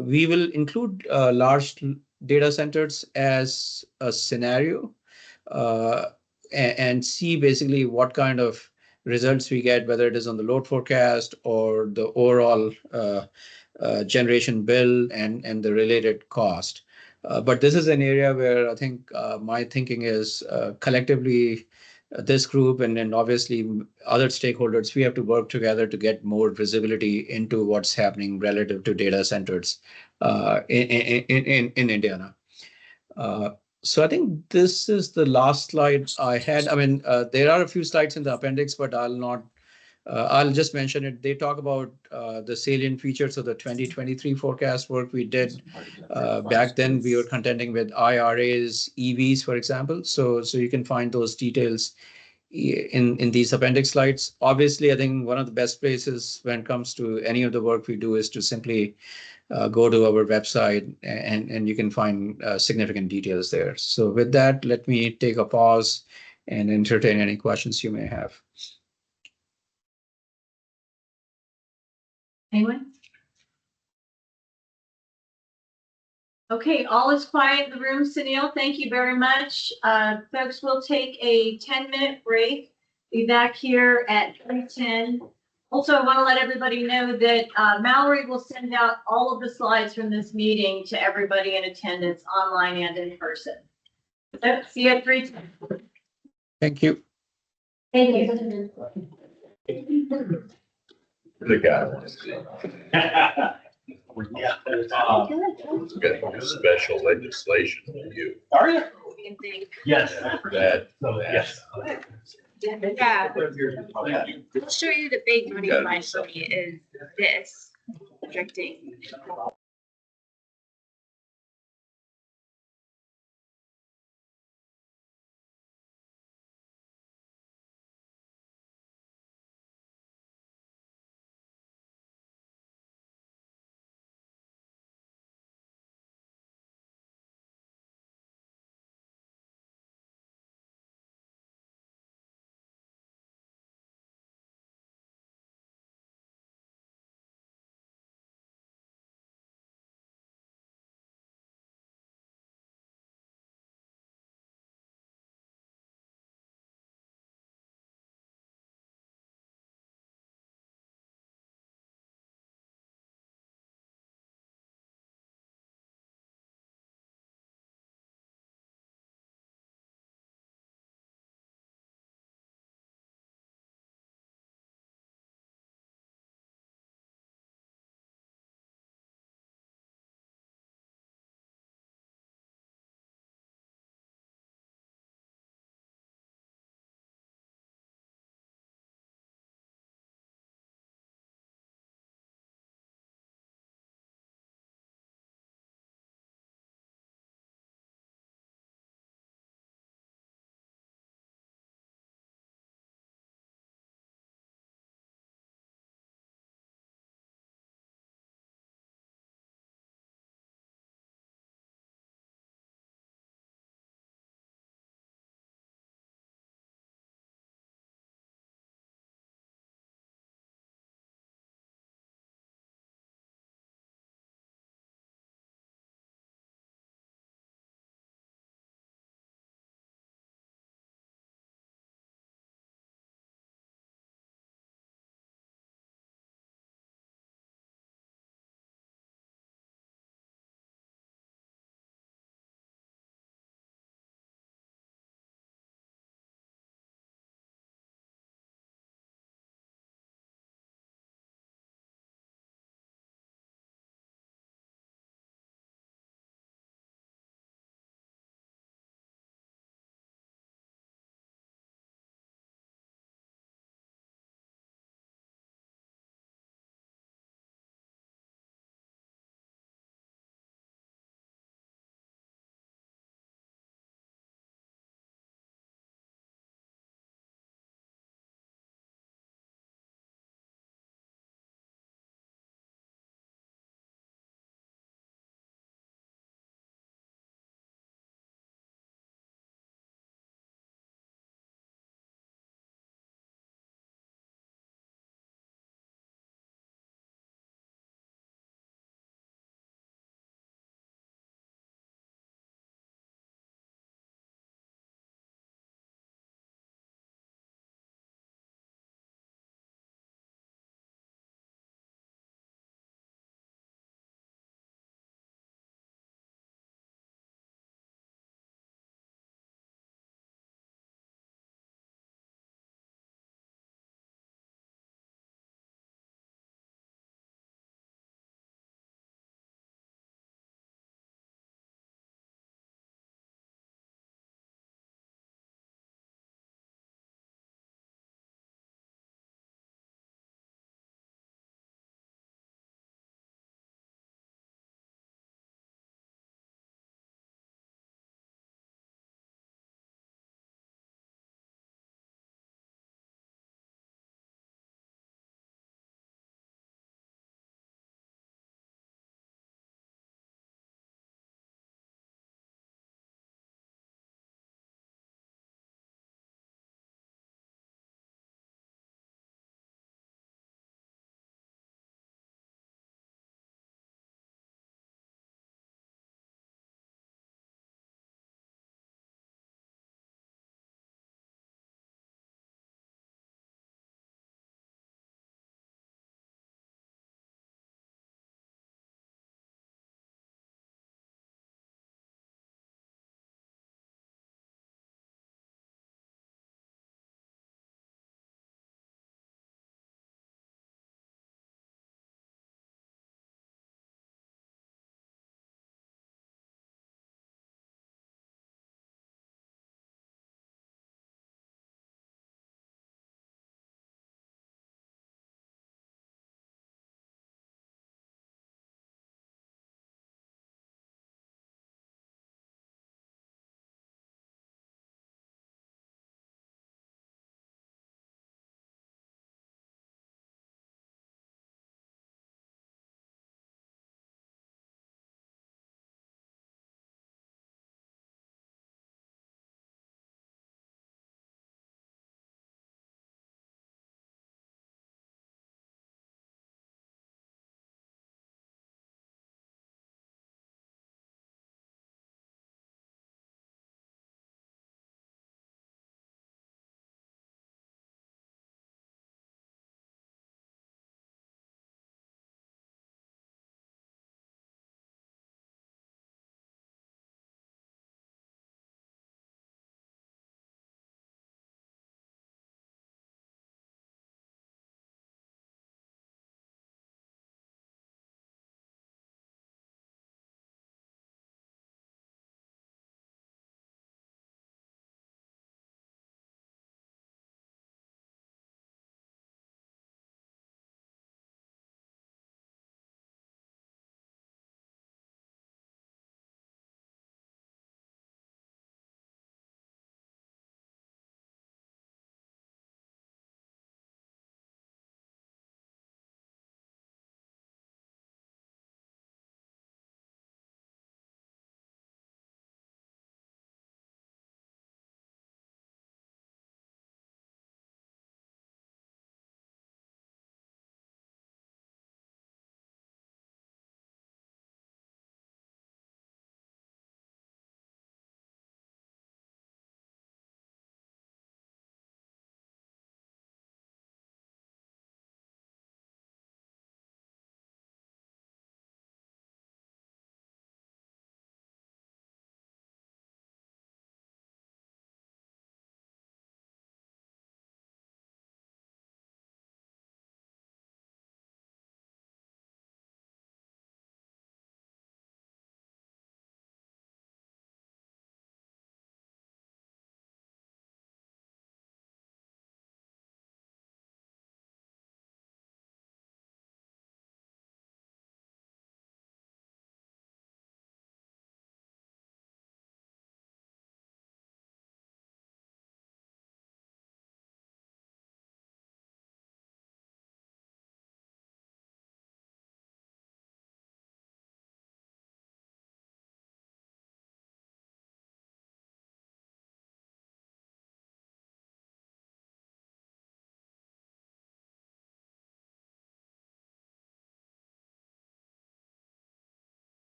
we will include large data centers as a scenario and see basically what kind of results we get, whether it is on the load forecast or the overall generation bill and the related cost. But this is an area where I think my thinking is collectively this group and then obviously other stakeholders, we have to work together to get more visibility into what's happening relative to data centers in Indiana. So I think this is the last slide I had. I mean, there are a few slides in the appendix, but I'll just mention it. They talk about the salient features of the 2023 forecast work we did. Back then, we were contending with IRAs, EVs, for example. So you can find those details in these appendix slides. Obviously, I think one of the best places when it comes to any of the work we do is to simply go to our website and you can find significant details there. So with that, let me take a pause and entertain any questions you may have. Anyone? Okay, all is quiet in the room. Sunil, thank you very much. Folks, we'll take a 10-minute break. Be back here at 3:10. Also, I want to let everybody know that Mallory will send out all of the slides from this meeting to everybody in attendance, online and in person. So, see you at 3:10. Thank you. Thank you. The guy wants to see. Getting special legislation to you. Are you? Yes. That. Yes. Yeah. I'll show you the big money line for me is this projecting.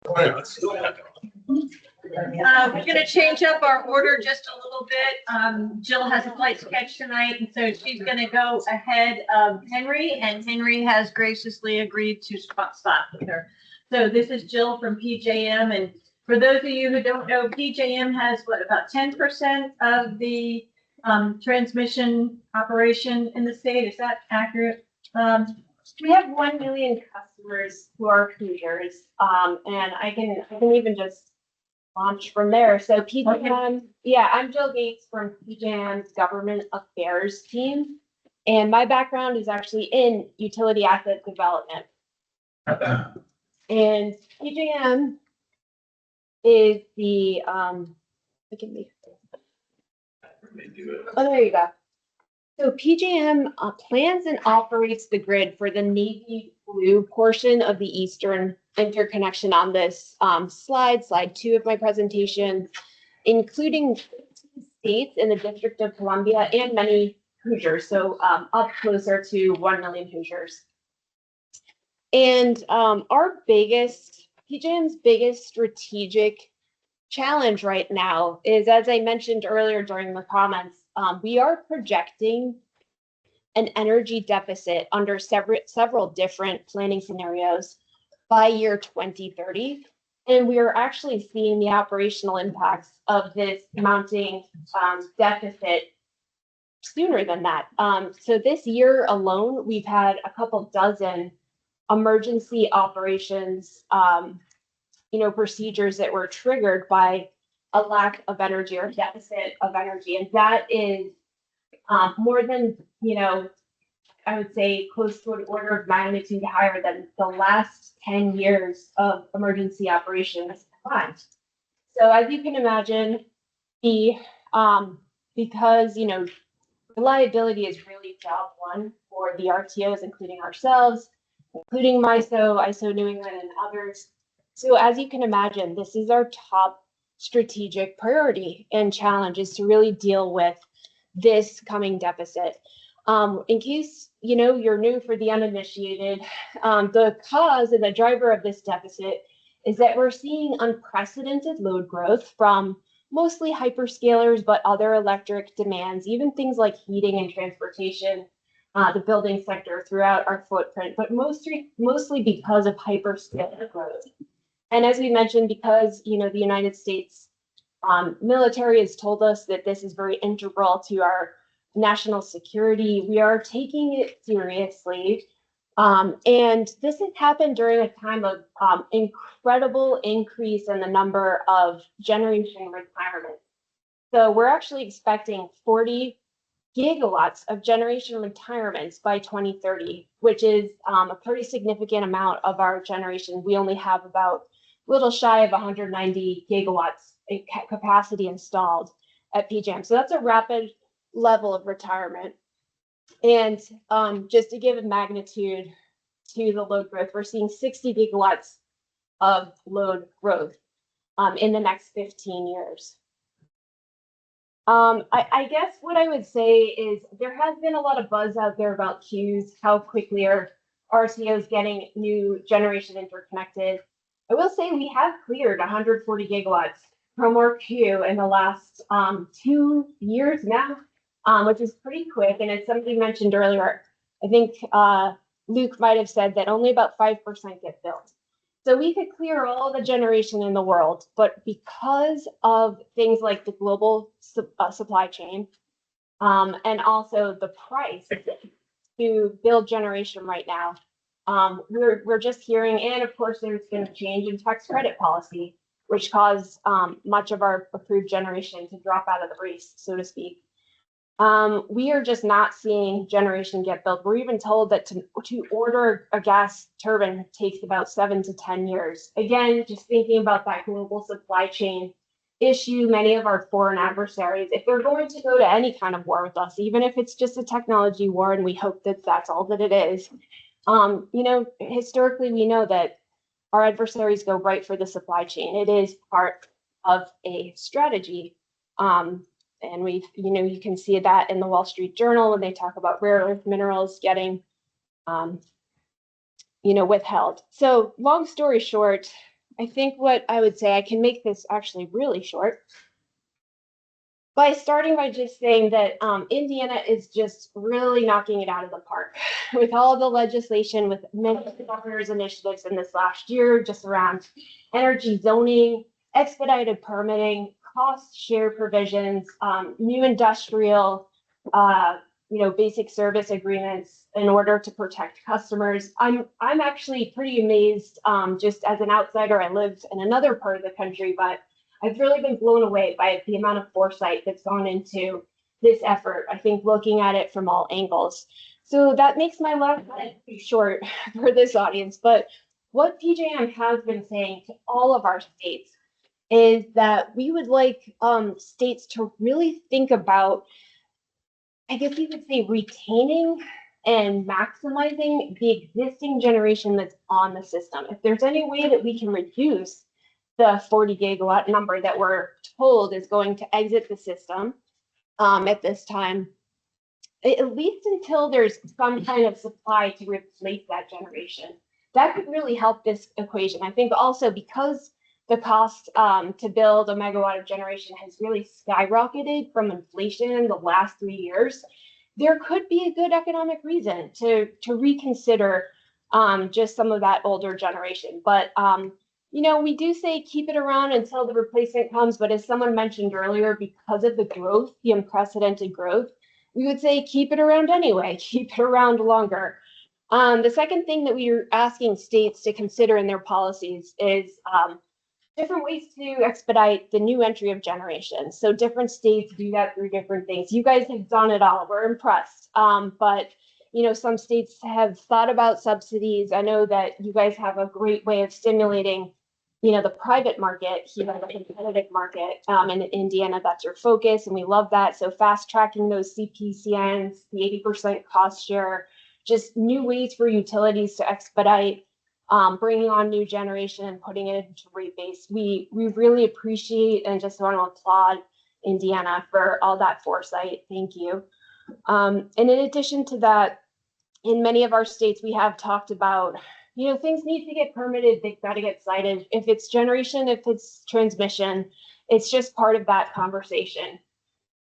We're gonna change up our order just a little bit. Jill has a flight to catch tonight, and so she's gonna go ahead of Henry, and Henry has graciously agreed to spot with her. So this is Jill from PJM, and for those of you who don't know, PJM has about 10% of the transmission operation in the state. Is that accurate? We have 1 million customers who are Hoosiers, and I can even just launch from there. So PJM, yeah, I'm Jill Gates from PJM's Government Affairs team, and my background is actually in utility asset development. And PJM is the oh, there you go. So PJM plans and operates the grid for the Navy Blue portion of the Eastern interconnection on this slide 2 of my presentation, including states in the District of Columbia and many Hoosiers, so up closer to 1 million Hoosiers. And PJM's biggest strategic challenge right now is, as I mentioned earlier during the comments, we are projecting an energy deficit under several different planning scenarios by year 2030. And we are actually seeing the operational impacts of this mounting deficit sooner than that. So this year alone, we've had a couple dozen emergency operations, procedures that were triggered by a lack of energy or deficit of energy. And that is more than, I would say close to an order of magnitude higher than the last 10 years of emergency operations combined. So as you can imagine, because, reliability is really job one for the RTOs, including ourselves, including MISO, ISO New England, and others. So as you can imagine, this is our top strategic priority and challenge, is to really deal with this coming deficit. In case you're new for the uninitiated, the cause and the driver of this deficit is that we're seeing unprecedented load growth from mostly hyperscalers, but other electric demands, even things like heating and transportation, the building sector throughout our footprint, but mostly because of hyperscaler growth. And as we mentioned, because the United States military has told us that this is very integral to our national security, we are taking it seriously. And this has happened during a time of incredible increase in the number of generation retirements. So we're actually expecting 40 gigawatts of generation retirements by 2030, which is a pretty significant amount of our generation. We only have about a little shy of 190 gigawatts in capacity installed at PJM. So that's a rapid level of retirement. And just to give a magnitude to the load growth, we're seeing 60 gigawatts of load growth in the next 15 years. I guess what I would say is there has been a lot of buzz out there about queues, how quickly are RTOs getting new generation interconnected. I will say we have cleared 140 gigawatts from our queue in the last 2 years now, which is pretty quick. And as somebody mentioned earlier, I think Luke might have said that only about 5% get built. So we could clear all the generation in the world, but because of things like the global supply chain and also the price to build generation right now, we're just hearing, and of course there's been a change in tax credit policy, which caused much of our approved generation to drop out of the race, so to speak. We are just not seeing generation get built. We're even told that to order a gas turbine takes about 7 to 10 years. Again, just thinking about that global supply chain issue, many of our foreign adversaries, if they're going to go to any kind of war with us, even if it's just a technology war, and we hope that that's all that it is, historically, we know that our adversaries go right for the supply chain. It is part of a strategy. And you can see that in the Wall Street Journal when they talk about rare earth minerals getting, withheld. So long story short, I think what I would say, I can make this actually really short. By starting by just saying that Indiana is just really knocking it out of the park with all the legislation, with many governor's initiatives in this last year, just around energy zoning, expedited permitting, cost share provisions, new industrial, basic service agreements in order to protect customers. I'm actually pretty amazed, just as an outsider. I live in another part of the country, but I've really been blown away by the amount of foresight that's gone into this effort. I think looking at it from all angles. So that makes my last slide pretty short for this audience. But what PJM has been saying to all of our states is that we would like states to really think about, I guess you could say, retaining and maximizing the existing generation that's on the system. If there's any way that we can reduce the 40 gigawatt number that we're told is going to exit the system at this time, at least until there's some kind of supply to replace that generation. That could really help this equation. I think also because the cost to build a megawatt of generation has really skyrocketed from inflation in the last 3 years, there could be a good economic reason to reconsider just some of that older generation. But we do say keep it around until the replacement comes, but as someone mentioned earlier, because of the growth, the unprecedented growth, we would say keep it around anyway, keep it around longer. The second thing that we are asking states to consider in their policies is different ways to expedite the new entry of generation. So different states do that through different things. You guys have done it all. We're impressed. But some states have thought about subsidies. I know that you guys have a great way of stimulating the private market, the competitive market. In Indiana, that's your focus, and we love that. So fast tracking those CPCNs, the 80% cost share, just new ways for utilities to expedite bringing on new generation and putting it into rate base. We really appreciate and just want to applaud Indiana for all that foresight. Thank you. And in addition to that, in many of our states, we have talked about things need to get permitted, they've got to get cited. If it's generation, if it's transmission, it's just part of that conversation.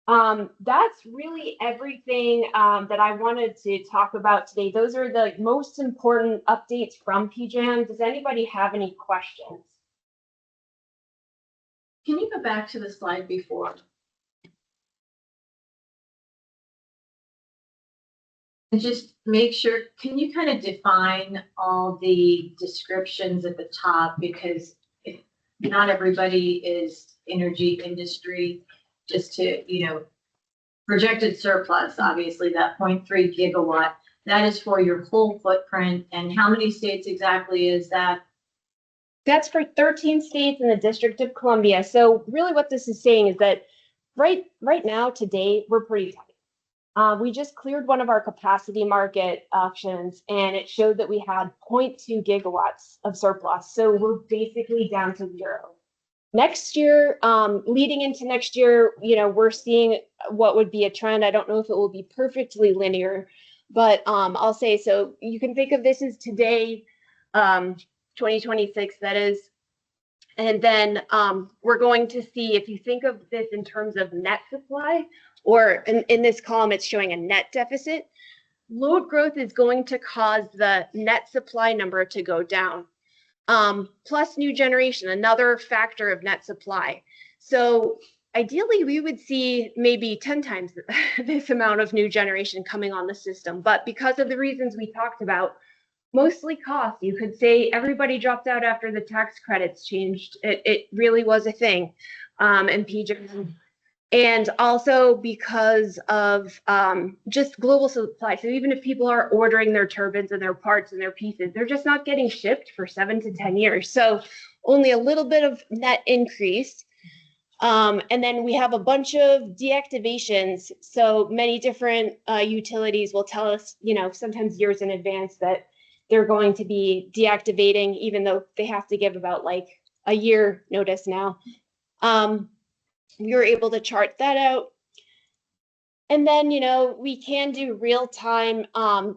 That's really everything that I wanted to talk about today. Those are the most important updates from PJM. Does anybody have any questions? Can you go back to the slide before? And just make sure, can you kind of define all the descriptions at the top? Because if not everybody is energy industry, just to, projected surplus, obviously that 0.3 gigawatt, that is for your whole footprint. And how many states exactly is that? That's for 13 states and the District of Columbia. So really what this is saying is that right now, today, we're pretty tight. We just cleared one of our capacity market auctions, and it showed that we had 0.2 gigawatts of surplus. So we're basically down to zero. Next year, leading into next year, we're seeing what would be a trend. I don't know if it will be perfectly linear, but I'll say, so you can think of this as today, 2026, that is. And then we're going to see, if you think of this in terms of net supply, or in this column, it's showing a net deficit, load growth is going to cause the net supply number to go down. Plus new generation, another factor of net supply. So ideally, we would see maybe 10 times this amount of new generation coming on the system. But because of the reasons we talked about, mostly cost, you could say everybody dropped out after the tax credits changed. It really was a thing. And PJM. And also because of just global supply. So even if people are ordering their turbines and their parts and their pieces, they're just not getting shipped for 7 to 10 years. So only a little bit of net increase. And then we have a bunch of deactivations. So many different utilities will tell us, sometimes years in advance that they're going to be deactivating, even though they have to give about like a year notice now. You're able to chart that out. And then, we can do real-time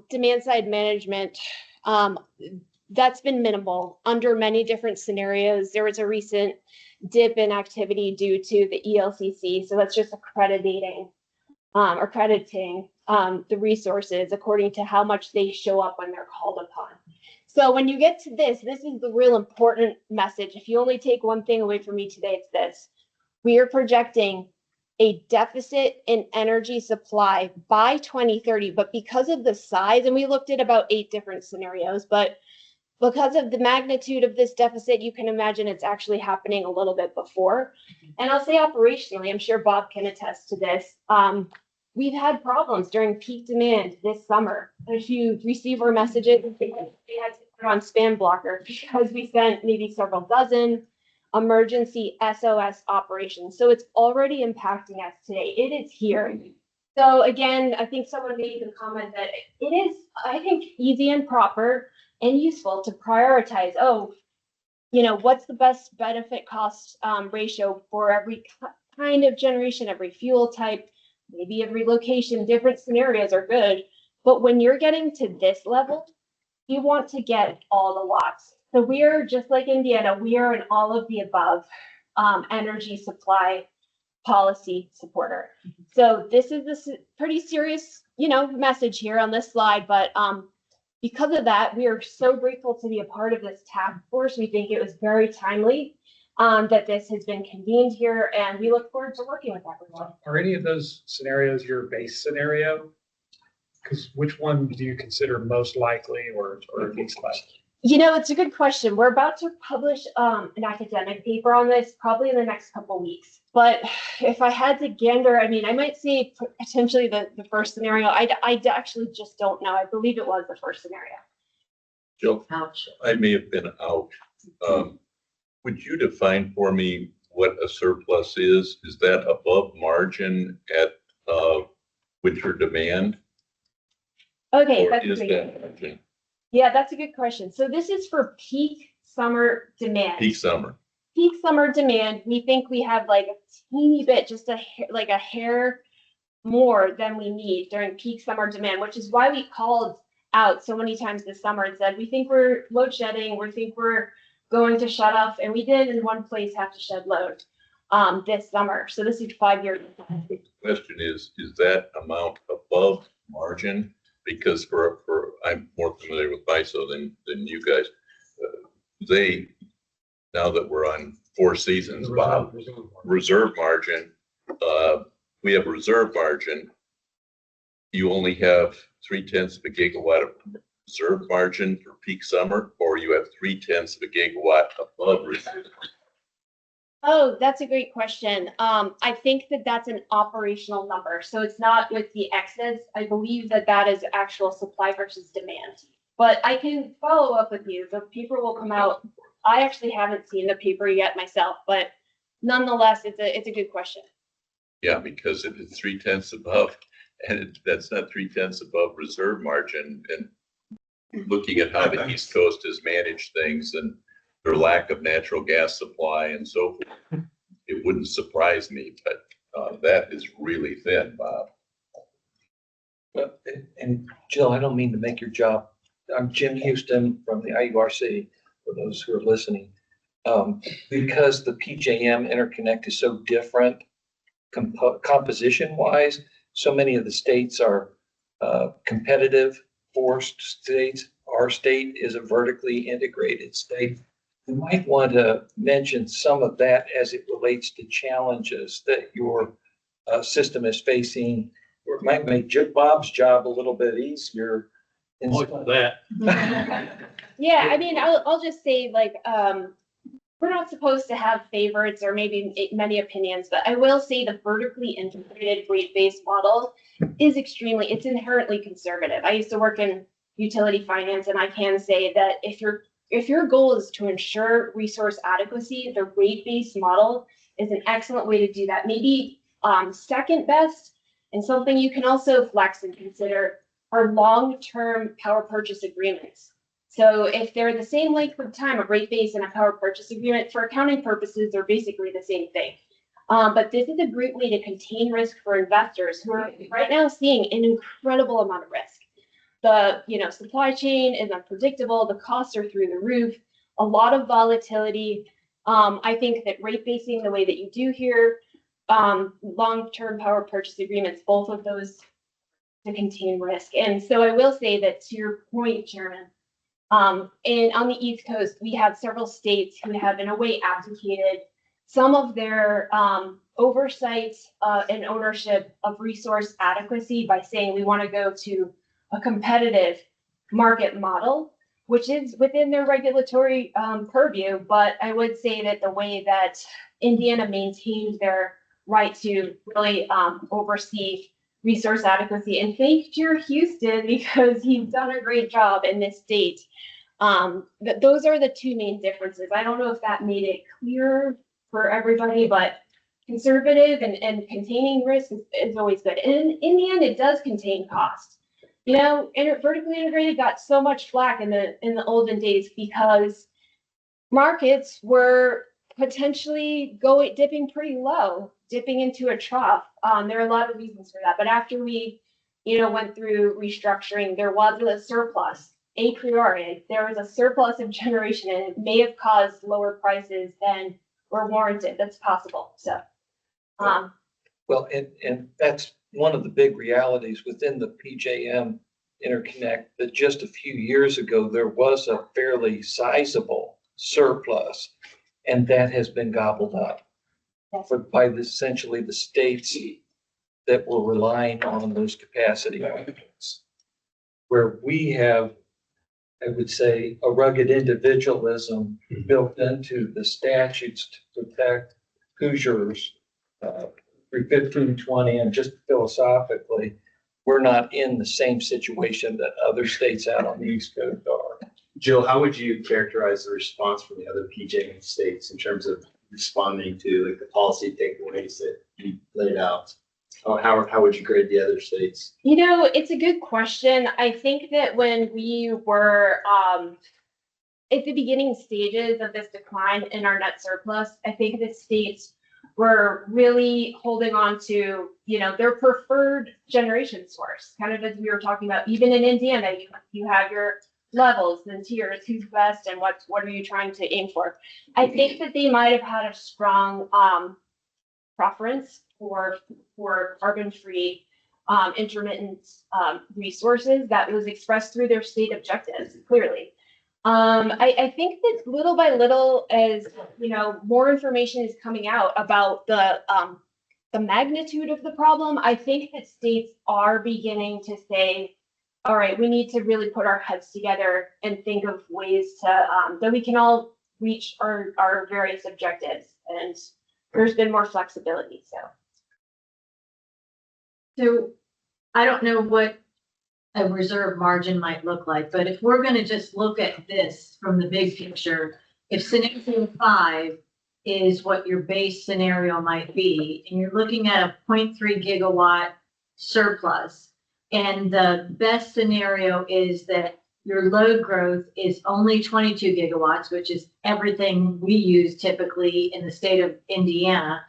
demand side management. That's been minimal under many different scenarios. There was a recent dip in activity due to the ELCC. So that's just accrediting the resources according to how much they show up when they're called upon. So when you get to this is the real important message. If you only take one thing away from me today, it's this. We are projecting a deficit in energy supply by 2030, but because of the size, and we looked at about 8 different scenarios, but because of the magnitude of this deficit, you can imagine it's actually happening a little bit before. And I'll say operationally, I'm sure Bob can attest to this. We've had problems during peak demand this summer. If you receive our messages, we had to put on spam blocker because we sent maybe several dozen emergency SOS operations. So it's already impacting us today. It is here. So again, I think someone made the comment that it is, I think, easy and proper and useful to prioritize, what's the best benefit cost ratio for every kind of generation, every fuel type, maybe every location, different scenarios are good. But when you're getting to this level, you want to get all the lots. So we are just like Indiana, we are an all of the above energy supply policy supporter. So this is a pretty serious, message here on this slide, but because of that, we are so grateful to be a part of this task force. We think it was very timely that this has been convened here, and we look forward to working with everyone. Are any of those scenarios your base scenario? Because which one do you consider most likely or least likely? It's a good question. We're about to publish an academic paper on this probably in the next couple of weeks. But if I had to gander, I might say potentially the first scenario. I actually just don't know. I believe it was the first scenario. Jill, Ouch. I may have been out. Would you define for me what a surplus is? Is that above margin at winter demand? Okay, Or that's is great. that margin? Yeah, that's a good question. So this is for peak summer demand. Peak summer. Peak summer demand, we think we have like a teeny bit, just a hair more than we need during peak summer demand, which is why we called out so many times this summer and said, we think we're load shedding, we think we're going to shut off, and we did in one place have to shed load this summer. So this is 5 years. The question is that amount above margin? Because for I'm more familiar with MISO than you guys. They, now that we're on 4 seasons, Bob, reserve margin, we have reserve margin. You only have 0.3 gigawatt of reserve margin for peak summer, or you have 0.3 gigawatt above reserve. Oh, that's a great question. I think that's an operational number. So it's not with the excess. I believe that is actual supply versus demand. But I can follow up with you. The paper will come out. I actually haven't seen the paper yet myself, but nonetheless, it's a good question. Yeah, because if it's 0.3 above, and that's not 0.3 above reserve margin, and looking at how the East Coast has managed things and their lack of natural gas supply and so forth, it wouldn't surprise me, but that is really thin, Bob. And Jill, I don't mean to make your job. I'm Jim Houston from the IURC, for those who are listening. Because the PJM interconnect is so different composition-wise, so many of the states are competitive, forced states. Our state is a vertically integrated state. You might want to mention some of that as it relates to challenges that your system is facing, or it might make Bob's job a little bit easier. That. Yeah, I'll just say we're not supposed to have favorites or maybe many opinions, but I will say the vertically integrated rate-based model is it's inherently conservative. I used to work in utility finance, and I can say that if your goal is to ensure resource adequacy, the rate-based model is an excellent way to do that. Maybe second best, and something you can also flex and consider are long-term power purchase agreements. So if they're the same length of time, a rate base and a power purchase agreement, for accounting purposes, they're basically the same thing. But this is a great way to contain risk for investors who are right now seeing an incredible amount of risk. the, supply chain is unpredictable, the costs are through the roof, a lot of volatility. I think that rate basing the way that you do here, long-term power purchase agreements, both of those to contain risk. And so I will say that to your point, Chairman, and on the East Coast, we have several states who have in a way abdicated some of their oversight and ownership of resource adequacy by saying we want to go to a competitive market model, which is within their regulatory purview. But I would say that the way that Indiana maintained their right to really oversee resource adequacy, and thank Chair Houston because he's done a great job in this state. Those are the two main differences. I don't know if that made it clear for everybody, but conservative and containing risk is always good. And in the end, it does contain cost. Vertically integrated got so much flack in the olden days because markets were potentially dipping pretty low, dipping into a trough. There are a lot of reasons for that. But after we, went through restructuring, there was a surplus. A priori, there was a surplus of generation, and it may have caused lower prices than were warranted. That's possible. So, well, and that's one of the big realities within the PJM interconnect, that just a few years ago, there was a fairly sizable surplus, and that has been gobbled up by essentially the states that were relying on those capacity markets, where we have, I would say, a rugged individualism built into the statutes to protect Hoosiers through 1520, and just philosophically, we're not in the same situation that other states out on the East Coast are. Jill, how would you characterize the response from the other PJM states in terms of responding to like the policy takeaways that you laid out? How would you grade the other states? It's a good question. I think that when we were at the beginning stages of this decline in our net surplus, I think the states were really holding on to, their preferred generation source, kind of as we were talking about. Even in Indiana, you have your levels and tiers, who's best and what are you trying to aim for. I think that they might have had a strong preference for carbon-free intermittent resources that was expressed through their state objectives, clearly. I think that little by little, as more information is coming out about the magnitude of the problem, I think that states are beginning to say, all right, we need to really put our heads together and think of ways to that we can all reach our various objectives. And there's been more flexibility. So I don't know what a reserve margin might look like, but if we're going to just look at this from the big picture, if scenario 5 is what your base scenario might be, and you're looking at a 0.3 gigawatt surplus, and the best scenario is that your load growth is only 22 gigawatts, which is everything we use typically in the state of Indiana.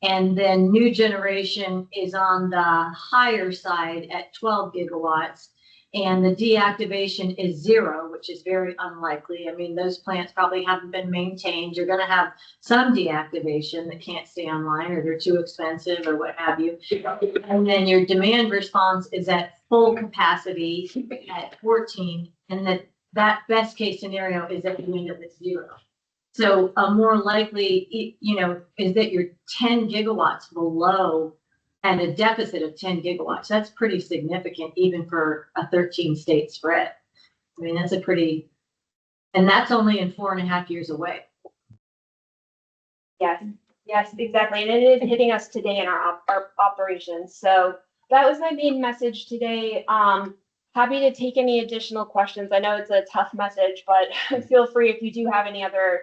And then new generation is on the higher side at 12 gigawatts. And the deactivation is 0, which is very unlikely. I mean, those plants probably haven't been maintained. You're going to have some deactivation that can't stay online, or they're too expensive or what have you. And then your demand response is at full capacity at 14. And that best case scenario is at the end of it's 0. So a more likely, is that you're 10 gigawatts below and a deficit of 10 gigawatts. That's pretty significant, even for a 13 state spread. I mean, that's and that's only in 4.5 years away. Yes, exactly. And it is hitting us today in our operations. So that was my main message today. Happy to take any additional questions. I know it's a tough message, but feel free if you do have any other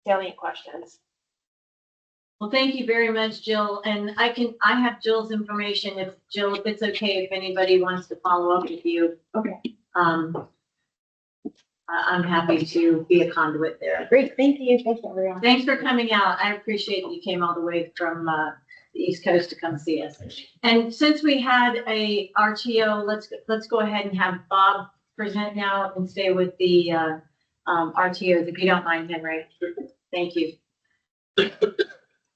salient questions. Well, thank you very much, Jill. And I have Jill's information. If it's okay, if anybody wants to follow up with you. Okay. I'm happy to be a conduit there. Great. Thank you. Thanks, everyone. Thanks for coming out. I appreciate that you came all the way from the East Coast to come see us. And since we had a RTO, let's go ahead and have Bob present now and stay with the RTOs, if you don't mind, Henry. Thank you.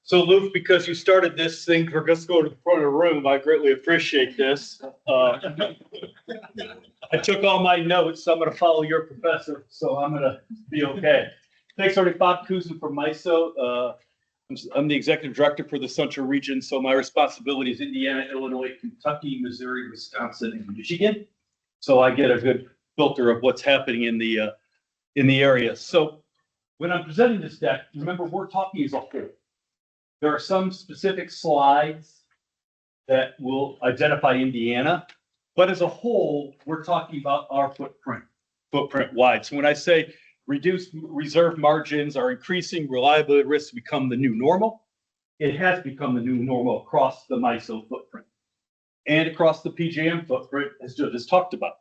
So Luke, because you started this thing, we're just going to the front of the room. I greatly appreciate this. I took all my notes, so I'm going to follow your professor, so I'm going to be okay. Thanks, everybody. Bob Kuzin from MISO. I'm the executive director for the Central Region, so my responsibility is Indiana, Illinois, Kentucky, Missouri, Wisconsin, and Michigan. So I get a good filter of what's happening in the area. So when I'm presenting this deck, remember we're talking as a whole. There are some specific slides that will identify Indiana, but as a whole, we're talking about our footprint wide. So when I say reduced reserve margins are increasing, reliability risks become the new normal, it has become the new normal across the MISO footprint and across the PJM footprint, as Joe just talked about.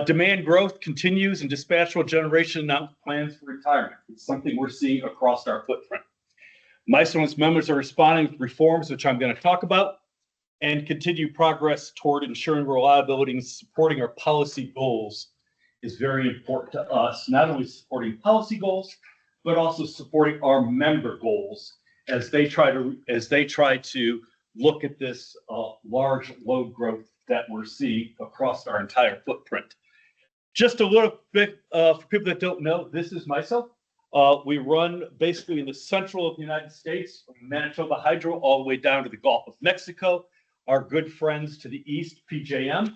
Demand growth continues and dispatchable generation announced plans for retirement. It's something we're seeing across our footprint. MISO and its members are responding with reforms, which I'm going to talk about, and continue progress toward ensuring reliability and supporting our policy goals is very important to us, not only supporting policy goals, but also supporting our member goals as they try to look at this large load growth that we're seeing across our entire footprint. Just a little bit for people that don't know, this is MISO. We run basically in the central of the United States, from Manitoba Hydro all the way down to the Gulf of Mexico. Our good friends to the east, PJM.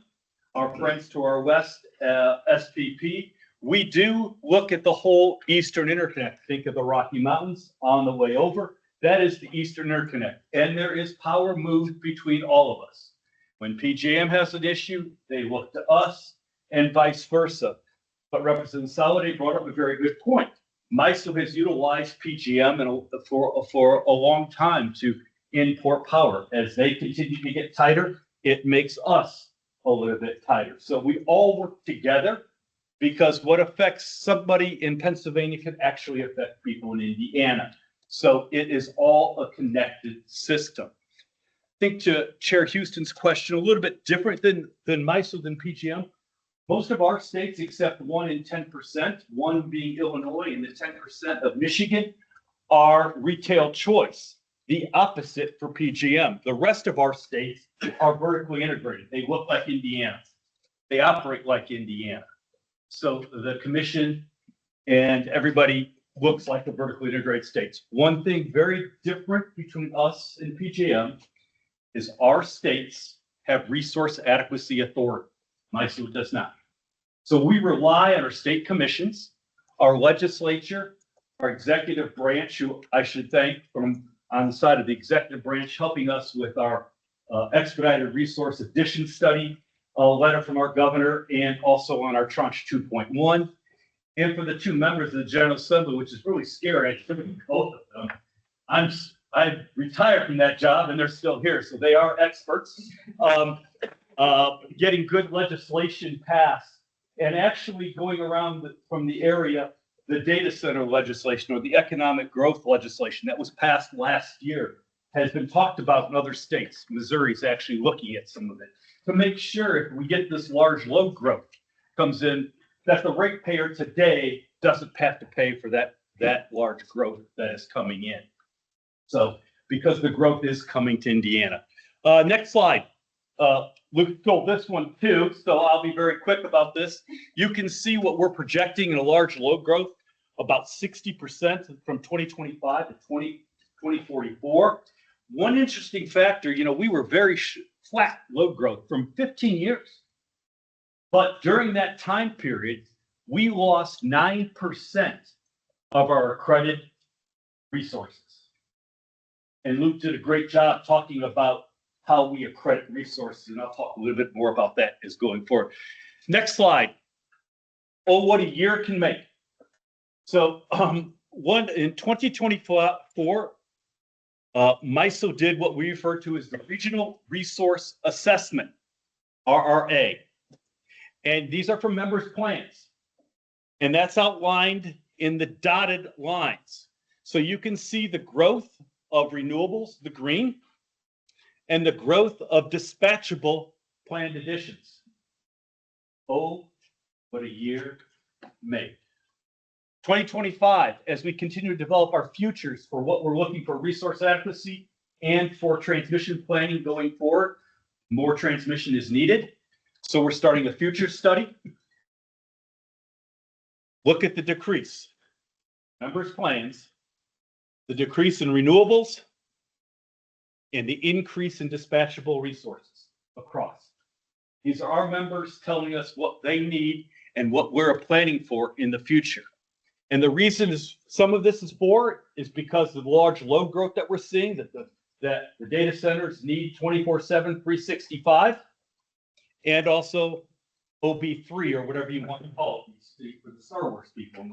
Our friends to our west, SPP. We do look at the whole Eastern Interconnect. Think of the Rocky Mountains on the way over. That is the Eastern Interconnect. And there is power moved between all of us. When PJM has an issue, they look to us and vice versa. But Representative Soliday brought up a very good point. MISO has utilized PJM for a long time to import power. As they continue to get tighter, it makes us a little bit tighter. So we all work together because what affects somebody in Pennsylvania can actually affect people in Indiana. So it is all a connected system. I think to Chair Houston's question, a little bit different than MISO, than PJM. Most of our states, except 1 in 10%, one being Illinois and the 10% of Michigan, are retail choice. The opposite for PJM. The rest of our states are vertically integrated. They look like Indiana. They operate like Indiana. So the commission and everybody looks like the vertically integrated states. One thing very different between us and PJM is our states have resource adequacy authority. MISO does not. So we rely on our state commissions, our legislature, our executive branch, who I should thank from on the side of the executive branch, helping us with our expedited resource addition study, a letter from our governor, and also on our tranche 2.1. And for the two members of the General Assembly, which is really scary, I shouldn't both of them. I retired from that job and they're still here, so they are experts. Getting good legislation passed and actually going around from the area, the data center legislation or the economic growth legislation that was passed last year has been talked about in other states. Missouri is actually looking at some of it to make sure if we get this large load growth comes in, that the ratepayer today doesn't have to pay for that large growth that is coming in. So because the growth is coming to Indiana. Next slide. Luke told this one too, so I'll be very quick about this. You can see what we're projecting in a large load growth, about 60% from 2025 to 2044. One interesting factor, we were very flat load growth from 15 years. But during that time period, we lost 9% of our accredited resources. And Luke did a great job talking about how we accredit resources, and I'll talk a little bit more about that as going forward. Next slide. Oh, what a year can make. So in 2024, MISO did what we refer to as the Regional Resource Assessment, RRA. And these are from members' plans. And that's outlined in the dotted lines. So you can see the growth of renewables, the green, and the growth of dispatchable planned additions. Oh, what a year made. 2025, as we continue to develop our futures for what we're looking for resource adequacy and for transmission planning going forward, more transmission is needed. So we're starting a future study. Look at the decrease. Members' plans, the decrease in renewables, and the increase in dispatchable resources across. These are our members telling us what they need and what we're planning for in the future. And the reason is some of this is because of the large load growth that we're seeing, that the data centers need 24/7, 365, and also OB3 or whatever you want to call it for the Star Wars people.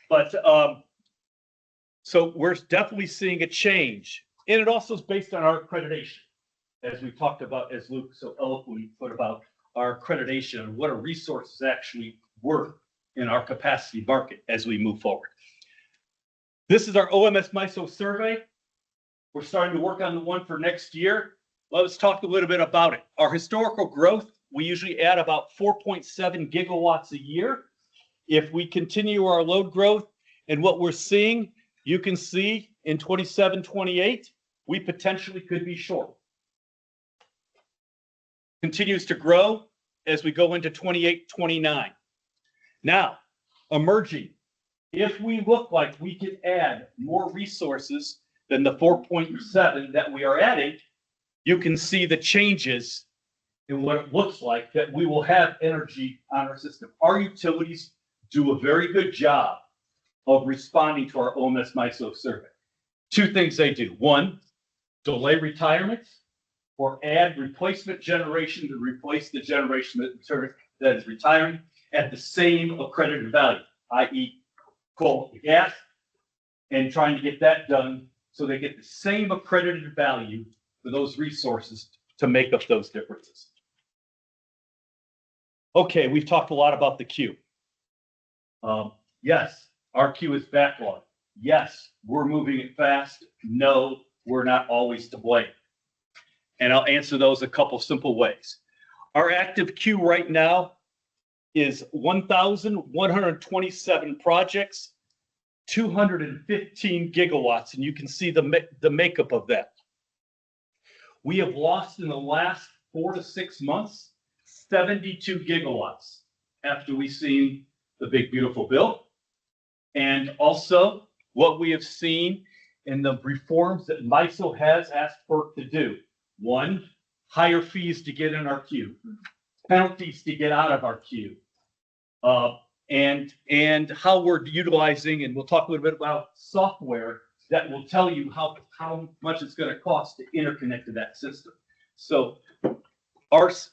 But so we're definitely seeing a change, and it also is based on our accreditation, as we talked about, as Luke so eloquently put about our accreditation and what a resource is actually worth in our capacity market as we move forward. This is our OMS MISO survey. We're starting to work on the one for next year. Let's talk a little bit about it. Our historical growth, we usually add about 4.7 gigawatts a year. If we continue our load growth and what we're seeing, you can see in 27, 28, we potentially could be short. Continues to grow as we go into 28, 29. Now, emerging, if we look like we can add more resources than the 4.7 that we are adding, you can see the changes in what it looks like that we will have energy on our system. Our utilities do a very good job of responding to our OMS MISO survey. Two things they do. One, delay retirements or add replacement generation to replace the generation that is retiring at the same accredited value, i.e. coal, gas, and trying to get that done so they get the same accredited value for those resources to make up those differences. Okay, we've talked a lot about the queue. Yes, our queue is backlogged. Yes, we're moving it fast. No, we're not always to blame. And I'll answer those a couple simple ways. Our active queue right now is 1,127 projects, 215 gigawatts, and you can see the makeup of that. We have lost in the last 4 to 6 months 72 gigawatts after we've seen the big beautiful bill, and also what we have seen in the reforms that MISO has asked FERC to do. One, higher fees to get in our queue, penalties to get out of our queue, and how we're utilizing, and we'll talk a little bit about software that will tell you how much it's going to cost to interconnect to that system. So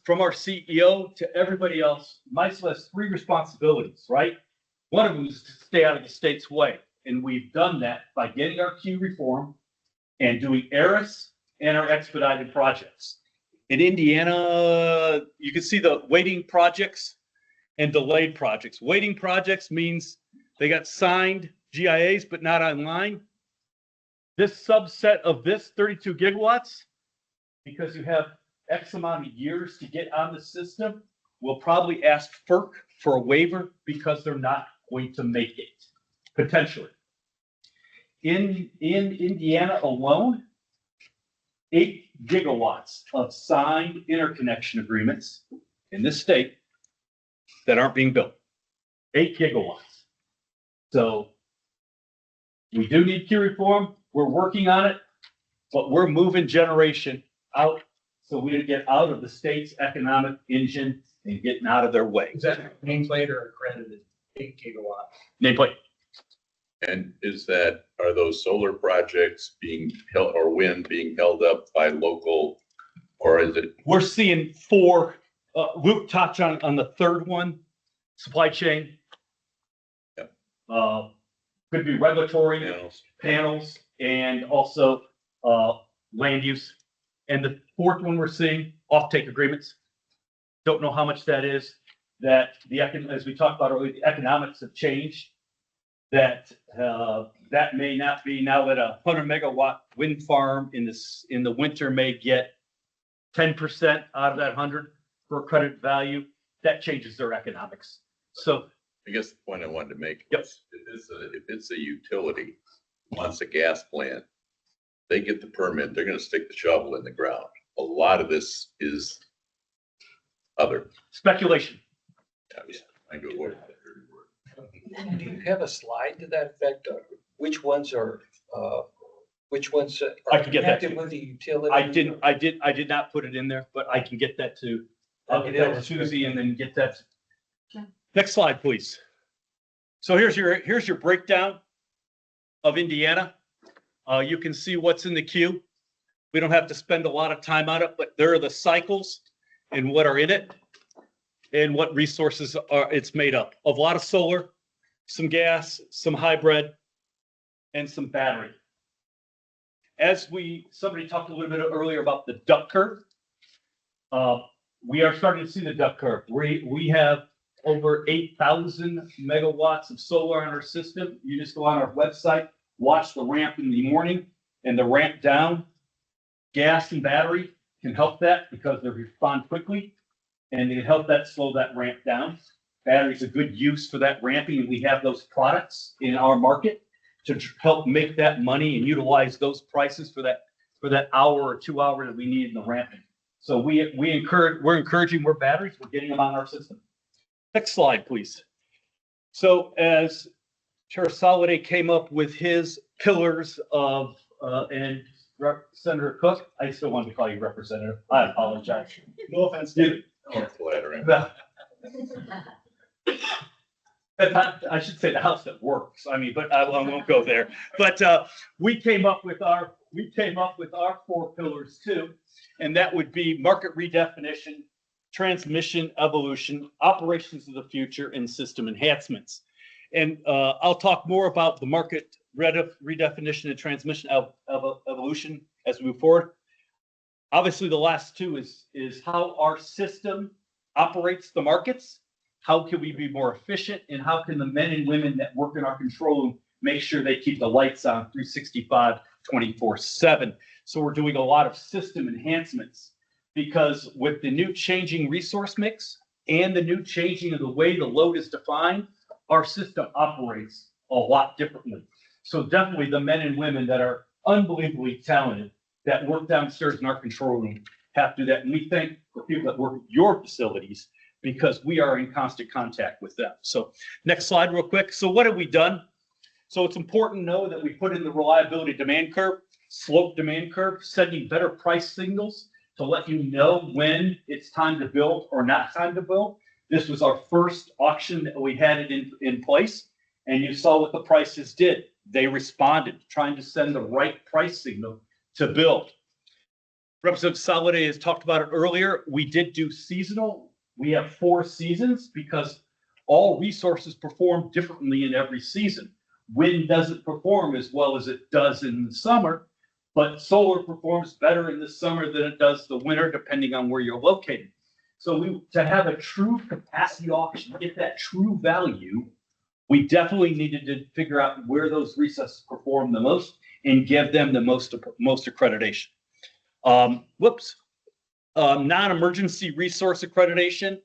from our CEO to everybody else, MISO has 3 responsibilities, right? One of them is to stay out of the state's way. And we've done that by getting our queue reform and doing ERIS and our expedited projects. In Indiana, you can see the waiting projects and delayed projects. Waiting projects means they got signed GIAs, but not online. This subset of this 32 gigawatts, because you have X amount of years to get on the system, will probably ask FERC for a waiver because they're not going to make it, potentially. In Indiana alone, 8 gigawatts of signed interconnection agreements in this state that aren't being built. 8 gigawatts. So we do need queue reform. We're working on it, but we're moving generation out so we get out of the state's economic engine and getting out of their way. Is that nameplate or accredited 8 gigawatts? Nameplate. And are those solar projects being held or wind being held up by local, or is it? We're seeing 4, Luke touched on the third one, supply chain. Yep. Could be regulatory panels and also land use. And the fourth one we're seeing, offtake agreements. Don't know how much that is. That as we talked about earlier, the economics have changed. That that may not be now that a 100 megawatt wind farm in the winter may get 10% out of that 100 for credit value. That changes their economics. So I guess the point I wanted to make. Yep. is if it's a utility, wants a gas plant, they get the permit, they're gonna stick the shovel in the ground. A lot of this is other. speculation. I go word. Do you have a slide to that effect? Which ones are I can get that connected to you. with the utility? I did not put it in there, but I can get that to, I'll get that to Susie and then get that. Next slide, please. So here's your breakdown of Indiana. You can see what's in the queue. We don't have to spend a lot of time on it, but there are the cycles and what are in it and what resources it's made up of. A lot of solar, some gas, some hybrid, and some battery. As somebody talked a little bit earlier about the duck curve. We are starting to see the duck curve. We have over 8,000 megawatts of solar on our system. You just go on our website, watch the ramp in the morning and the ramp down. Gas and battery can help that because they respond quickly and they help that slow that ramp down. Battery's a good use for that ramping, and we have those products in our market to help make that money and utilize those prices for that hour or 2 hours that we need in the ramping. So we're encouraging more batteries. We're getting them on our system. Next slide, please. So as Chair Soliday came up with his pillars of, and Senator Cook, I still want to call you representative. I apologize. No offense, David. I should say the house that works. I mean, but I won't go there. But we came up with our 4 pillars too, and that would be market redefinition, transmission evolution, operations of the future, and system enhancements. And I'll talk more about the market redefinition and transmission evolution as we move forward. Obviously, the last two is how our system operates the markets. How can we be more efficient, and how can the men and women that work in our control room make sure they keep the lights on 365, 24/7? So we're doing a lot of system enhancements, because with the new changing resource mix and the new changing of the way the load is defined, our system operates a lot differently. So definitely the men and women that are unbelievably talented that work downstairs in our control room have to do that. And we thank the people that work at your facilities, because we are in constant contact with them. So next slide real quick. So what have we done? So it's important to know that we put in the reliability demand curve, slope demand curve, sending better price signals to let you know when it's time to build or not time to build. This was our first auction that we had it in place, and you saw what the prices did. They responded, trying to send the right price signal to build. Representative Soliday has talked about it earlier. We did do seasonal. We have 4 seasons because all resources perform differently in every season. Wind doesn't perform as well as it does in the summer, but solar performs better in the summer than it does the winter, depending on where you're located. So to have a true capacity auction, get that true value, we definitely needed to figure out where those resources perform the most and give them the most accreditation. Non-emergency resource accreditation,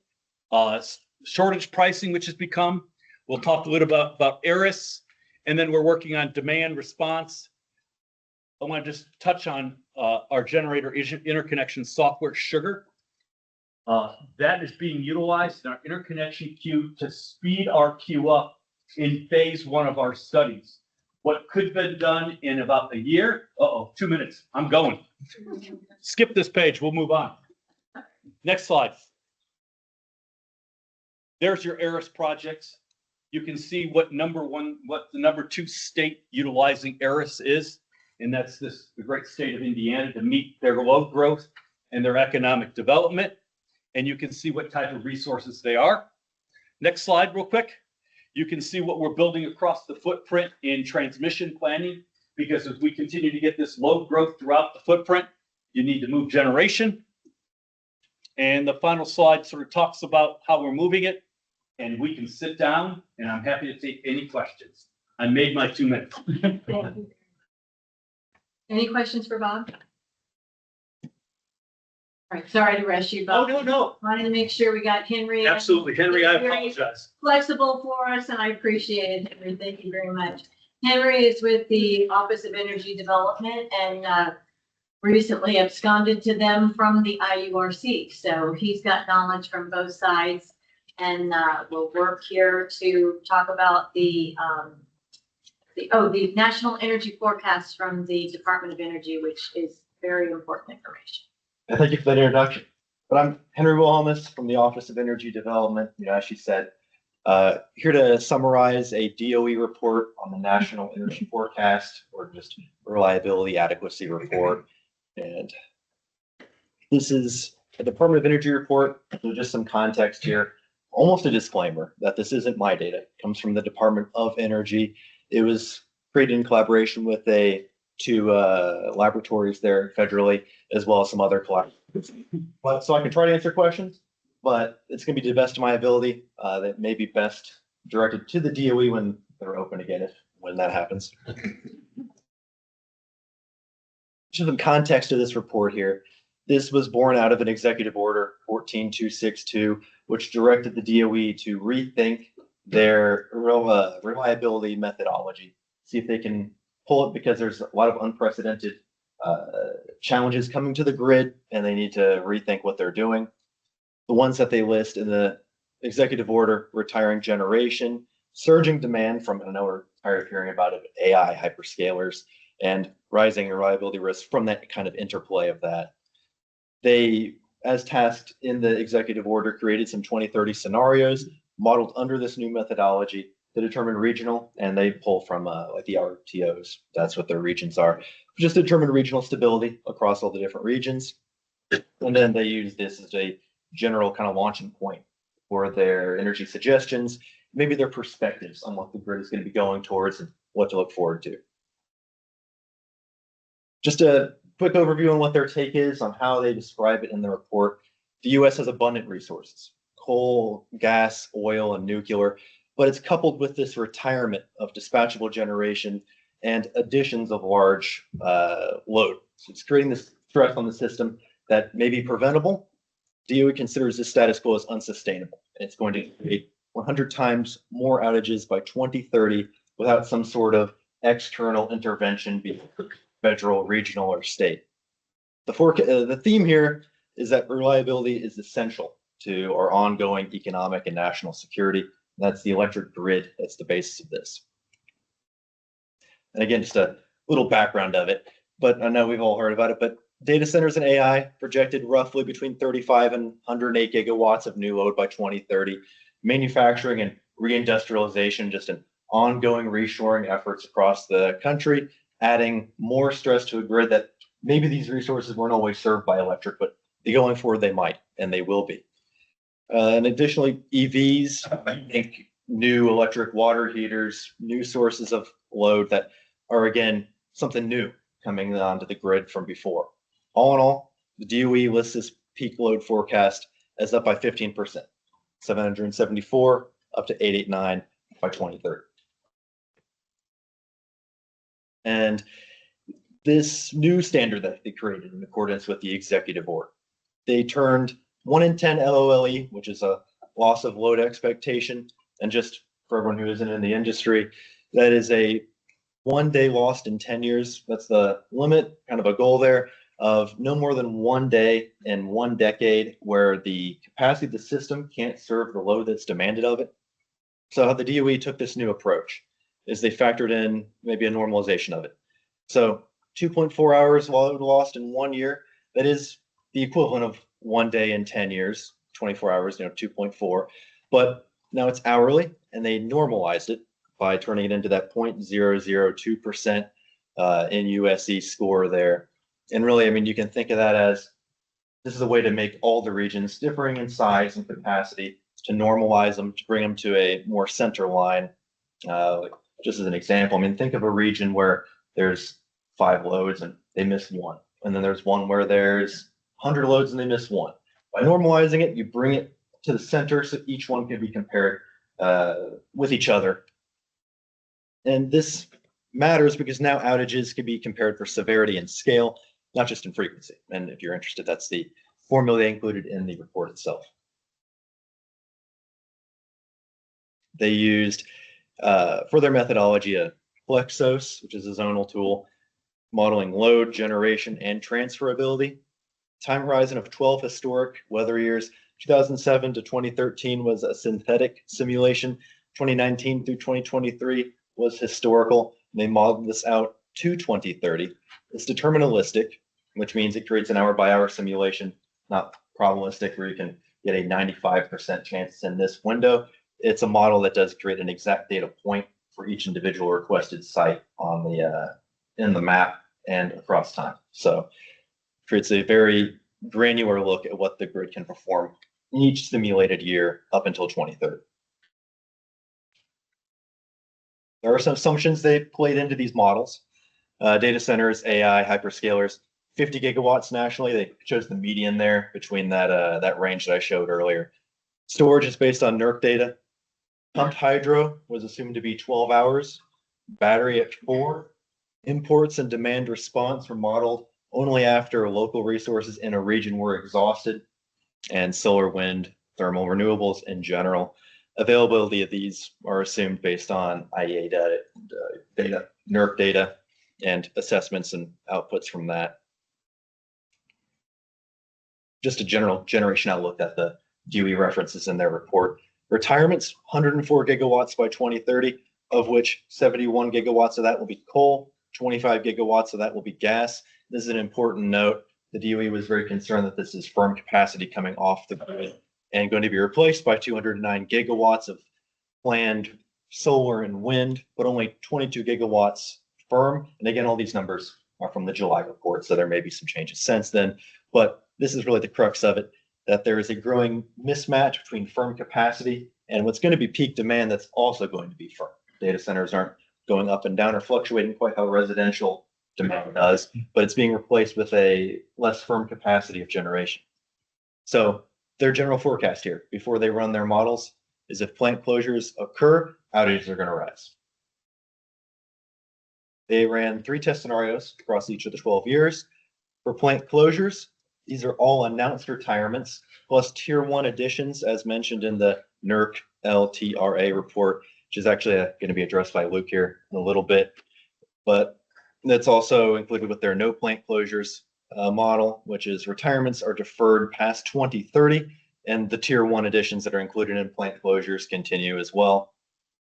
shortage pricing, which has become. We'll talk a little about ERIS, and then we're working on demand response. I want to just touch on our generator interconnection software, Sugar. That is being utilized in our interconnection queue to speed our queue up in phase 1 of our studies. What could have been done in about a year? 2 minutes. I'm going. Skip this page. We'll move on. Next slide. There's your ERIS projects. You can see what the number 2 state utilizing ERIS is, and that's the great state of Indiana, to meet their load growth and their economic development. And you can see what type of resources they are. Next slide real quick. You can see what we're building across the footprint in transmission planning, because as we continue to get this load growth throughout the footprint, you need to move generation. And the final slide sort of talks about how we're moving it, and we can sit down, and I'm happy to take any questions. I made my 2 minutes. Any questions for Bob? All right, sorry to rush you, Oh, Bob. no. Wanted to make sure we got Henry. in. Absolutely. Henry, I Very apologize. Flexible for us, and I appreciate it, Henry. Thank you very much. Henry is with the Office of Energy Development and recently absconded to them from the IURC. So he's got knowledge from both sides and will work here to talk about the National Energy Forecast from the Department of Energy, which is very important information. And thank you for that introduction. But I'm Henry Wilhelmus from the Office of Energy Development. As she said, here to summarize a DOE report on the National Energy Forecast, or just Reliability Adequacy Report. And this is a Department of Energy report. So just some context here. Almost a disclaimer that this isn't my data. It comes from the Department of Energy. It was created in collaboration with two laboratories there federally, as well as some other collaborators. So I can try to answer questions, but it's going to be to the best of my ability. That may be best directed to the DOE when they're open again, when that happens. Just some context to this report here. This was born out of an executive order 14262, which directed the DOE to rethink their reliability methodology, see if they can pull it, because there's a lot of unprecedented challenges coming to the grid, and they need to rethink what they're doing. The ones that they list in the executive order: retiring generation, surging demand from, I know we're tired of hearing about it, AI hyperscalers, and rising reliability risks from that kind of interplay of that. They, as tasked in the executive order, created some 2030 scenarios modeled under this new methodology to determine regional, and they pull from like the RTOs. That's what their regions are. Just to determine regional stability across all the different regions. And then they use this as a general kind of launching point for their energy suggestions, maybe their perspectives on what the grid is going to be going towards and what to look forward to. Just a quick overview on what their take is on how they describe it in the report. The US has abundant resources: coal, gas, oil, and nuclear, but it's coupled with this retirement of dispatchable generation and additions of large load. So it's creating this stress on the system that may be preventable. DOE considers this status quo as unsustainable. It's going to create 100 times more outages by 2030 without some sort of external intervention, be it federal, regional, or state. The theme here is that reliability is essential to our ongoing economic and national security. That's the electric grid. That's the basis of this. And again, just a little background of it, but I know we've all heard about it, but data centers and AI projected roughly between 35 and 108 gigawatts of new load by 2030. Manufacturing and reindustrialization, just an ongoing reshoring efforts across the country, adding more stress to a grid that maybe these resources weren't always served by electric, but going forward they might, and they will be. And additionally, EVs, I think new electric water heaters, new sources of load that are, again, something new coming onto the grid from before. All in all, the DOE lists this peak load forecast as up by 15%, 774 up to 889 by 2030. And this new standard that they created in accordance with the executive order, they turned 1 in 10 LOLE, which is a loss of load expectation. And just for everyone who isn't in the industry, that is a 1 day lost in 10 years. That's the limit, kind of a goal there of no more than 1 day in 1 decade where the capacity of the system can't serve the load that's demanded of it. So how the DOE took this new approach is they factored in maybe a normalization of it. So 2.4 hours load lost in 1 year, that is the equivalent of 1 day in 10 years, 24 hours, 2.4. But now it's hourly, and they normalized it by turning it into that 0.002% NUSE score there. And really, I mean, you can think of that as this is a way to make all the regions differing in size and capacity, to normalize them, to bring them to a more center line. Just as an example, I mean, think of a region where there's 5 loads and they miss 1. And then there's one where there's 100 loads and they miss 1. By normalizing it, you bring it to the center so each one can be compared with each other. And this matters because now outages can be compared for severity and scale, not just in frequency. And if you're interested, that's the formula they included in the report itself. They used, for their methodology, a Plexos, which is a zonal tool, modeling load, generation, and transferability. Time horizon of 12 historic weather years. 2007 to 2013 was a synthetic simulation. 2019 through 2023 was historical. They modeled this out to 2030. It's deterministic, which means it creates an hour-by-hour simulation, not probabilistic, where you can get a 95% chance in this window. It's a model that does create an exact data point for each individual requested site on the in the map and across time. So creates a very granular look at what the grid can perform in each simulated year up until 2030. There are some assumptions they played into these models. Data centers, AI, hyperscalers, 50 gigawatts nationally. They chose the median there between that range that I showed earlier. Storage is based on NERC data. Pumped hydro was assumed to be 12 hours. Battery at 4. Imports and demand response were modeled only after local resources in a region were exhausted, and solar, wind, thermal, renewables in general. Availability of these are assumed based on IEA data, NERC data, and assessments and outputs from that. Just a general generation outlook that the DOE references in their report. Retirements, 104 gigawatts by 2030, of which 71 gigawatts of that will be coal, 25 gigawatts of that will be gas. This is an important note. The DOE was very concerned that this is firm capacity coming off the grid and going to be replaced by 209 gigawatts of planned solar and wind, but only 22 gigawatts firm. And again, all these numbers are from the July report, so there may be some changes since then. But this is really the crux of it, that there is a growing mismatch between firm capacity and what's going to be peak demand that's also going to be firm. Data centers aren't going up and down or fluctuating quite how residential demand does, but it's being replaced with a less firm capacity of generation. So their general forecast here, before they run their models, is if plant closures occur, outages are going to rise. They ran 3 test scenarios across each of the 12 years. For plant closures, these are all announced retirements, plus tier 1 additions, as mentioned in the NERC LTRA report, which is actually going to be addressed by Luke here in a little bit. But that's also included with their no plant closures model, which is retirements are deferred past 2030, and the tier 1 additions that are included in plant closures continue as well.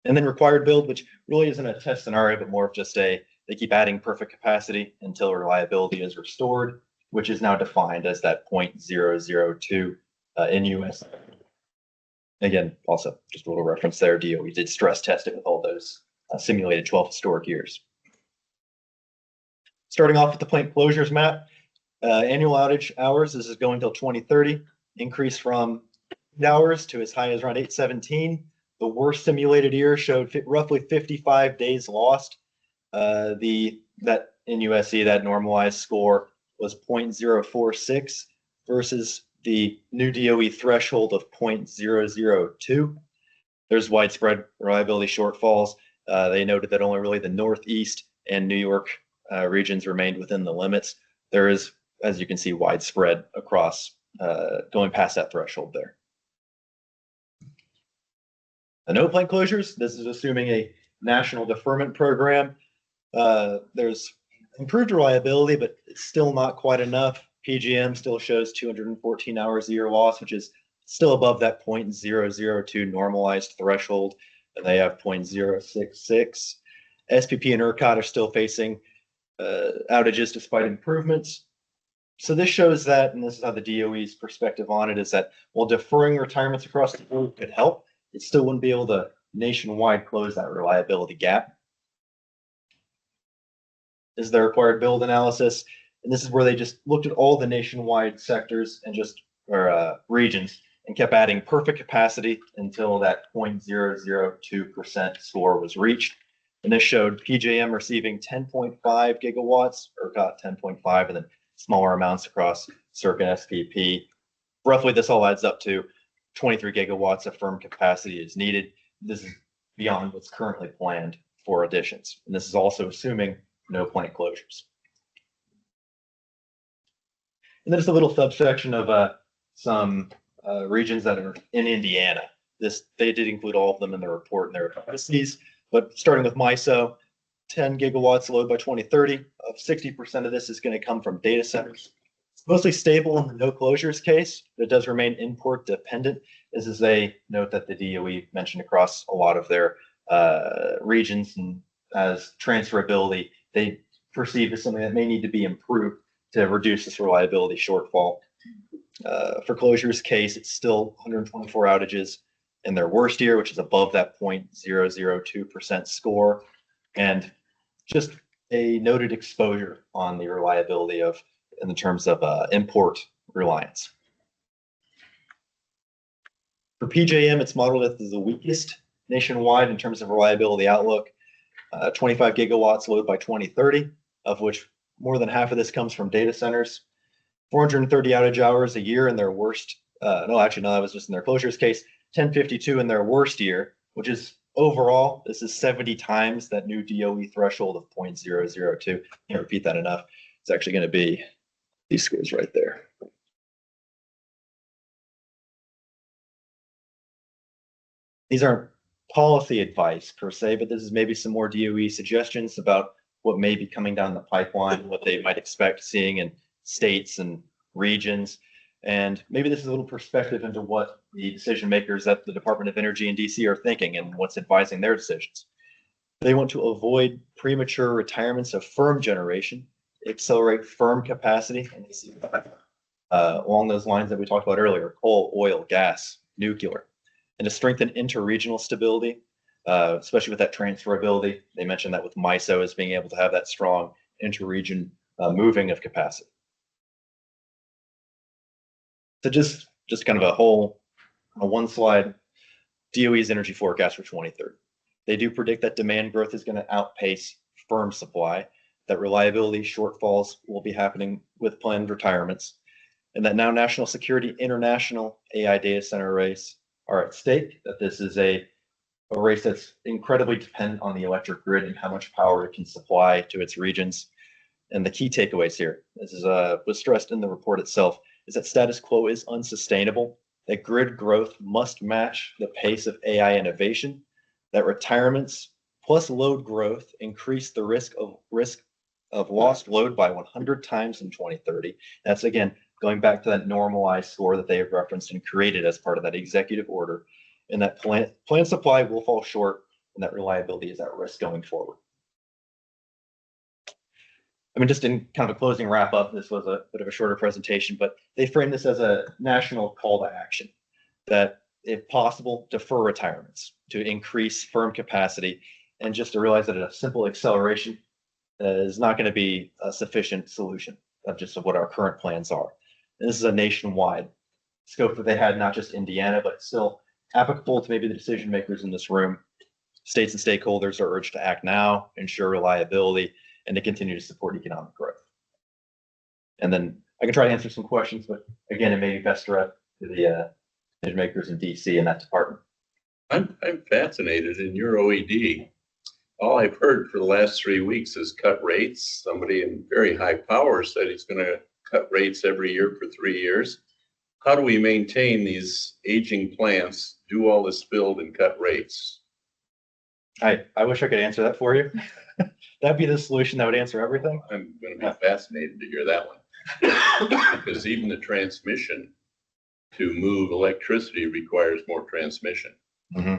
And then required build, which really isn't a test scenario, but more of just they keep adding perfect capacity until reliability is restored, which is now defined as that 0.002 in US. Again, also just a little reference there, DOE did stress test it with all those simulated 12 historic years. Starting off with the plant closures map, annual outage hours, this is going till 2030, increase from 8 hours to as high as around 817. The worst simulated year showed roughly 55 days lost. That in USC, that normalized score was 0.046 versus the new DOE threshold of 0.002. There's widespread reliability shortfalls. They noted that only really the Northeast and New York regions remained within the limits. There is, as you can see, widespread across going past that threshold there. The no plant closures, this is assuming a national deferment program. There's improved reliability, but it's still not quite enough. PGM still shows 214 hours a year loss, which is still above that 0.002 normalized threshold, and they have 0.066. SPP and ERCOT are still facing outages despite improvements. So this shows that, and this is how the DOE's perspective on it is that while deferring retirements across the board could help, it still wouldn't be able to nationwide close that reliability gap. This is the required build analysis, and this is where they just looked at all the nationwide sectors and regions and kept adding perfect capacity until that 0.002% score was reached. And this showed PJM receiving 10.5 gigawatts, ERCOT 10.5, and then smaller amounts across CERC and SPP. Roughly, this all adds up to 23 gigawatts of firm capacity is needed. This is beyond what's currently planned for additions. And this is also assuming no plant closures. And then just a little subsection of some regions that are in Indiana. They did include all of them in the report and their appendices, but starting with MISO, 10 gigawatts load by 2030. 60% of this is going to come from data centers. It's mostly stable in the no closures case, but it does remain import dependent. This is a note that the DOE mentioned across a lot of their regions, and as transferability, they perceive as something that may need to be improved to reduce this reliability shortfall. For closures case, it's still 124 outages in their worst year, which is above that 0.002% score, and just a noted exposure on the reliability of, in terms of import reliance. For PJM, it's modeled as the weakest nationwide in terms of reliability outlook. 25 gigawatts load by 2030, of which more than half of this comes from data centers. 430 outage hours a year in their worst. That was just in their closures case. 1052 in their worst year, which is overall, this is 70 times that new DOE threshold of 0.002. Can't repeat that enough. It's actually going to be these scores right there. These aren't policy advice per se, but this is maybe some more DOE suggestions about what may be coming down the pipeline, what they might expect seeing in states and regions. And maybe this is a little perspective into what the decision makers at the Department of Energy in DC are thinking and what's advising their decisions. They want to avoid premature retirements of firm generation, accelerate firm capacity, and they see along those lines that we talked about earlier, coal, oil, gas, nuclear, and to strengthen interregional stability, especially with that transferability. They mentioned that with MISO as being able to have that strong interregion moving of capacity. So just kind of a one slide DOE's energy forecast for 2030. They do predict that demand growth is going to outpace firm supply, that reliability shortfalls will be happening with planned retirements, and that now national security, international AI data center race are at stake, that this is a race that's incredibly dependent on the electric grid and how much power it can supply to its regions. And the key takeaways here, this is was stressed in the report itself, is that status quo is unsustainable, that grid growth must match the pace of AI innovation, that retirements plus load growth increase the risk of lost load by 100 times in 2030. That's again, going back to that normalized score that they have referenced and created as part of that executive order, and that plant supply will fall short and that reliability is at risk going forward. I mean, just in kind of a closing wrap up, this was a bit of a shorter presentation, but they frame this as a national call to action, that if possible, defer retirements to increase firm capacity, and just to realize that a simple acceleration is not going to be a sufficient solution of what our current plans are. And this is a nationwide scope that they had, not just Indiana, but still applicable to maybe the decision makers in this room. States and stakeholders are urged to act now, ensure reliability, and to continue to support economic growth. And then I can try to answer some questions, but again, it may be best direct to the decision makers in DC in that department. I'm fascinated in your OED. All I've heard for the last 3 weeks is cut rates. Somebody in very high power said he's going to cut rates every year for 3 years. How do we maintain these aging plants, do all this build and cut rates? I wish I could answer that for you. That'd be the solution that would answer everything. I'm going to be fascinated to hear that one. Because even the transmission to move electricity requires more transmission. Mm-hmm.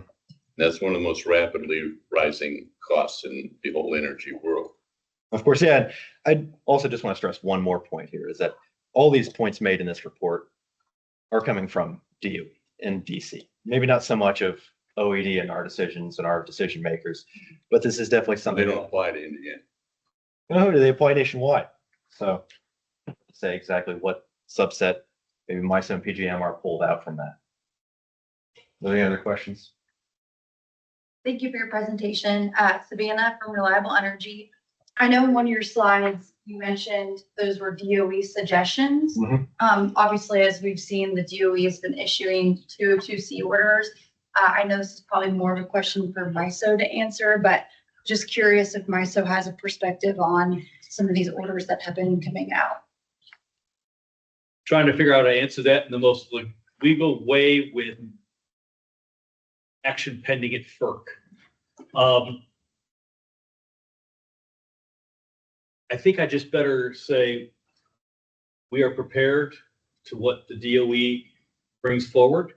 That's one of the most rapidly rising costs in the whole energy world. Of course, yeah. I also just want to stress one more point here, is that all these points made in this report are coming from DOE and DC. Maybe not so much of OED and our decisions and our decision makers, but this is definitely something. They don't apply to Indiana. No, they apply nationwide. So say exactly what subset maybe MISO and PJM are pulled out from that. Are there any other questions? Thank you for your presentation. Savannah from Reliable Energy. I know in one of your slides, you mentioned those were DOE suggestions. Mm-hmm. Obviously, as we've seen, the DOE has been issuing 202C orders. I know this is probably more of a question for MISO to answer, but just curious if MISO has a perspective on some of these orders that have been coming out. Trying to figure out how to answer that in the most legal way with action pending at FERC. I think I just better say we are prepared to what the DOE brings forward.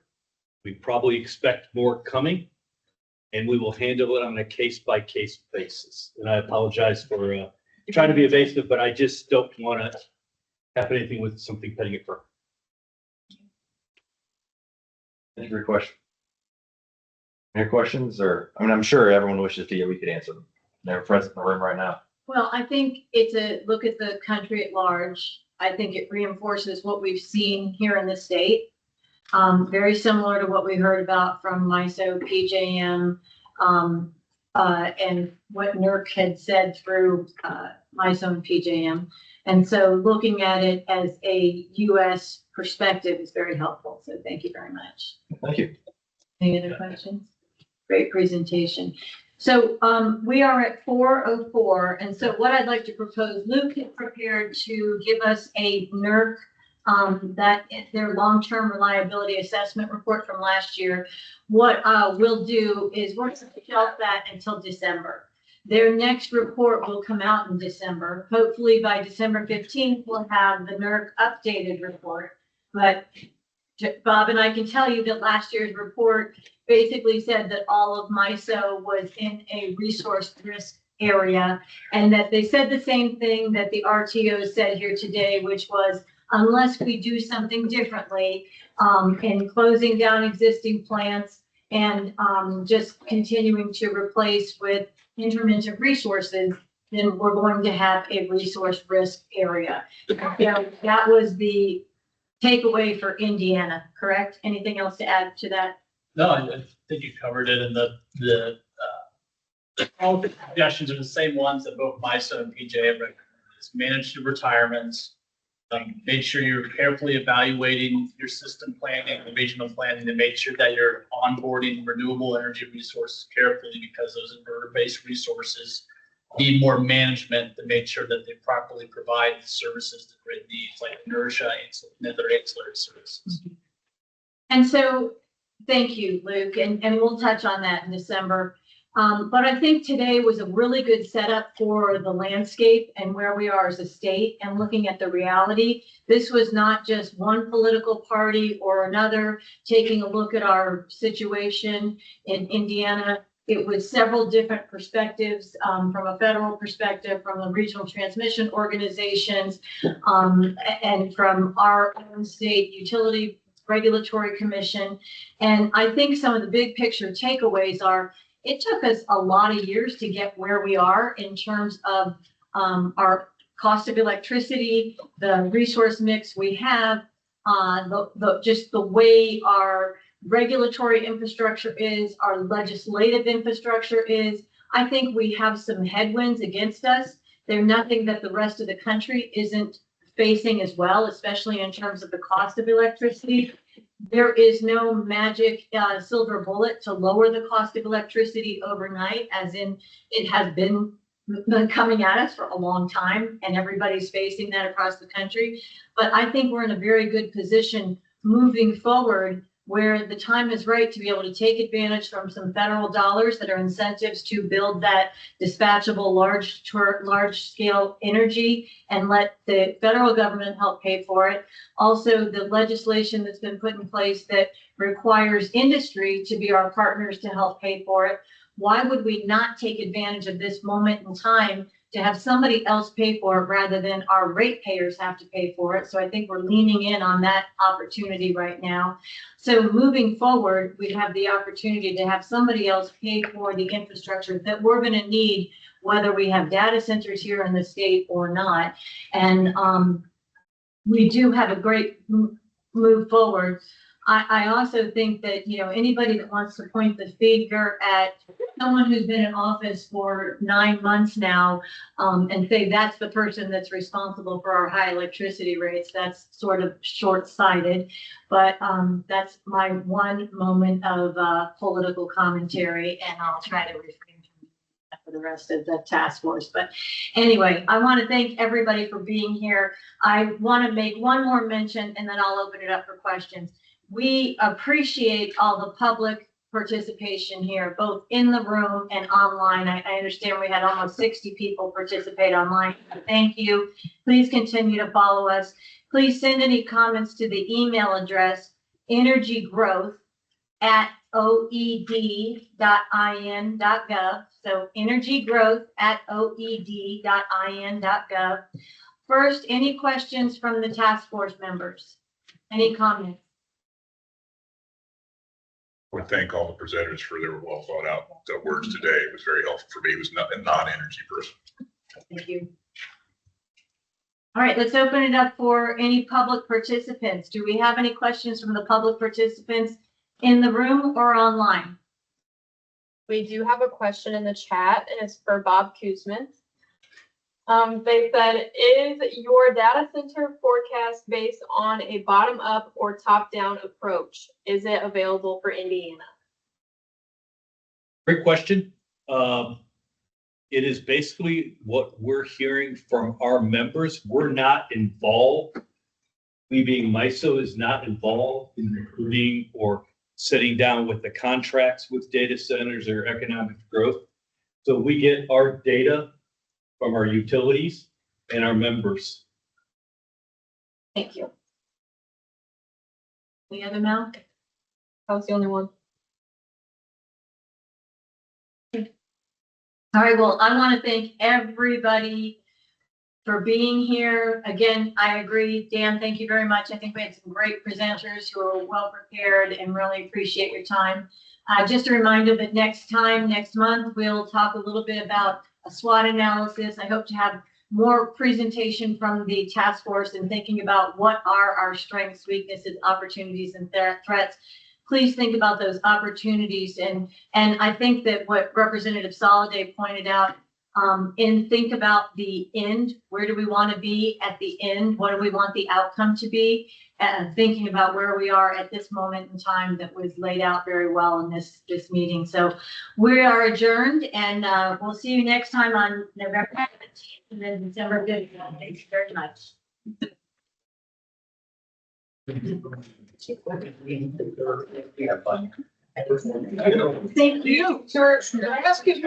We probably expect more coming, and we will handle it on a case-by-case basis. And I apologize for trying to be evasive, but I just don't want to have anything with something pending at FERC. Thank you for your question. Any questions, or, I mean, I'm sure everyone wishes DOE could answer them. They're present in the room right now. Well, I think it's a look at the country at large. I think it reinforces what we've seen here in the state. Very similar to what we heard about from MISO, PJM, and what NERC had said through MISO and PJM. And so looking at it as a U.S. perspective is very helpful. So thank you very much. Thank you. Any other questions? Great presentation. So we are at 4:04. And so what I'd like to propose, Luke is prepared to give us a NERC, their long-term reliability assessment report from last year. What we'll do is we're going to shelf that until December. Their next report will come out in December. Hopefully by December 15th, we'll have the NERC updated report. But Bob and I can tell you that last year's report basically said that all of MISO was in a resource risk area, and that they said the same thing that the RTO said here today, which was unless we do something differently in closing down existing plants and just continuing to replace with intermittent resources, then we're going to have a resource risk area. You know, that was the takeaway for Indiana, correct? Anything else to add to that? No, I think you covered it, and all the suggestions are the same ones that both MISO and PJ have recommended. It's manage the retirements, make sure you're carefully evaluating your system planning, the regional planning, to make sure that you're onboarding renewable energy resources carefully, because those inverter-based resources need more management to make sure that they properly provide the services the grid needs, like inertia and other ancillary services. And so, thank you, Luke, and we'll touch on that in December. But I think today was a really good setup for the landscape and where we are as a state and looking at the reality. This was not just one political party or another taking a look at our situation in Indiana. It was several different perspectives, from a federal perspective, from the regional transmission organizations, and from our own state utility regulatory commission. And I think some of the big picture takeaways are, it took us a lot of years to get where we are in terms of our cost of electricity, the resource mix we have, just the way our regulatory infrastructure is, our legislative infrastructure is. I think we have some headwinds against us. They're nothing that the rest of the country isn't facing as well, especially in terms of the cost of electricity. There is no magic silver bullet to lower the cost of electricity overnight, as in it has been coming at us for a long time, and everybody's facing that across the country. But I think we're in a very good position moving forward, where the time is right to be able to take advantage from some federal dollars that are incentives to build that dispatchable large scale energy and let the federal government help pay for it. Also, the legislation that's been put in place that requires industry to be our partners to help pay for it. Why would we not take advantage of this moment in time to have somebody else pay for it rather than our ratepayers have to pay for it? So I think we're leaning in on that opportunity right now. So moving forward, we have the opportunity to have somebody else pay for the infrastructure that we're going to need, whether we have data centers here in the state or not. And we do have a great move forward. I also think that, you know, anybody that wants to point the finger at someone who's been in office for 9 months now, and say that's the person that's responsible for our high electricity rates, that's sort of short-sighted. But that's my one moment of political commentary, and I'll try to refrain from that for the rest of the task force. But anyway, I want to thank everybody for being here. I want to make one more mention and then I'll open it up for questions. We appreciate all the public participation here, both in the room and online. I understand we had almost 60 people participate online. Thank you. Please continue to follow us. Please send any comments to the email address energygrowth@oed.in.gov. So energygrowth@oed.in.gov. First, any questions from the task force members? Any comments? I would thank all the presenters for their well thought out words today. It was very helpful for me. It was not a non-energy person. Thank you. All right, let's open it up for any public participants. Do we have any questions from the public participants in the room or online? We do have a question in the chat, and it's for Bob Kuzmin. They said, is your data center forecast based on a bottom-up or top-down approach? Is it available for Indiana? Great question. It is basically what we're hearing from our members. We're not involved. We being MISO is not involved in recruiting or sitting down with the contracts with data centers or economic growth. So we get our data from our utilities and our members. Thank you. Any other, Mel? That was the only one. All right, well, I want to thank everybody for being here. Again, I agree. Dan, thank you very much. I think we had some great presenters who are well prepared and really appreciate your time. Just a reminder that next month, we'll talk a little bit about a SWOT analysis. I hope to have more presentation from the task force and thinking about what are our strengths, weaknesses, opportunities, and threats. Please think about those opportunities. And I think that what Representative Soliday pointed out, think about the end. Where do we want to be at the end? What do we want the outcome to be? And thinking about where we are at this moment in time that was laid out very well in this meeting. So we are adjourned, and we'll see you next time on November 17th and then December 5th. Thank you very much. Thank you. Sure. Can I ask you,